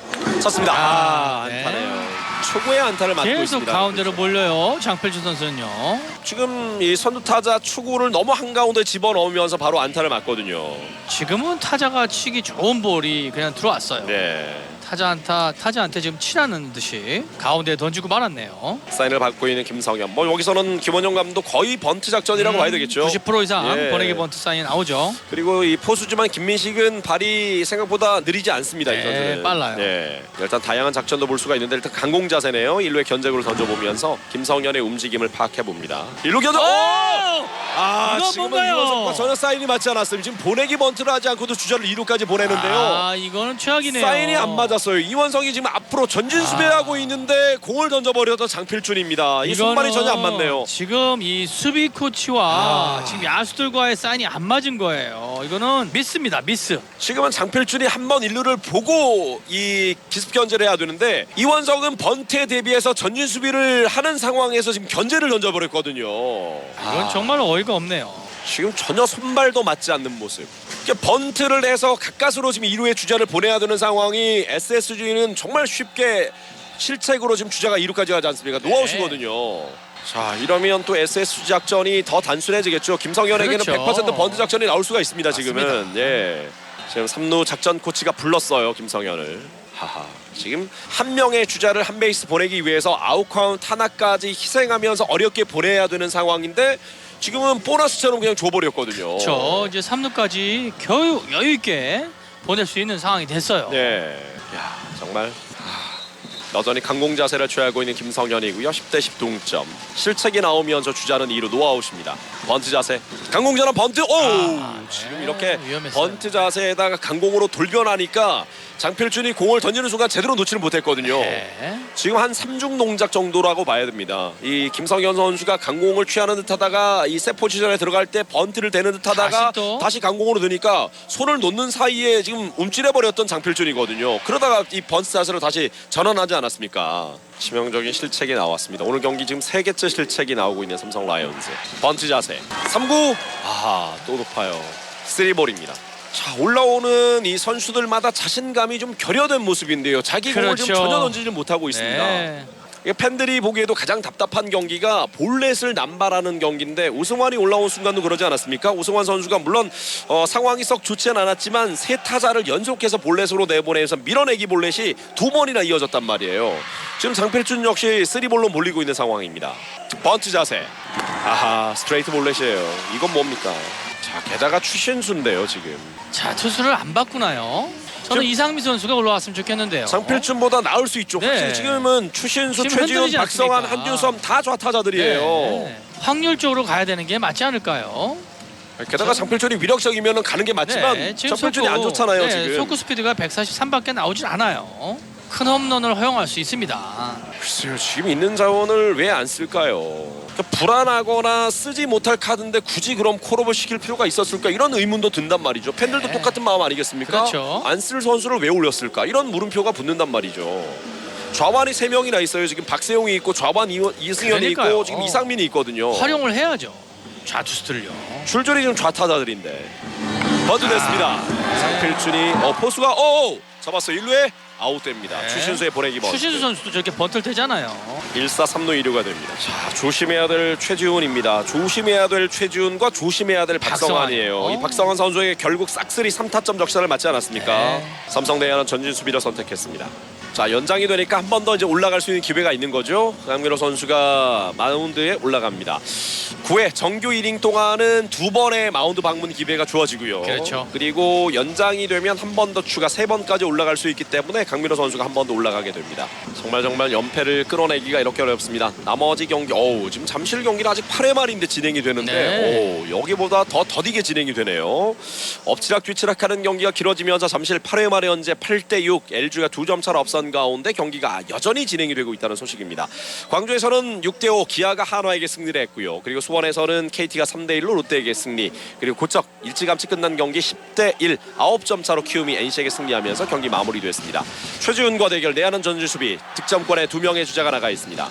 쳤습니다. 네. 안타네요. 초구의 안타를 맞고 계속 있습니다. 가운데로 몰려요. 장필준 선수는요. 지금 이 선두 타자 초구를 너무 한가운데 집어넣으면서 바로 안타를 맞거든요. 지금은 타자가 치기 좋은 볼이 그냥 들어왔어요. 네. 타자한테 지금 치라는 듯이 가운데에 던지고 말았네요. 사인을 받고 있는 김성현. 뭐 여기서는 김원영 감독 거의 번트 작전이라고 봐야 되겠죠. 90% 이상 예. 번외기 번트 사인 나오죠. 그리고 이 포수지만 김민식은 발이 생각보다 느리지 않습니다. 이 네, 선수는. 빨라요. 네. 일단 다양한 작전도 볼 수가 있는데 일단 강공 자세네요. 1루에 견적으로 던져보면서 김성현의 움직임을 파악해 봅니다. 1루 견적. 이거 지금은 뭔가요? 이원석과 전혀 사인이 맞지 않았어요. 지금 보내기 번트를 하지 않고도 주자를 2루까지 보내는데요. 이거는 최악이네요. 사인이 안 맞았어요. 맞았어요. 이원성이 지금 앞으로 전진 수비하고 있는데 공을 던져버렸던 장필준입니다. 이 손발이 전혀 안 맞네요. 지금 이 수비 코치와 지금 야수들과의 사인이 안 맞은 거예요. 이거는 미스입니다. 미스. 지금은 장필준이 한 번 일루를 보고 이 기습 견제를 해야 되는데 이원성은 번트에 대비해서 전진 수비를 하는 상황에서 지금 견제를 던져버렸거든요. 이건 정말 어이가 없네요. 지금 전혀 손발도 맞지 않는 모습. 번트를 해서 가까스로 지금 2루에 주자를 보내야 되는 상황이 SSG는 정말 쉽게 실책으로 지금 주자가 2루까지 가지 않습니까? 노아웃이거든요. 자, 이러면 또 SSG 작전이 더 단순해지겠죠. 김성현에게는 그렇죠. 100% 번트 작전이 나올 수가 있습니다. 지금은. 맞습니다. 예. 지금 3루 작전 코치가 불렀어요. 김성현을. 하하. 지금 한 명의 주자를 한 베이스 보내기 위해서 아웃 카운트 하나까지 희생하면서 어렵게 보내야 되는 상황인데 지금은 보너스처럼 그냥 줘버렸거든요. 저 이제 3루까지 겨우 여유 있게 보낼 수 있는 상황이 됐어요. 네. 야, 정말 여전히 강공 자세를 취하고 있는 김성현이고요. 10대 10 동점. 실책이 나오면서 주자는 2루 노아웃입니다. 번트 자세. 강공자는 번트. 오! 지금 이렇게 위험했어요. 번트 자세에다가 강공으로 돌변하니까 장필준이 공을 던지는 순간 제대로 놓지를 못했거든요. 네. 지금 한 3중 동작 정도라고 봐야 됩니다. 이 김성현 선수가 강공을 취하는 듯하다가 이 세 포지션에 들어갈 때 번트를 대는 듯하다가 다시 강공으로 드니까 손을 놓는 사이에 지금 움찔해버렸던 장필준이거든요. 그러다가 이 번트 자세로 다시 전환하지 않았습니까? 치명적인 실책이 나왔습니다. 오늘 경기 지금 3개째 실책이 나오고 있는 삼성 라이온즈. 번트 자세 3구 또 높아요. 3볼입니다. 자, 올라오는 이 선수들마다 자신감이 좀 결여된 모습인데요. 자기 공을 지금 전혀 던지지 못하고 있습니다. 네. 팬들이 보기에도 가장 답답한 경기가 볼넷을 남발하는 경기인데 오승환이 올라온 순간도 그러지 않았습니까? 오승환 선수가 물론 상황이 썩 좋지는 않았지만 세 타자를 연속해서 볼넷으로 내보내서 밀어내기 볼넷이 2번이나 이어졌단 말이에요. 지금 장필준 역시 3볼로 몰리고 있는 상황입니다. 번트 자세. 아하, 스트레이트 볼넷이에요. 이건 뭡니까? 자, 게다가 추신수인데요 지금. 자, 투수를 안 바꾸나요? 저는 이상미 선수가 올라왔으면 좋겠는데요. 장필준보다 나을 수 있죠. 네. 확실히 지금은 추신수, 지금 최지훈, 흔들리지 박성환, 않습니까? 한준섬 다 좌타자들이에요. 네. 확률적으로 가야 되는 게 맞지 않을까요? 게다가 장필준이 위력적이면 가는 게 맞지만 지금 장필준이 안 좋잖아요. 지금. 속구 스피드가 143밖에 나오질 않아요. 큰 홈런을 허용할 수 있습니다. 글쎄요, 지금 있는 자원을 왜 안 쓸까요? 그러니까 불안하거나 쓰지 못할 카드인데 굳이 그럼 콜업을 시킬 필요가 있었을까? 이런 의문도 든단 말이죠. 팬들도 네. 똑같은 마음 아니겠습니까? 그렇죠. 안 쓸 선수를 왜 올렸을까? 이런 물음표가 붙는단 말이죠. 좌완이 3명이나 있어요. 지금 박세용이 있고 좌완 이승현이 그러니까요. 있고 지금 이상민이 있거든요. 활용을 해야죠. 좌투수들요. 줄줄이 지금 좌타자들인데 번트 됐습니다. 장필준이 포수가 잡았어요. 1루에 아웃됩니다. 네. 추신수의 보내기 번트. 추신수 선수도 저렇게 번트를 대잖아요. 1사 3루 2루가 됩니다. 자, 조심해야 될 최지훈입니다. 조심해야 될 최지훈과 조심해야 될 박성환이에요. 이 박성환 선수에게 결국 싹쓸이 3타점 적시를 맞지 않았습니까? 네. 삼성 내야는 전진 수비를 선택했습니다. 자, 연장이 되니까 한 번 더 이제 올라갈 수 있는 기회가 있는 거죠. 강민호 선수가 마운드에 올라갑니다. 9회 정규 이닝 동안은 2번의 마운드 방문 기회가 주어지고요. 그렇죠. 그리고 연장이 되면 한 번 더 추가 3번까지 올라갈 수 있기 때문에 강민호 선수가 한 번 더 올라가게 됩니다. 정말 연패를 끌어내기가 이렇게 어렵습니다. 나머지 경기 지금 잠실 경기는 아직 8회 말인데 진행이 되는데 네. 여기보다 더 더디게 진행이 되네요. 엎치락 뒤치락하는 경기가 길어지면서 잠실 8회 말에 현재 8대6 LG가 2점 차로 앞선 가운데 경기가 여전히 진행이 되고 있다는 소식입니다. 광주에서는 6대5 기아가 한화에게 승리를 했고요. 그리고 수원에서는 KT가 3대1로 롯데에게 승리, 그리고 고척 일찌감치 끝난 경기 10대1 9점 차로 키움이 NC에게 승리하면서 경기 마무리됐습니다. 최지훈과 대결 내야는 전진 수비 득점권에 2명의 주자가 나가 있습니다.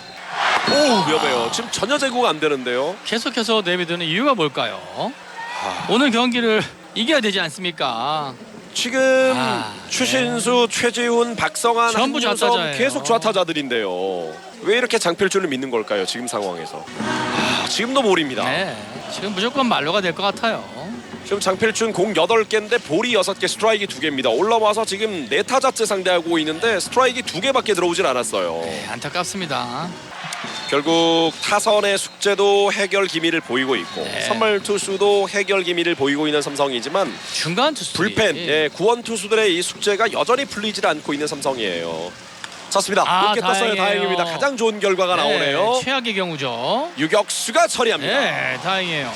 위험해요. 지금 전혀 제구가 안 되는데요. 계속해서 내비두는 이유가 뭘까요? 오늘 경기를 이겨야 되지 않습니까? 지금 추신수, 최지훈, 박성환, 전부 한준섬 좌타자예요. 계속 좌타자들인데요. 왜 이렇게 장필준을 믿는 걸까요? 지금 상황에서. 지금도 볼입니다. 네, 지금 무조건 말로가 될 것 같아요. 지금 장필준 공 8개인데 볼이 6개, 스트라이크 2개입니다. 올라와서 지금 4타자째 상대하고 있는데 스트라이크 2개밖에 들어오질 않았어요. 네, 안타깝습니다. 결국 타선의 숙제도 해결 기미를 보이고 있고 네. 선발 투수도 해결 기미를 보이고 있는 삼성이지만 중간 투수들이 불펜, 구원 투수들의 이 숙제가 여전히 풀리질 않고 있는 삼성이에요. 쳤습니다. 높게 떴어요. 다행입니다. 가장 좋은 결과가 나오네요. 최악의 경우죠. 유격수가 처리합니다. 네, 다행이에요.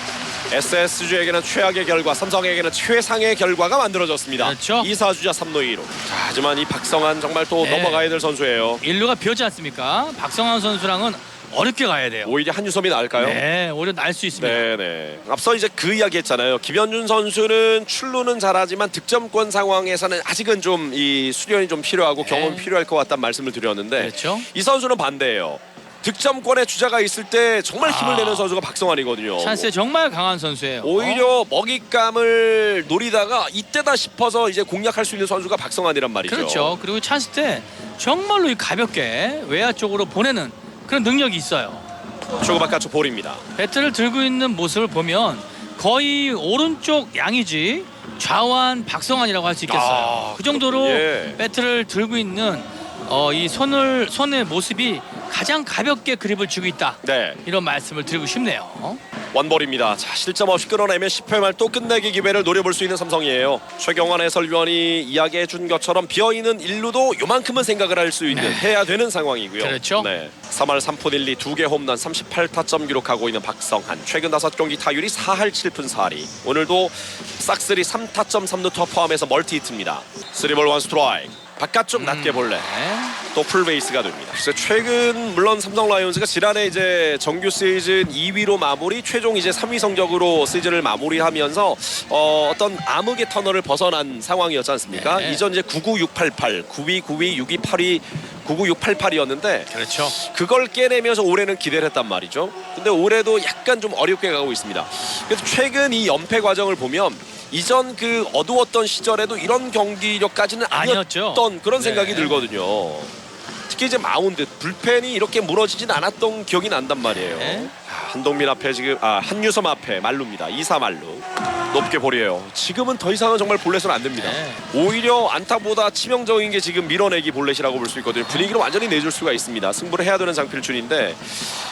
SSG에게는 최악의 결과, 삼성에게는 최상의 결과가 만들어졌습니다. 그렇죠. 2사주자 3루 2루. 자, 하지만 이 박성환 정말 또 네. 넘어가야 될 선수예요. 1루가 비었지 않습니까? 박성환 선수랑은 어렵게 가야 돼요. 오히려 한유섬이 나을까요? 네, 오히려 날 수 있습니다. 네네. 앞서 이제 그 이야기 했잖아요. 김현준 선수는 출루는 잘하지만 득점권 상황에서는 아직은 좀 이 수련이 좀 필요하고 네. 경험이 필요할 것 같다는 말씀을 드렸는데 그렇죠. 이 선수는 반대예요. 득점권에 주자가 있을 때 정말 힘을 내는 선수가 박성환이거든요. 찬스에 정말 강한 선수예요. 오히려 먹잇감을 노리다가 이때다 싶어서 이제 공략할 수 있는 선수가 박성환이란 말이죠. 그렇죠. 그리고 찬스 때 정말로 이 가볍게 외야 쪽으로 보내는 그런 능력이 있어요. 초구 바깥쪽 볼입니다. 배트를 들고 있는 모습을 보면 거의 오른쪽 양이지 좌완 박성환이라고 할 수 있겠어요. 아, 그 정도로 예. 배트를 들고 있는 이 손의 모습이 가장 가볍게 그립을 쥐고 있다. 네. 이런 말씀을 드리고 싶네요. 원볼입니다. 자, 실점 없이 끌어내면 10회 말 또 끝내기 기회를 노려볼 수 있는 삼성이에요. 최경환 해설위원이 이야기해준 것처럼 비어있는 1루도 요만큼은 생각을 할 수 있는 해야 되는 상황이고요. 그렇죠. 네. 3할 3푼 1리 2개 홈런 38타점 기록하고 있는 박성환. 최근 5경기 타율이 4할 7푼 4리. 오늘도 싹쓸이 3타점 3루타 포함해서 멀티히트입니다. 3볼 1 스트라이크. 바깥쪽 낮게 볼래. 네. 또 풀베이스가 됩니다. 그래서 최근 물론 삼성 라이온즈가 지난해 이제 정규 시즌 2위로 마무리, 최종 이제 3위 성적으로 시즌을 마무리하면서 어떤 암흑의 터널을 벗어난 상황이었지 않습니까? 네. 이전 이제 99688, 9위, 9위, 6위, 8위, 99688이었는데 그렇죠. 그걸 깨내면서 올해는 기대를 했단 말이죠. 근데 올해도 약간 좀 어렵게 가고 있습니다. 그래서 최근 이 연패 과정을 보면 이전 그 어두웠던 시절에도 이런 경기력까지는 아니었죠. 아니었던 그런 생각이 네. 들거든요. 특히 이제 마운드, 불펜이 이렇게 무너지진 않았던 기억이 난단 말이에요. 네. 한동민 앞에 지금 한유섬 앞에 말루입니다. 2사 말루. 높게 볼이에요. 지금은 더 이상은 정말 볼넷은 안 됩니다. 네. 오히려 안타보다 치명적인 게 지금 밀어내기 볼넷이라고 볼 수 있거든요. 분위기를 완전히 내줄 수가 있습니다. 승부를 해야 되는 장필준인데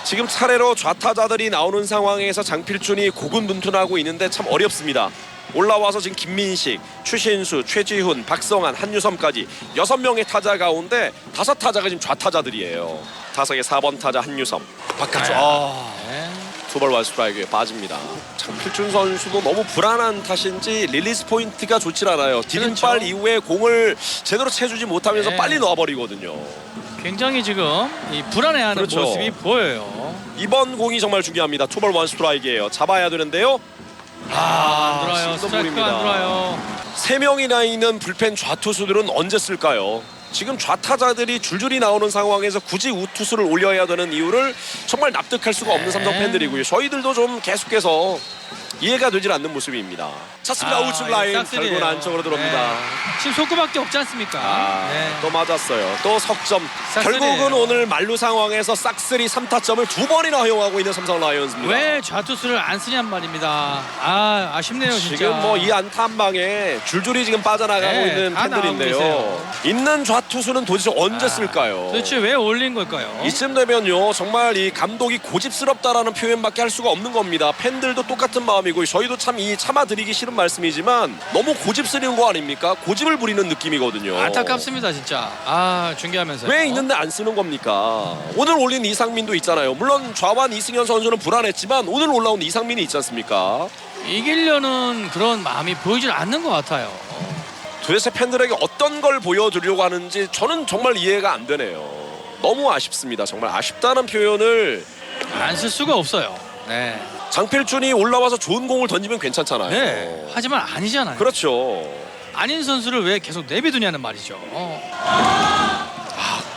지금 차례로 좌타자들이 나오는 상황에서 장필준이 고군분투하고 있는데 참 어렵습니다. 올라와서 지금 김민식, 추신수, 최지훈, 박성환, 한유섬까지 6명의 타자 가운데 5타자가 지금 좌타자들이에요. 타석의 4번 타자 한유섬. 바깥쪽. 네. 투볼 원 스트라이크에 빠집니다. 장필준 선수도 너무 불안한 탓인지 릴리스 포인트가 좋질 않아요. 디딤발 그렇죠. 이후에 공을 제대로 채주지 못하면서 네. 빨리 넣어버리거든요. 굉장히 지금 이 불안해하는 그렇죠. 모습이 보여요. 이번 공이 정말 중요합니다. 투볼 원 스트라이크예요. 잡아야 되는데요. 안 들어요. 싱글 스트라이크가 볼입니다. 안 들어요. 3명이나 있는 불펜 좌투수들은 언제 쓸까요? 지금 좌타자들이 줄줄이 나오는 상황에서 굳이 우투수를 올려야 되는 이유를 정말 납득할 수가 없는 네. 삼성 팬들이고요. 저희들도 좀 계속해서 이해가 되질 않는 모습입니다. 찼습니다. 우측 라인 싹쓸이에요. 결국은 안쪽으로 들어옵니다. 네. 지금 속구밖에 없지 않습니까? 네. 또 맞았어요. 또 석점. 싹쓸이에요. 결국은 오늘 만루 상황에서 싹쓸이 3타점을 2번이나 허용하고 있는 삼성 라이온즈입니다. 왜 좌투수를 안 쓰냔 말입니다. 아쉽네요 진짜. 지금 뭐 이 안타 한 방에 줄줄이 지금 빠져나가고 네, 있는 다 나오고 팬들인데요. 계세요. 있는 좌투수는 도대체 언제 쓸까요? 도대체 왜 올린 걸까요? 이쯤 되면요 정말 이 감독이 고집스럽다라는 표현밖에 할 수가 없는 겁니다. 팬들도 똑같은 마음이고 저희도 참 이 참아드리기 싫은 말씀이지만 너무 고집스러운 거 아닙니까? 고집을 부리는 느낌이거든요. 안타깝습니다 진짜. 중계하면서 왜 있는데 안 쓰는 겁니까? 오늘 올린 이상민도 있잖아요. 물론 좌완 이승현 선수는 불안했지만 오늘 올라온 이상민이 있지 않습니까? 이기려는 그런 마음이 보이질 않는 것 같아요. 도대체 팬들에게 어떤 걸 보여주려고 하는지 저는 정말 이해가 안 되네요. 너무 아쉽습니다. 정말 아쉽다는 표현을 안 쓸 수가 없어요. 네. 장필준이 올라와서 좋은 공을 던지면 괜찮잖아요. 네. 하지만 아니잖아요. 그렇죠. 아닌 선수를 왜 계속 내비두냐는 말이죠.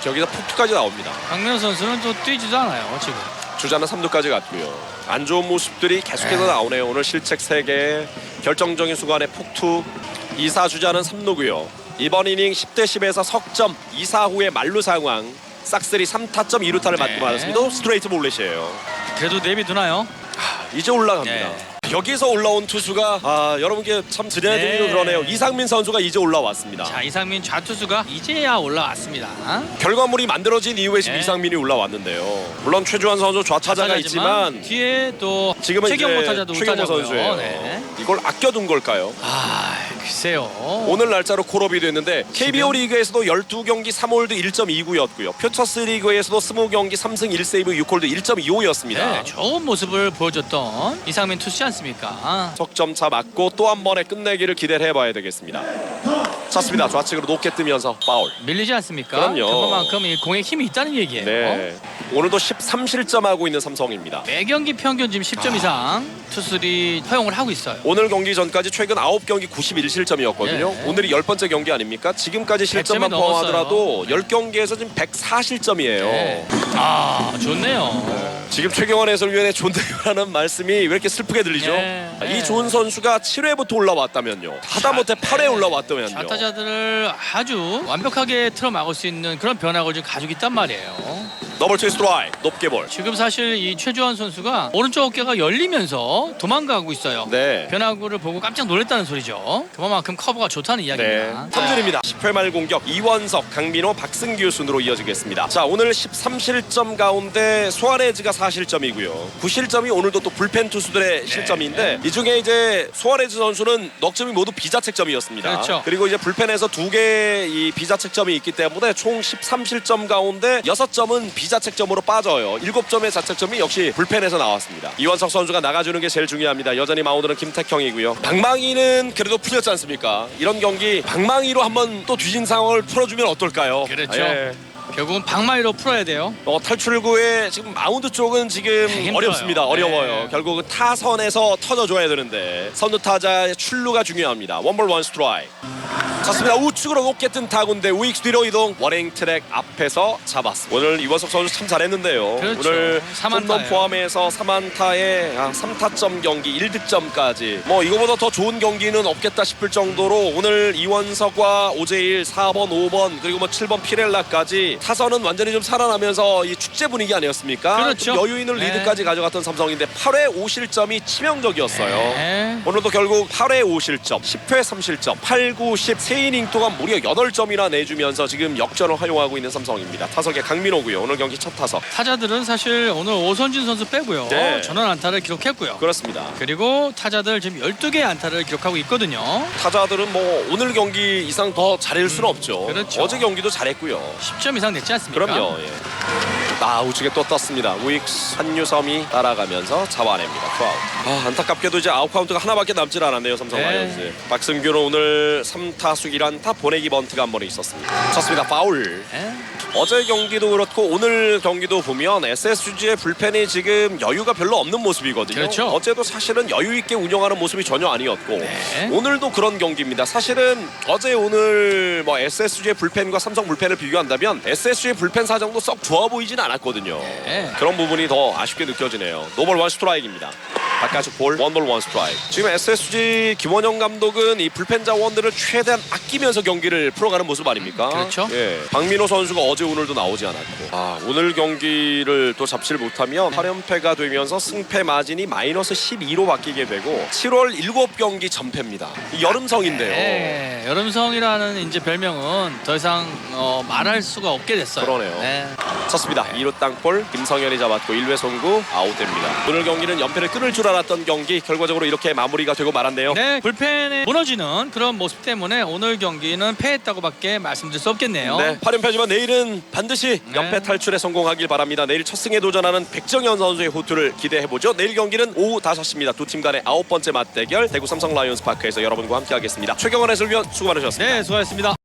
저기다 폭투까지 나옵니다. 강민호 선수는 또 뛰지도 않아요 지금. 주자는 3루까지 갔고요. 안 좋은 모습들이 계속해서 나오네요. 오늘 실책 3개, 결정적인 순간에 폭투. 2사 주자는 3루고요. 이번 이닝 10대 10에서 석점, 2사 후에 만루 상황. 싹쓸이 3타점 2루타를 맞고 네. 말았습니다. 스트레이트 볼넷이에요. 그래도 내비두나요? 이제 올라갑니다. 네. 여기서 올라온 투수가 여러분께 참 드려드리기로 네. 그러네요. 이상민 선수가 이제 올라왔습니다. 자 이상민 좌투수가 이제야 올라왔습니다. 결과물이 만들어진 이후에 지금 네. 이상민이 올라왔는데요. 물론 최주환 선수 좌타자가 있지만 뒤에 또 지금은 최경모 이제 타자도 최경모 우타자고요. 선수예요. 네. 이걸 아껴둔 걸까요? 글쎄요. 오늘 날짜로 콜업이 됐는데 KBO 리그에서도 12경기 3홀드 1.29였고요. 퓨처스 리그에서도 20경기 3승 1세이브 6홀드 1.25였습니다. 네, 좋은 모습을 보여줬던 이상민 투수지 않습니까? 석점차 맞고 또 한 번의 끝내기를 기대를 해봐야 되겠습니다. 찼습니다. 좌측으로 높게 뜨면서 파울. 밀리지 않습니까? 그럼요. 그만큼 이 공에 힘이 있다는 얘기예요. 네. 오늘도 13실점하고 있는 삼성입니다. 매경기 평균 지금 10점 이상 투수들이 허용을 하고 있어요. 오늘 경기 전까지 최근 9경기 91실점이었거든요. 네. 오늘이 10번째 경기 아닙니까? 지금까지 100점이 실점만 포함하더라도 넘었어요. 10경기에서 지금 104실점이에요. 네. 아, 좋네요. 지금 최경원 해설위원의 존대라는 말씀이 왜 이렇게 슬프게 들리죠? 네. 이 좋은 선수가 7회부터 올라왔다면요. 하다못해 8회 올라왔다면요. 좌타자들을 아주 완벽하게 틀어막을 수 있는 그런 변화를 좀 가지고 있단 말이에요. 더블 트위스트 스트라이크 높게 볼. 지금 사실 이 최주환 선수가 오른쪽 어깨가 열리면서 도망가고 있어요. 네. 변화구를 보고 깜짝 놀랐다는 소리죠. 그만큼 커버가 좋다는 네. 이야기입니다. 3줄입니다. 10회 말 공격 이원석, 강민호, 박승규 순으로 이어지겠습니다. 자, 오늘 13실점 가운데 소아레즈가 4실점이고요. 9실점이 오늘도 또 불펜 투수들의 실점인데 이 중에 이제 소아레즈 선수는 넉 점이 모두 비자책점이었습니다. 그렇죠. 그리고 이제 불펜에서 2개의 이 비자책점이 있기 때문에 총 13실점 가운데 6점은 비자책점으로 빠져요. 7점의 자책점이 역시 불펜에서 나왔습니다. 이원석 선수가 나가주는 게 제일 중요합니다. 여전히 마운드는 김태형이고요. 방망이는 그래도 풀렸지 않습니까? 이런 경기 방망이로 한번 또 뒤진 상황을 풀어주면 어떨까요? 그렇죠. 예. 결국은 방망이로 풀어야 돼요. 탈출구에 지금 마운드 쪽은 지금 힘들어요. 어렵습니다. 어려워요. 네. 결국은 타선에서 터져줘야 되는데 선두 타자의 출루가 중요합니다. 원볼 원 스트라이크. 쳤습니다. 우측으로 높게 뜬 타구인데 우익수 뒤로 이동. 워닝 트랙 앞에서 잡았습니다. 오늘 이원석 선수 참 잘했는데요. 그렇죠. 오늘 3안타예요. 홈런 포함해서 3안타에 3타점 경기 1득점까지 뭐 이거보다 더 좋은 경기는 없겠다 싶을 정도로 오늘 이원석과 오재일 4번 5번 그리고 뭐 7번 피렐라까지 타선은 완전히 좀 살아나면서 이 축제 분위기 아니었습니까? 그렇죠. 좀 여유 있는 네. 리드까지 가져갔던 삼성인데 8회 5실점이 치명적이었어요. 네. 오늘도 결국 8회 5실점, 10회 3실점, 8, 9, 10 3이닝 동안 무려 8점이나 내주면서 지금 역전을 허용하고 있는 삼성입니다. 타석의 강민호고요. 오늘 경기 첫 타석. 타자들은 사실 오늘 오선진 선수 빼고요. 네. 전원 안타를 기록했고요. 그렇습니다. 그리고 타자들 지금 12개의 안타를 기록하고 있거든요. 타자들은 뭐 오늘 경기 이상 더 잘할 수는 없죠. 그렇죠. 어제 경기도 잘했고요. 10점 이상 냈지 않습니까? 그럼요. 예. 우측에 또 떴습니다. 우익수 한유섬이 따라가면서 잡아냅니다. 투아웃. 안타깝게도 이제 아웃 카운트가 하나밖에 남질 않았네요. 삼성 네. 라이온즈. 박승규는 오늘 3타수 1안타 보내기 번트가 한 번에 있었습니다. 쳤습니다. 파울. 네. 어제 경기도 그렇고 오늘 경기도 보면 SSG의 불펜이 지금 여유가 별로 없는 모습이거든요. 그렇죠. 어제도 사실은 여유 있게 운영하는 모습이 전혀 아니었고 네. 오늘도 그런 경기입니다. 사실은 어제 오늘 뭐 SSG의 불펜과 삼성 불펜을 비교한다면 SSG의 불펜 사정도 썩 좋아 보이진 않았거든요. 네. 그런 부분이 더 아쉽게 느껴지네요. 노볼 원 스트라이크입니다. 바깥쪽 볼 원볼 원 스트라이크. 지금 SSG 김원영 감독은 이 불펜 자원들을 최대한 아끼면서 경기를 풀어가는 모습 아닙니까? 그렇죠. 예. 박민호 선수가 어제 오늘도 나오지 않았고 오늘 경기를 또 잡지를 못하면 8연패가 되면서 승패 마진이 마이너스 12로 바뀌게 되고 7월 7경기 전패입니다. 이 여름성인데요. 네. 여름성이라는 이제 별명은 더 이상 말할 수가 없게 됐어요. 그러네요. 네. 쳤습니다. 2루 땅볼 김성현이 잡았고 1회 송구 아웃됩니다. 오늘 경기는 연패를 끊을 줄 알았던 경기 결과적으로 이렇게 마무리가 되고 말았네요. 네, 불펜에 무너지는 그런 모습 때문에 오늘 경기는 패했다고밖에 말씀드릴 수 없겠네요. 네, 8연패지만 내일은 반드시 연패 탈출에 성공하길 바랍니다. 내일 첫 승에 도전하는 백정현 선수의 호투를 기대해보죠. 내일 경기는 오후 5시입니다. 두 팀 간의 9번째 맞대결 대구 삼성 라이온스 파크에서 여러분과 함께하겠습니다. 최경원 해설위원 수고 많으셨습니다. 네, 수고하셨습니다.